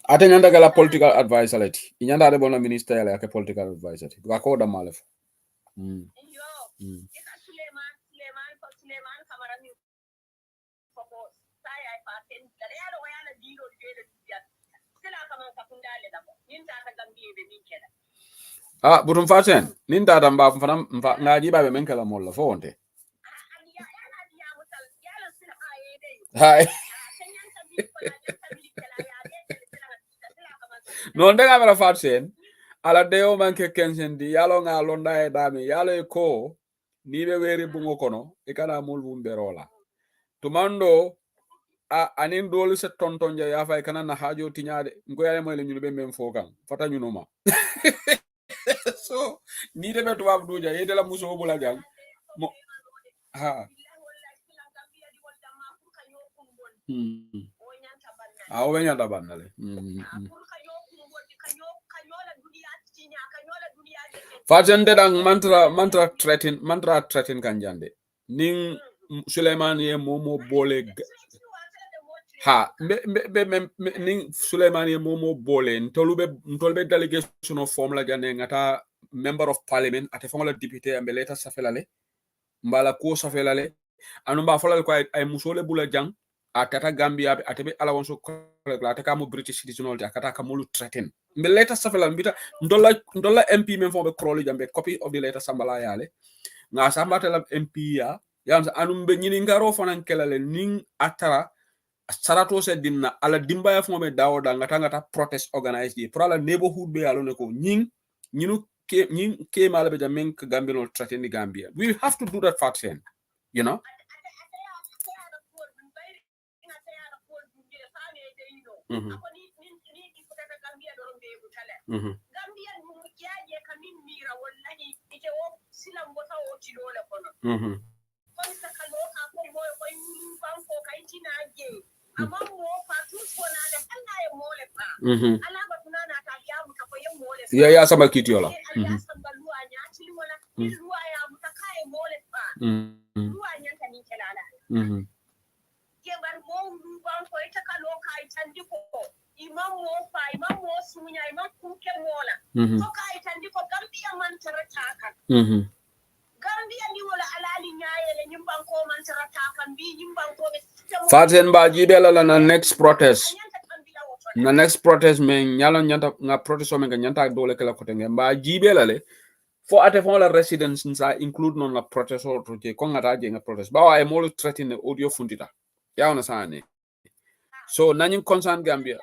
ate nyanda gala political advisor leti inyanda de bona minister yale ake political advisor ga ko da malef Suleiman kamara mi ko sai ai paten dare ya do yana diro de dia sila kama sakundale da ninta ta gambiye be min kela burum faten ninta da mba fana mfa ngaji ba be men kala molla fo wonte hai non de gamara faten ala deo manke kensendi yalo nga londa e dami yalo e ko ni be weri bungo kono e kana mul bumberola to mando anin dolu se tontonja ya fay kana na hajo tiñade ngo yale moy le ñu be mem fokam fata ñu noma so ni de be to wab duja yede la muso bula jang mo ha o wenyanta bannale Fajende dang mantra threaten kanjande ning Suleiman ye momo bole ha be ning Suleiman ye momo bole ntolbe delegation of form la jande ngata member of parliament ate fongola député ambe leta safelale mbala ko safelale anu ba folal ko ay musole bula jang atata Gambia atebe ala wonso ko ataka mo British citizen akata ka molu threaten mbe leta safela mbita ndolla MP men fo be crowley jambe copy of the letter sambala yale nga sambata la MP ya anum be nyini ngaro fonan kelale ning atara sarato se dinna ala dimba ya fo be dawoda ngata protest organize di pour la neighborhood be yalo ne ko nyinu ke mala be jamen ka Gambia no threaten the Gambia. We have to do that fact you know ya sama kitiola Faten ba jibela la na next protest men nyalo nyanta nga protest men nyanta dole kala ko tenge ba jibela le fo ate fon la residents sa include non la protest or to ko ngata je nga protest ba wa e mo threaten the audio fundita ya ona sane so nani concern Gambia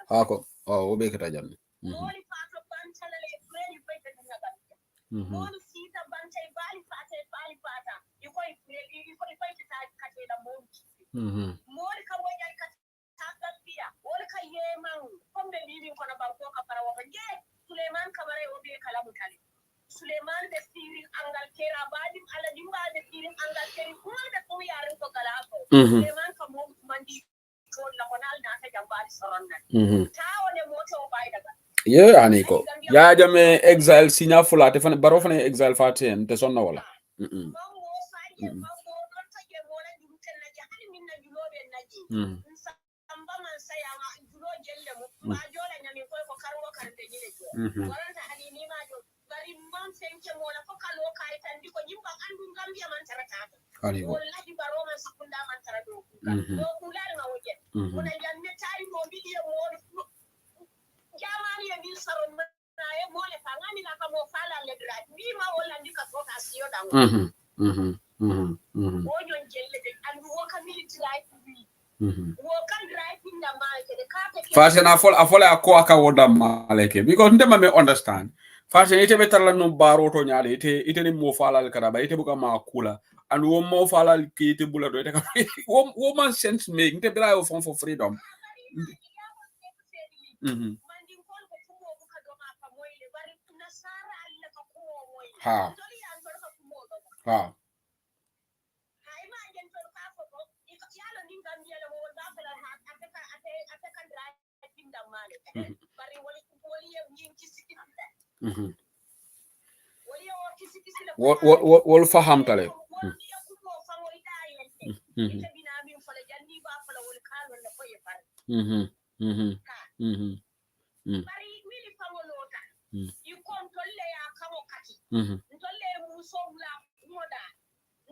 hako obe kata jamni Suleiman be siri angal kera badim ala dimba be siri angal keri kuma be ko yarin ko galafo Suleiman ka mo mandi ko la konal na ta jambali soronna tawo ne moto bay daga ye aniko ya jame exile sinya fula te fane baro fane exile faten te sonna wala samba man saya ma julo jelle mo ma jola nyami ko karwo karde nyile jo waranta hani ni ma jo bari man senke mo la ko kalo kay tan diko jimba andu Gambia man tarata wallahi baro man sakunda man tarado do kular nga woje mona janne tay mo bidiyo mo jamani ya bil saron na e mo le fangani la ka mo fala le grad mi ma wala ndika ko ka siyo dango ojo jelle de andu wo ka military life bi wo kan driving da maleke de kate Fashion afola ko aka woda maleke because ndema me understand fashion ite betala no baro to nyaade ite ni mo falal kada ba ite buka ma kula and wo mo falal ki ite bula do ite ka wo man sense make ite bra yo for freedom mandin kol ko fumo buka do ma fa moyle bari nasara alla ka ko moy ha doli an to ka fumo do ha hay ma den to ka ko yalo ni gambia le mo da fala ha ataka driving da maleke bari woli ye nyin ci sikita wol faham tale bari mili fangolota ikon tolle ya kawo kati tolle muso bla moda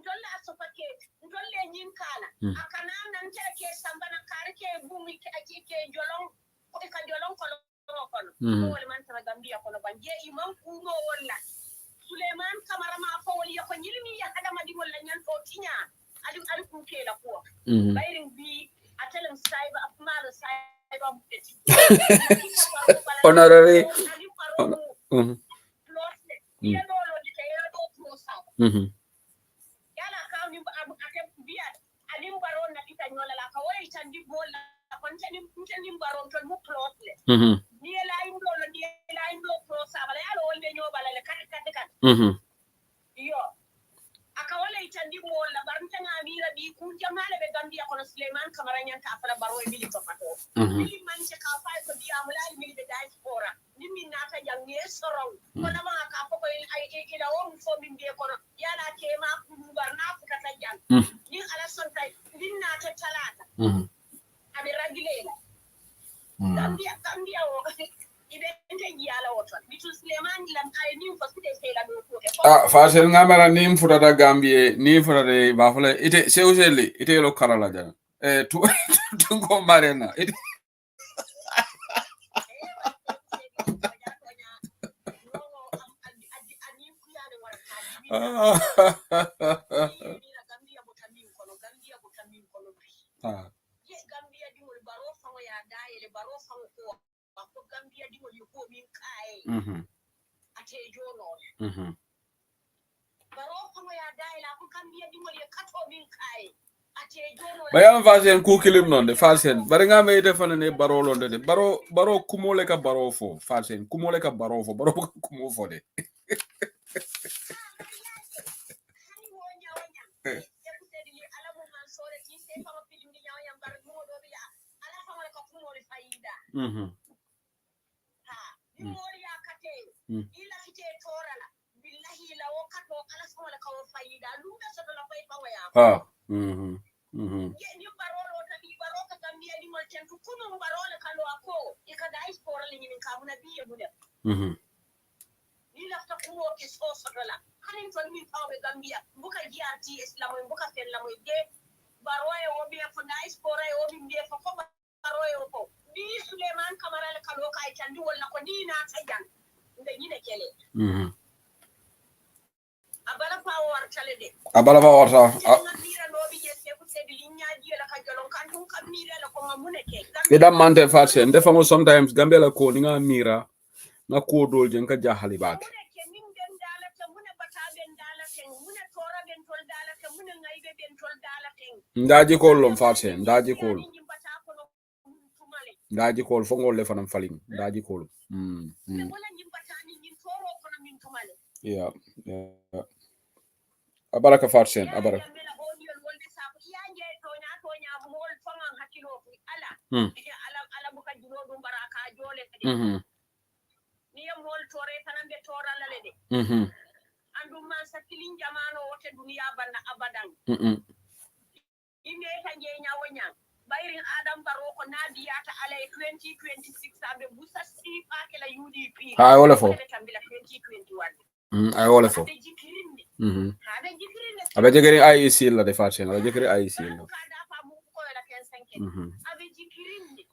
tolle asopake tolle nyinkala akana nan ke sambana karke bumi ke akike jolong ko ka jolong ko wol man tara gambia ko banje imam kuno wala Suleiman kamara ma fa wali ko nyilmi ya adama di wala nyan to tinya ali ku ke la ko bayrin bi atelem saiba afmala saiba buketi honorary ya do lo di tayra do prosa yala ka ni abu atem biya alim baron na kita nyola la ka wala tandi bolla kon tani baron to mu plot le ni la indo prosa bala yalo wonde nyobala le kat yo akawala itandi mola barnta ngamira bi ku jamale be gambia kono Suleiman kamara nyanta afara baro e bili topato bili manche ka fa ko bi amula mi be diaspora nimi nata jangi sorong kono ma ka ko ay ila o fo min be kono yala tema ku barna fu kata jang ni ala son tay din nata talata abi ragilela gambia o fashion ngamara nim futa gambie ni futa de bafala ite sewseli ite lo karala jana tu ko marena ite Gambia di wol ko min kai ate jono baro ko ya dai la ko Gambia di wol kato min kai ate jono bayam fashion ku kilim non de fashion bari nga me defal ne baro lo de baro kumole ka baro fo fashion kumole ka baro fo baro kumo fo de Moria kate ila kite torala billahi la wakato ala sola ka fayida lumbe so la fay pawaya ye ni barolo tabi baroka gambia di mal tentu kuno barolo kalo ako ikada ispora li ni kamuna biye bude ni la ta kuno ke so sodola hanin to mi pawe gambia buka giati islamo buka fellamo de baroye obi fa ispora obi de fa ko baroye ko ni Suleiman kamara le kalo ka itandi wala ko ni na tayan nda ni ne kele abala pa wartale de abala ba warta mira no bi je ko se di linya ji la ka jolon kan dum kam mira la ko mamune ke ida mante fashion defa mo sometimes gambia la ko ni nga mira na ko dol je ka jahali baake ke min den dala te mune bata ben dala te mune tora ben tol dala te mune ngaybe ben tol dala te ndaji ko lom fashion ndaji ko ndaji kol fo ngol le fanam faling ndaji kol yeah abaraka fashion abaraka ala buka juro dum baraka jole ni yam hol tore tanambe torala le de andum man sakilin jamano wote duniya banda abadan inde tanje nyawonya bayrin adam baroko nadiyata alay 2026 abe busa sifa kala UDP ha wala fo tambila 2021 ay wala fo abe jegeri IEC la de fashion abe jegeri IEC la abe jikirinde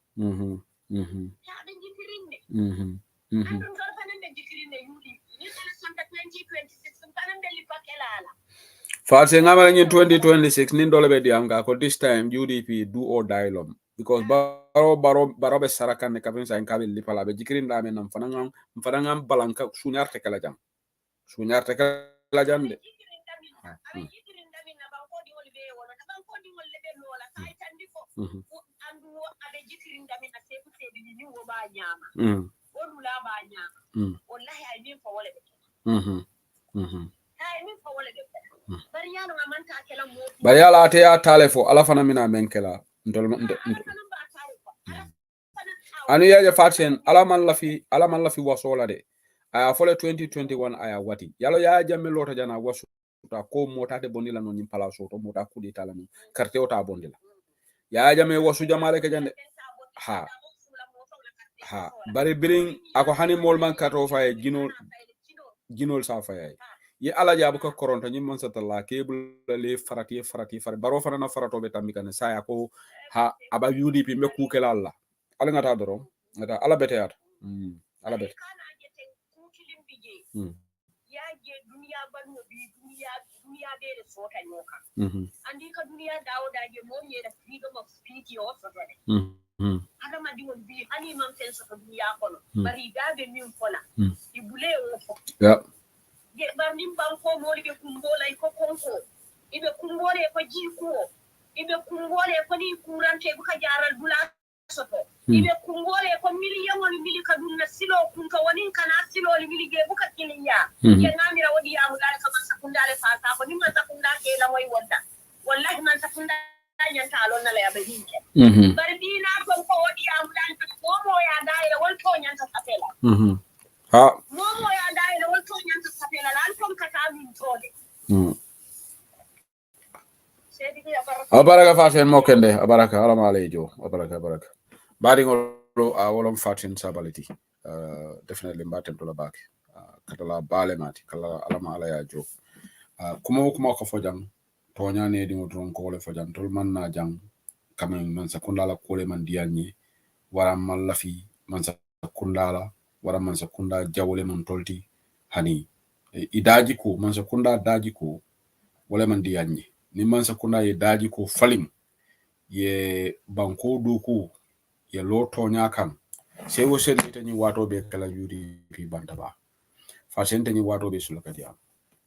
abe jikirinde andum do fanande jikirinde UDP ni kala santa 2026 fanande li pakela Farse ngama in 2026 nin dole be diamga ko this time UDP do or die lom because baro be sarakan ne kabin sa en kabil li pala be jikirin da men nam fanangam balanka sunyarte kala jam de bari ala ate ya talefo ala fana mina menkela anu ya fatsen ala man la fi wasola de aya fole 2021 aya wati yalo ya jamme lota jana wasu ta ko mota de bonila non pala so to mota kudi tala non carte o ta bondila ya jamme wasu jamale ke jande ha bari biring ako hani molman kato fa ginol sa fa ye ala jabu ko koronto nyim mon satalla kebul le farati baro fana na farato be tambi kan saya ko ha aba UDP me ku kala alla ala ngata doro ngata ala bete yata ala bete ya je duniya banu bi duniya be de sota nyoka andi ka duniya dawo da je mo ye da freedom of speech yo so de ada ma di won bi ani man sen so duniya kono bari gabe min fola ibule o fo ge barnim banko moli be kumbola ko konko ibe kumbole ko jiko ibe kumbole ko ni kurante buka jaral bula soto ibe kumbole ko miliyon mili kadunna silo kunka woni kana silo mili ge buka kiliya ye ngamira wodi ya mulala kama sakundale fata ko ni man sakunda ke la moy wonda wallahi man sakunda nyanta alon na la ya behinke bari dina ko wodi ya mulala ko mo ya daira won to nyanta sapela ha momo ya daira won to nyanta sapela lan tom kata min tole abaraka fasen mokende abaraka ala malejo abaraka bari ngolo wolom fatin sabaliti definitely mbaten to la back katala bale mati kala alama ala ya jo kuma ko fojang to nyane di modron ko le fojang tol man na jang kamen man sakunda la ko le man dianye wara man la fi man sakunda la wara man sakunda jawle man tolti hani idaji ko man sakunda daji ko wala man dianye ni man sakunda ye daji ko falim ye banko duku ye loto nyakam sai wo sen tani wato be kala UDP bandaba fa sen tani wato be sulaka dia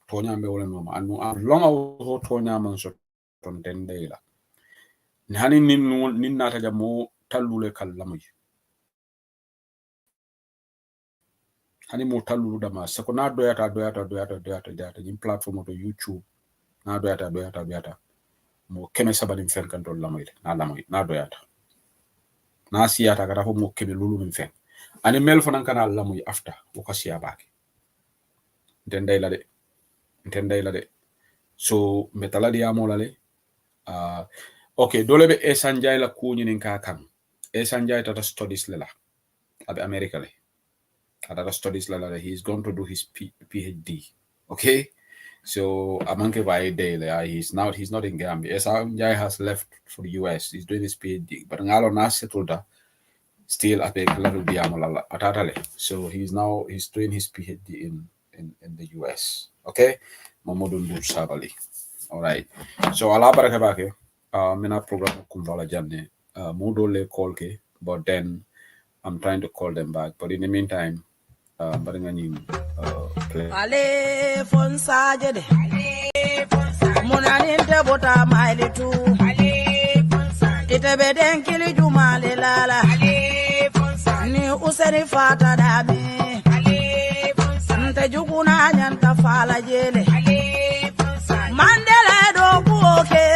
to nyambe wala no anu longa wo to nyaman so ton tendela ni hani nin nata jamo tallule kallamu hani mo tallulu dama sako na doyata jim platform to YouTube na doyata mo keme sabani fen kan to lamoyde na doyata na siyata kata ko mo kebe lulu min fen ani mel fanan kana lamuy afta o ko siya baake ntendayla de so metala di amola le okay dole be esanjay la kuñi nin ka kan esanjay tata studies lela abe America le tata studies lela he is going to do his PhD okay so amanke by day he's not in Gambia. Esanjay has left for the US. He's doing his PhD but ngalo na settled still at a level diamola atatale so he's doing his PhD in the US. Okay, Mamadou Ndour Sabali. All right, so ala baraka bake mina program kumbala janne modo le call ke but then I'm trying to call them back but in the meantime ale fonsa jede munani te bota maili tu ite beden kili jumale lala ni useni fata dami nte jukuna nyanta fala jele mandela do buoke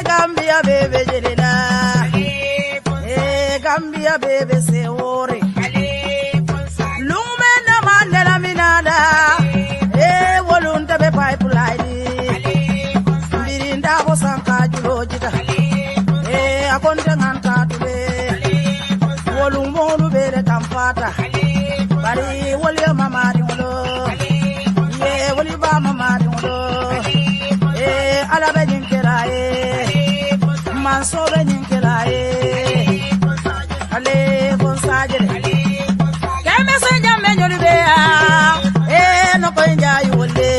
Gambia bebe jele da Gambia bebe se ore lume na mandela minada wolunta be pipeline birinda ko sanka julojita akonte nganta tube wolumonu bere kamfata bari woli mama dimulo ye woli ba mama dimulo ala be jinkera manso be jinkera ale konsajere keme se jamme nyoli be no ko nja yole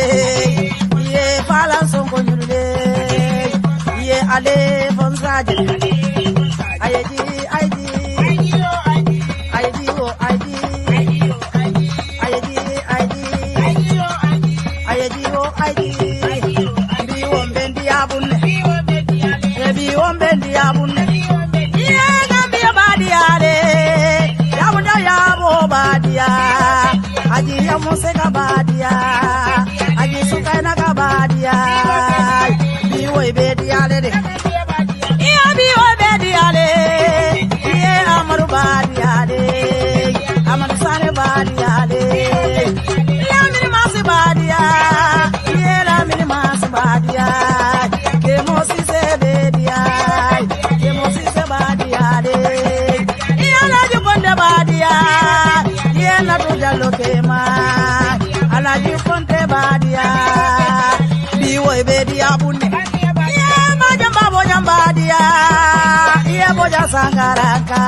boja sangaraka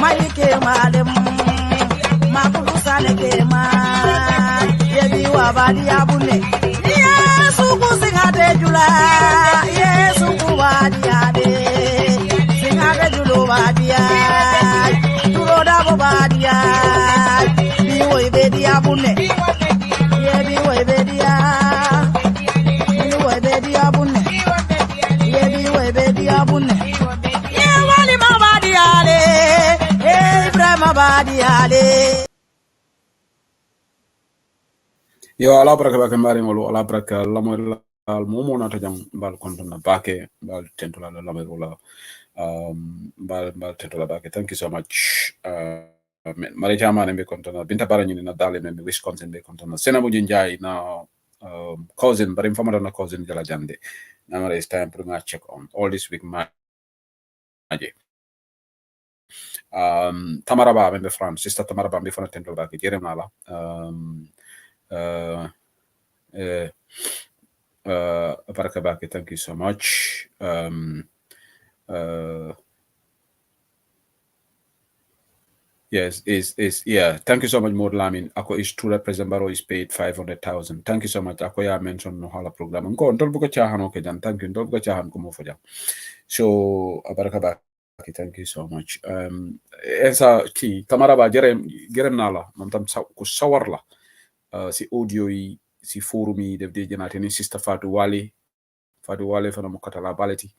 malike malem makulu saleke ma yebi wabadi abune yesu kusingate jula yesu kuwadi ade singate julo wadia turoda bobadia biwo ibedi abune yebi wo ibedi abune yebi wo ibedi abune ye wali mabadi ale Ibrahim mabadi ale. Yo ala baraka bake mari ngolo ala baraka lamoy al momo na tajam bal kontona bake bal tentola la lamoy wala bal tentola bake. Thank you so much. Mari jama ne be kontona binta bara nyini na dale me Wisconsin be kontona Senabu Njai na cousin but informada na cousin jala jande. Now it's time to check on all this week maje. Tamaraba membe France sister Tamaraba be fana tentola bake jeremala Barakabaki, thank you so much. Yes, yeah. Thank you so much, Modlamin. Ako is true that President Barrow is paid 500,000. Thank you so much. Ako ya mention no hala program. Nko ntol buka chahan okay jan. Thank you. Ntol buka chahan kumo faja. So Barakabaki, thank you so much. Esa ki Tamaraba jerem nala. Namtam ku sawarla. Si audio yi si forum yi def de jenate ni sister Fatou Wale fana mo katala baleti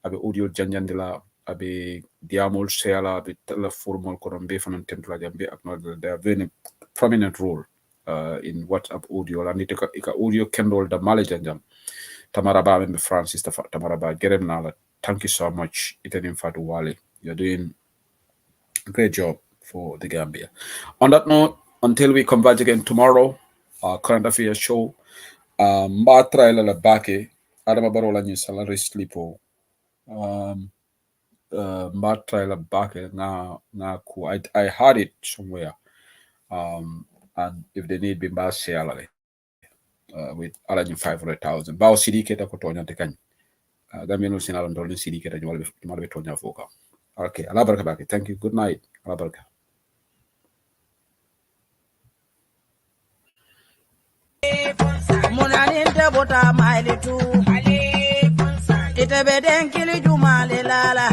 abe audio janjandila abe diamol sela abe tele formal ko be fana tentula jambe acknowledge they are very prominent role in WhatsApp audio la nite ka audio kendol da maleja jam Tamaraba membe France sister Tamaraba gerem nala. Thank you so much itenim Fatou Wale, you're doing a great job for the Gambia. On that note, until we converge again tomorrow, our current affairs show. Mbatra ila bake adama barola ni salary slipo. Mbatra ila bake na ku. I heard it somewhere. And if they need be mba share with alani 500,000. Bao CD keta kotonya tekany. Gambia no sinala ndolni CD keta nymalbe tonya foka. Okay, ala baraka bake. Thank you. Good night. Ala baraka. Munaninte bota maili tu Itebe denkili jumale lala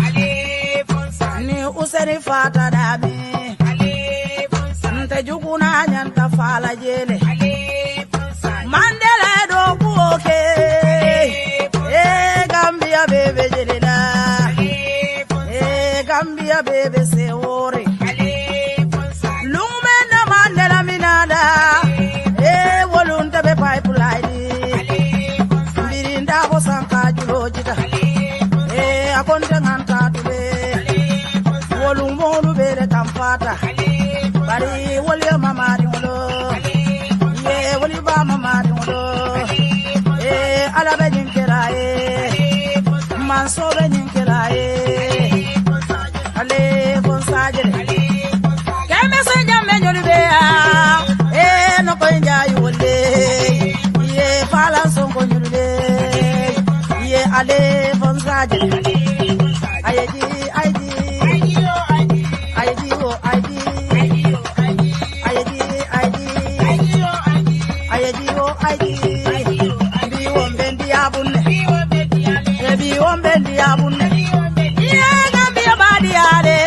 Ni useni fata dami Nte jukuna nyanta fala jele Mandele do buoke Gambia bebe jelila Gambia bebe se ore Lumena mandela minada Birinda ko sanka julojita akonde nganta tule wolu molu bere kampata bari woli mama dimulo ye woli ba mama dimulo ala be jinkera manso be jinkera ale bonsajere keme senja menyoli be no ko njaay wole ye fala sonko nyude ye ale bonsaje ayeji bi wombendi abunne ye Gambia badiale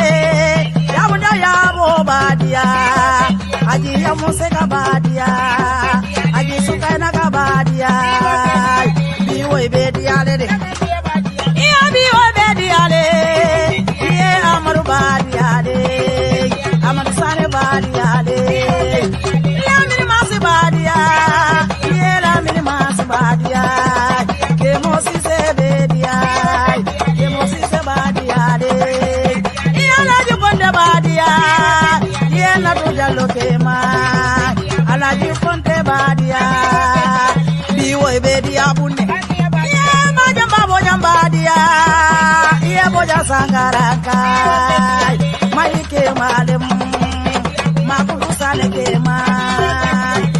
yabunda yabo badia aji ya museka badia aji sukaina ka badia biwo ibediale de iya biwo ibediale ye amaru badiale amaru sane badiale ya mini masi badia ye la mini masi badia ke mosi se bedia ke mosi se badiale iya la jukonde badia ye na tujalo kema ala jukonde badia biwo bedia bunne ye majamba bonyambadia ye boja sangaraka malike malem makulu saleke ma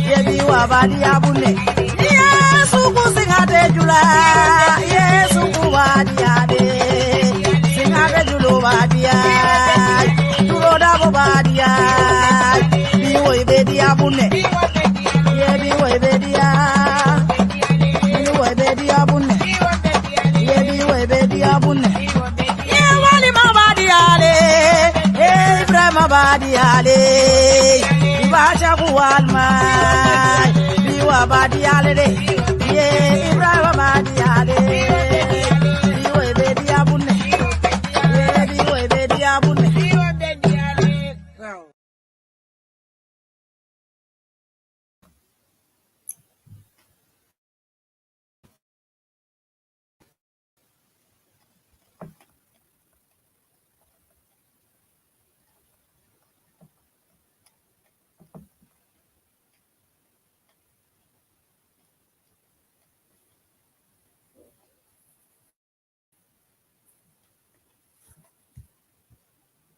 ye biwa badia bunne yesu kusingate jula yesu kuwadia de singa Bolo badia, Turoda badia, Biway bedia bune, ye biway bedia, Biway bedia bune, ye biway bedia bune, ye wali mabadiale, ye Ibrahim badiale, Ibasha kualma, Biwa badiale, ye Ibrahim badiale.